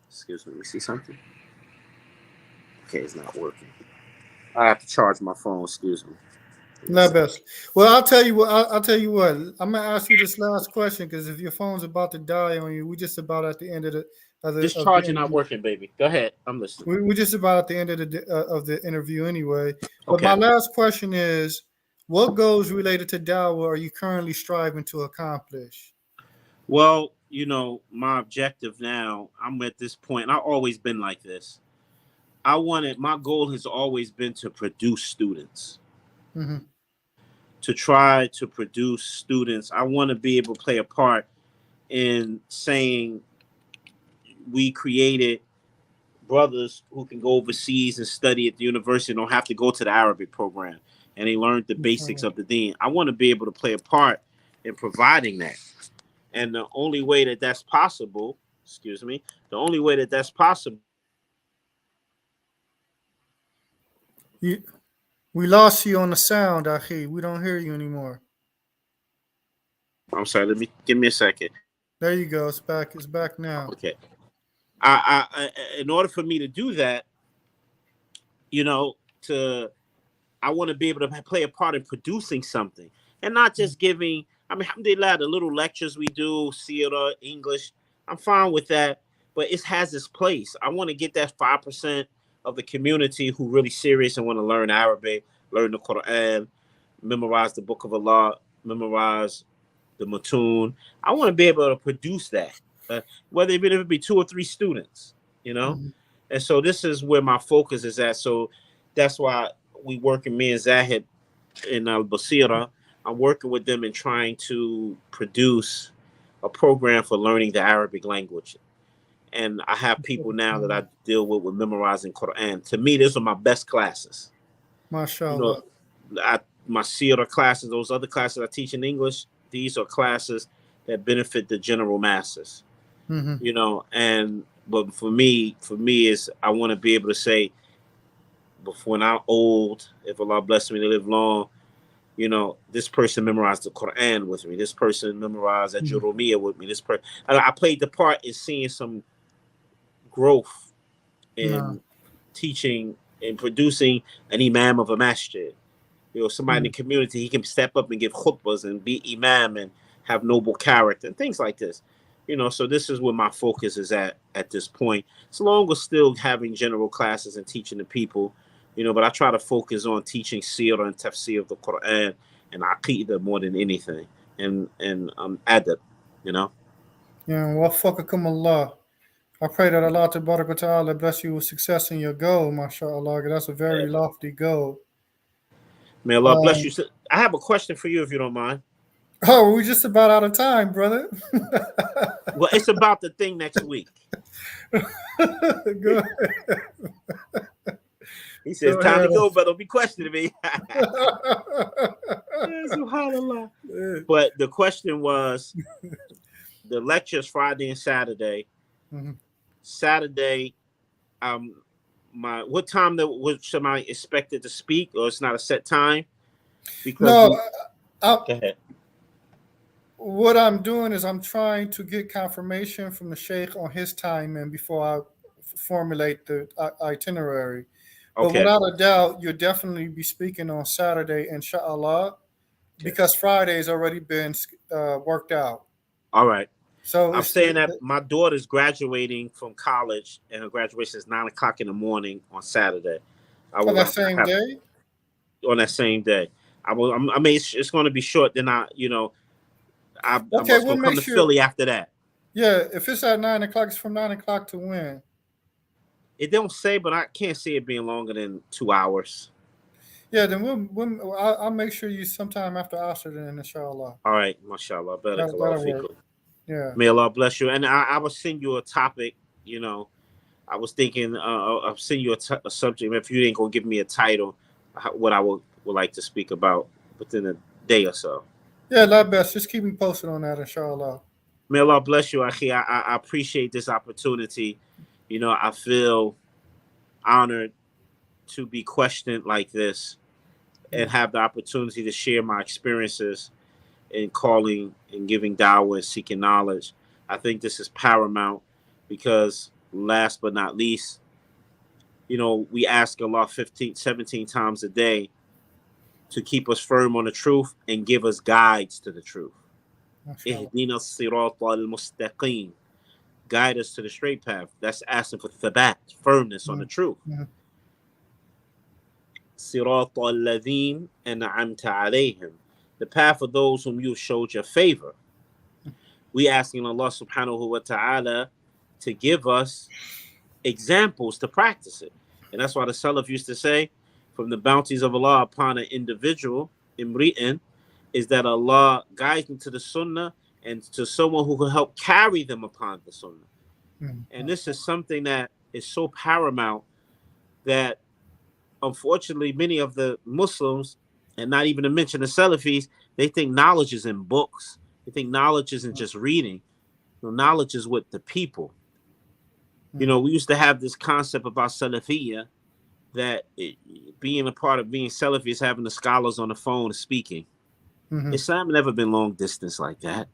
excuse me, let me see something. Okay, it's not working. I have to charge my phone, excuse me. Not best. Well, I'll tell you what. I'm gonna ask you this last question, because if your phone's about to die on you, we're just about at the end of the. This charger not working, baby. Go ahead, I'm listening. We're just about at the end of the interview anyway. But my last question is, what goals related to dawah are you currently striving to accomplish? Well, my objective now, I'm at this point, and I've always been like this. my goal has always been to produce students. Mm-hmm. To try to produce students. I want to be able to play a part in saying we created brothers who can go overseas and study at the university and don't have to go to the Arabic program, and they learned the basics of the deen. I want to be able to play a part in providing that. And the only way that that's possible, the only way that that's possible. We lost you on the sound, Akhi. We don't hear you anymore. I'm sorry, give me a second. There you go. It's back. It's back now. Okay. In order for me to do that, I want to be able to play a part in producing something and not just giving. I mean, alhamdulillah, the little lectures we do, Sierra, English, I'm fine with that, but it has its place. I want to get that 5% of the community who really serious and want to learn Arabic, learn the Quran, memorize the Book of Allah, memorize the Matun. I want to be able to produce that, whether even if it be 2 or 3 students, Mm-hmm. And so this is where my focus is at. So that's why we working, me and Zahid in Al-Basira. I'm working with them and trying to produce a program for learning the Arabic language. And I have people now that I deal with memorizing Quran. To me, these are my best classes. MashaAllah. My Sierra classes, those other classes I teach in English, these are classes that benefit the general masses. Mm-hmm. But for me is I want to be able to say, before when I'm old, if Allah bless me to live long, this person memorized the Quran with me. This person memorized at Jurumiyah with me. This person, I played the part in seeing some growth in teaching and producing an imam of a masjid. Somebody in the community, he can step up and give khutbahs and be imam and have noble character and things like this. So this is where my focus is at this point. As long as still having general classes and teaching the people, but I try to focus on teaching seerah and tafsir of the Quran and aqidah more than anything, and adab, Yeah, wafakakum Allah. I pray that Allah Ta'ala bless you with success in your goal, mashallah. That's a very lofty goal. May Allah bless you. I have a question for you, if you don't mind. Oh, we're just about out of time, brother. Well, it's about the thing next week. Go ahead. He says, time to go, brother. Don't be questioning me. SubhanAllah. But the question was, the lectures Friday and Saturday. Mm-hmm. Saturday, what time was somebody expected to speak, or it's not a set time? Because go ahead. What I'm doing is I'm trying to get confirmation from the Sheikh on his time and before I formulate the itinerary. But without a doubt, you'll definitely be speaking on Saturday, inshallah, because Friday's already been worked out. All right. So I'm saying that my daughter's graduating from college, and her graduation is 9:00 in the morning on Saturday. On that same day? On that same day. I mean, it's going to be short. Then I'm going to come to Philly after that. Yeah, if it's at 9:00, it's from 9:00 to when? It don't say, but I can't see it being longer than 2 hours. Yeah, then I'll make sure you sometime after Asr, then inshallah. All right, mashallah. That'll work. Yeah. May Allah bless you. And I will send you a topic. I was thinking I'll send you a subject. If you ain't gonna give me a title, what I would like to speak about within a day or so. Yeah, Allah best. Just keep me posted on that, inshallah. May Allah bless you, Akhi. I appreciate this opportunity. I feel honored to be questioned like this and have the opportunity to share my experiences in calling and giving dawah and seeking knowledge. I think this is paramount because last but not least, we ask Allah 17 times a day to keep us firm on the truth and give us guides to the truth. Ihdina as-sirata al-mustaqim. Guide us to the straight path. That's asking for thabat, firmness on the truth. Sirata alladheen an'amta alayhim. The path of those whom you showed your favor. We asking Allah subhanahu wa ta'ala to give us examples to practice it. And that's why the Salaf used to say, from the bounties of Allah upon an individual, imri'in, is that Allah guides them to the Sunnah and to someone who can help carry them upon the Sunnah. And this is something that is so paramount that, unfortunately, many of the Muslims, and not even to mention the Salafis, they think knowledge is in books. They think knowledge isn't just reading. Knowledge is with the people. We used to have this concept about Salafiyya, that being a part of being Salafi is having the scholars on the phone speaking. Islam never been long distance like that.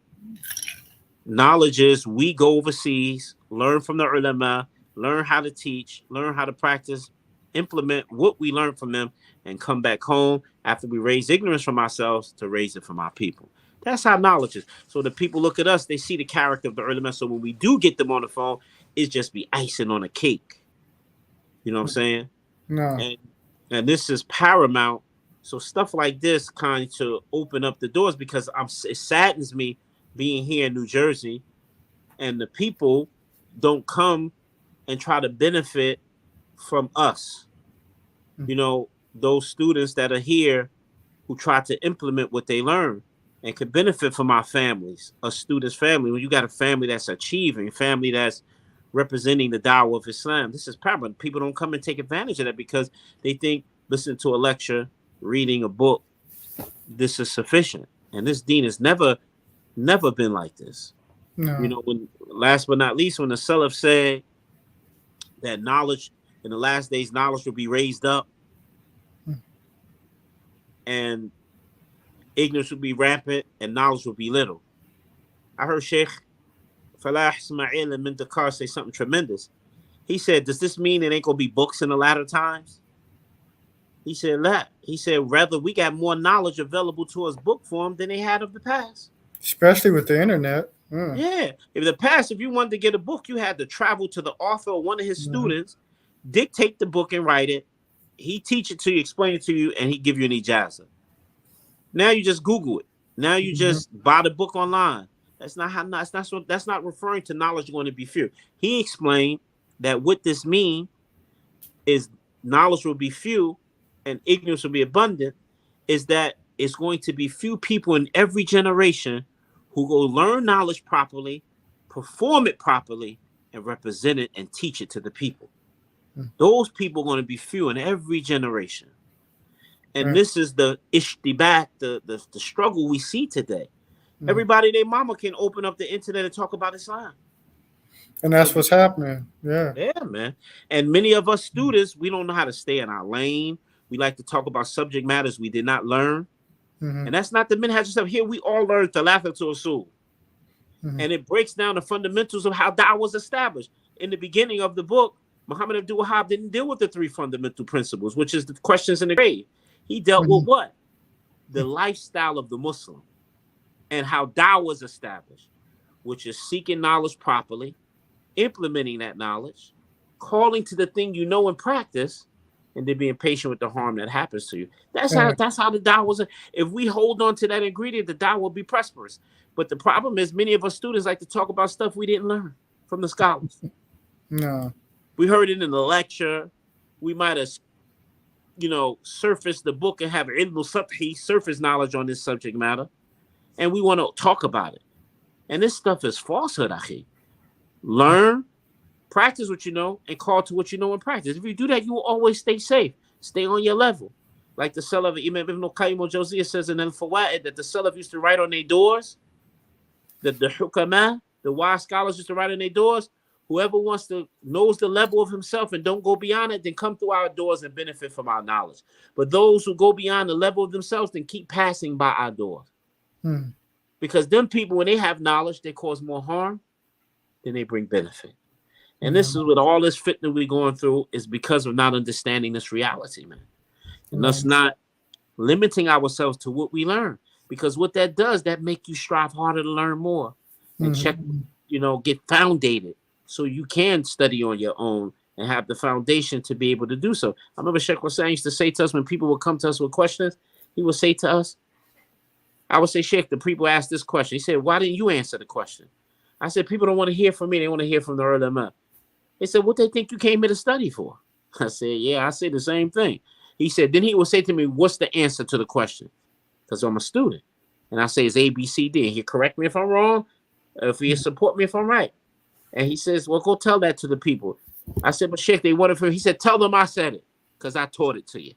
Knowledge is we go overseas, learn from the ulama, learn how to teach, learn how to practice, implement what we learn from them, and come back home after we raise ignorance from ourselves to raise it from our people. That's how knowledge is. So the people look at us, they see the character of the ulama. So when we do get them on the phone, it's just be icing on a cake. You know what I'm saying? No. And this is paramount. So stuff like this kind to open up the doors, because it saddens me being here in New Jersey and the people don't come and try to benefit from us. Those students that are here who try to implement what they learn and could benefit from our families, a student's family. When you got a family that's achieving, family that's representing the dawah of Islam, this is paramount. People don't come and take advantage of that because they think listening to a lecture, reading a book, this is sufficient. And this deen has never been like this. No. When last but not least, when the Salaf said that knowledge in the last days, knowledge will be raised up and ignorance will be rampant and knowledge will be little. I heard Sheikh Falah Ismail and Mutakabbir say something tremendous. He said, does this mean it ain't gonna be books in the latter times? He said that. He said, rather we got more knowledge available to us book form than they had of the past. Especially with the internet. Yeah. In the past, if you wanted to get a book, you had to travel to the author or one of his students, dictate the book and write it. He teach it to you, explain it to you, and he give you an ijazah. Now you just Google it. Now you just buy the book online. That's not referring to knowledge going to be few. He explained that what this means is knowledge will be few and ignorance will be abundant, is that it's going to be few people in every generation who go learn knowledge properly, perform it properly, and represent it and teach it to the people. Those people are going to be few in every generation. And this is the ishtibat, the struggle we see today. Everybody, their mama can open up the internet and talk about Islam. And that's what's happening. Yeah. Yeah, man. And many of us students, we don't know how to stay in our lane. We like to talk about subject matters we did not learn. And that's not the minhaj stuff. Here we all learn thalatha to usul. And it breaks down the fundamentals of how da'wah was established. In the beginning of the book, Muhammad Abdul Wahab didn't deal with the three fundamental principles, which is the questions in the grave. He dealt with what? The lifestyle of the Muslim and how da'wah was established, which is seeking knowledge properly, implementing that knowledge, calling to the thing you know and practice, and then being patient with the harm that happens to you. That's how the da'wah was. If we hold on to that ingredient, the da'wah will be prosperous. But the problem is many of us students like to talk about stuff we didn't learn from the scholars. No. We heard it in the lecture. We might have, surfaced the book and have ilm sathi, surface knowledge on this subject matter. And we want to talk about it. And this stuff is falsehood, akhi. Learn, practice what you know, and call to what you know and practice. If you do that, you will always stay safe. Stay on your level. Like the Salaf, Imam Ibn Qayyim al-Jawziyah says in Al-Fawaid that the Salaf used to write on their doors, that the hukama, the wise scholars used to write on their doors, whoever knows the level of himself and don't go beyond it, then come through our doors and benefit from our knowledge. But those who go beyond the level of themselves, then keep passing by our doors. Because them people, when they have knowledge, they cause more harm than they bring benefit. And this is what all this fitna we're going through is because of not understanding this reality, man. And us not limiting ourselves to what we learn. Because what that does, that make you strive harder to learn more and check, get foundated so you can study on your own and have the foundation to be able to do so. I remember Sheikh Hussein used to say to us when people would come to us with questions, he would say to us, I would say, Sheikh, the people asked this question. He said, why didn't you answer the question? I said, people don't want to hear from me. They want to hear from the ulama. They said, what they think you came here to study for? I said, yeah, I say the same thing. He said, then he would say to me, what's the answer to the question? Because I'm a student. And I say, it's A, B, C, D. And he correct me if I'm wrong, if he support me if I'm right. And he says, well, go tell that to the people. I said, but Sheikh, they wanted for him. He said, tell them I said it because I taught it to you.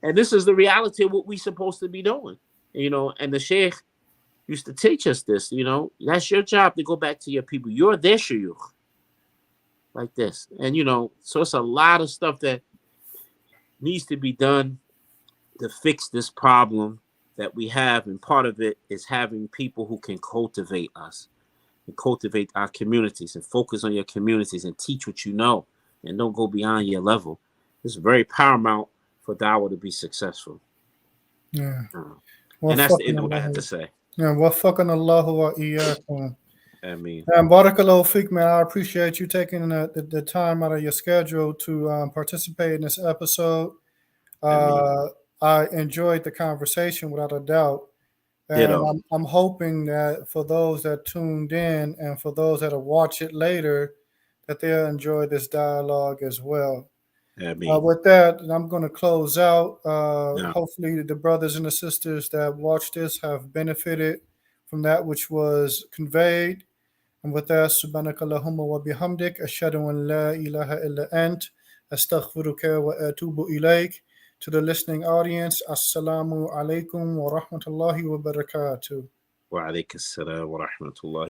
And this is the reality of what we're supposed to be doing. And the Sheikh used to teach us this, that's your job to go back to your people. You're their shuyukh. Like this. And, so it's a lot of stuff that needs to be done to fix this problem that we have. And part of it is having people who can cultivate us and cultivate our communities and focus on your communities and teach what you know and don't go beyond your level. It's very paramount for dawah to be successful. Yeah. And that's the end of what I have to say. Yeah, waffaqana Allahu wa iyyakum. I mean, And barakallahu feek, man. I appreciate you taking the time out of your schedule to participate in this episode. I enjoyed the conversation without a doubt. And I'm hoping that for those that tuned in and for those that will watch it later, that they'll enjoy this dialogue as well. With that, I'm going to close out. Hopefully, the brothers and the sisters that watch this have benefited from that which was conveyed. And with that, subhanakallahumma wa bihamdik, ashhadu an la ilaha illa ant, astaghfiruka wa atubu ilayk. To the listening audience, assalamu alaikum wa rahmatullahi wa barakatuh. Wa alaikum assalam wa rahmatullahi.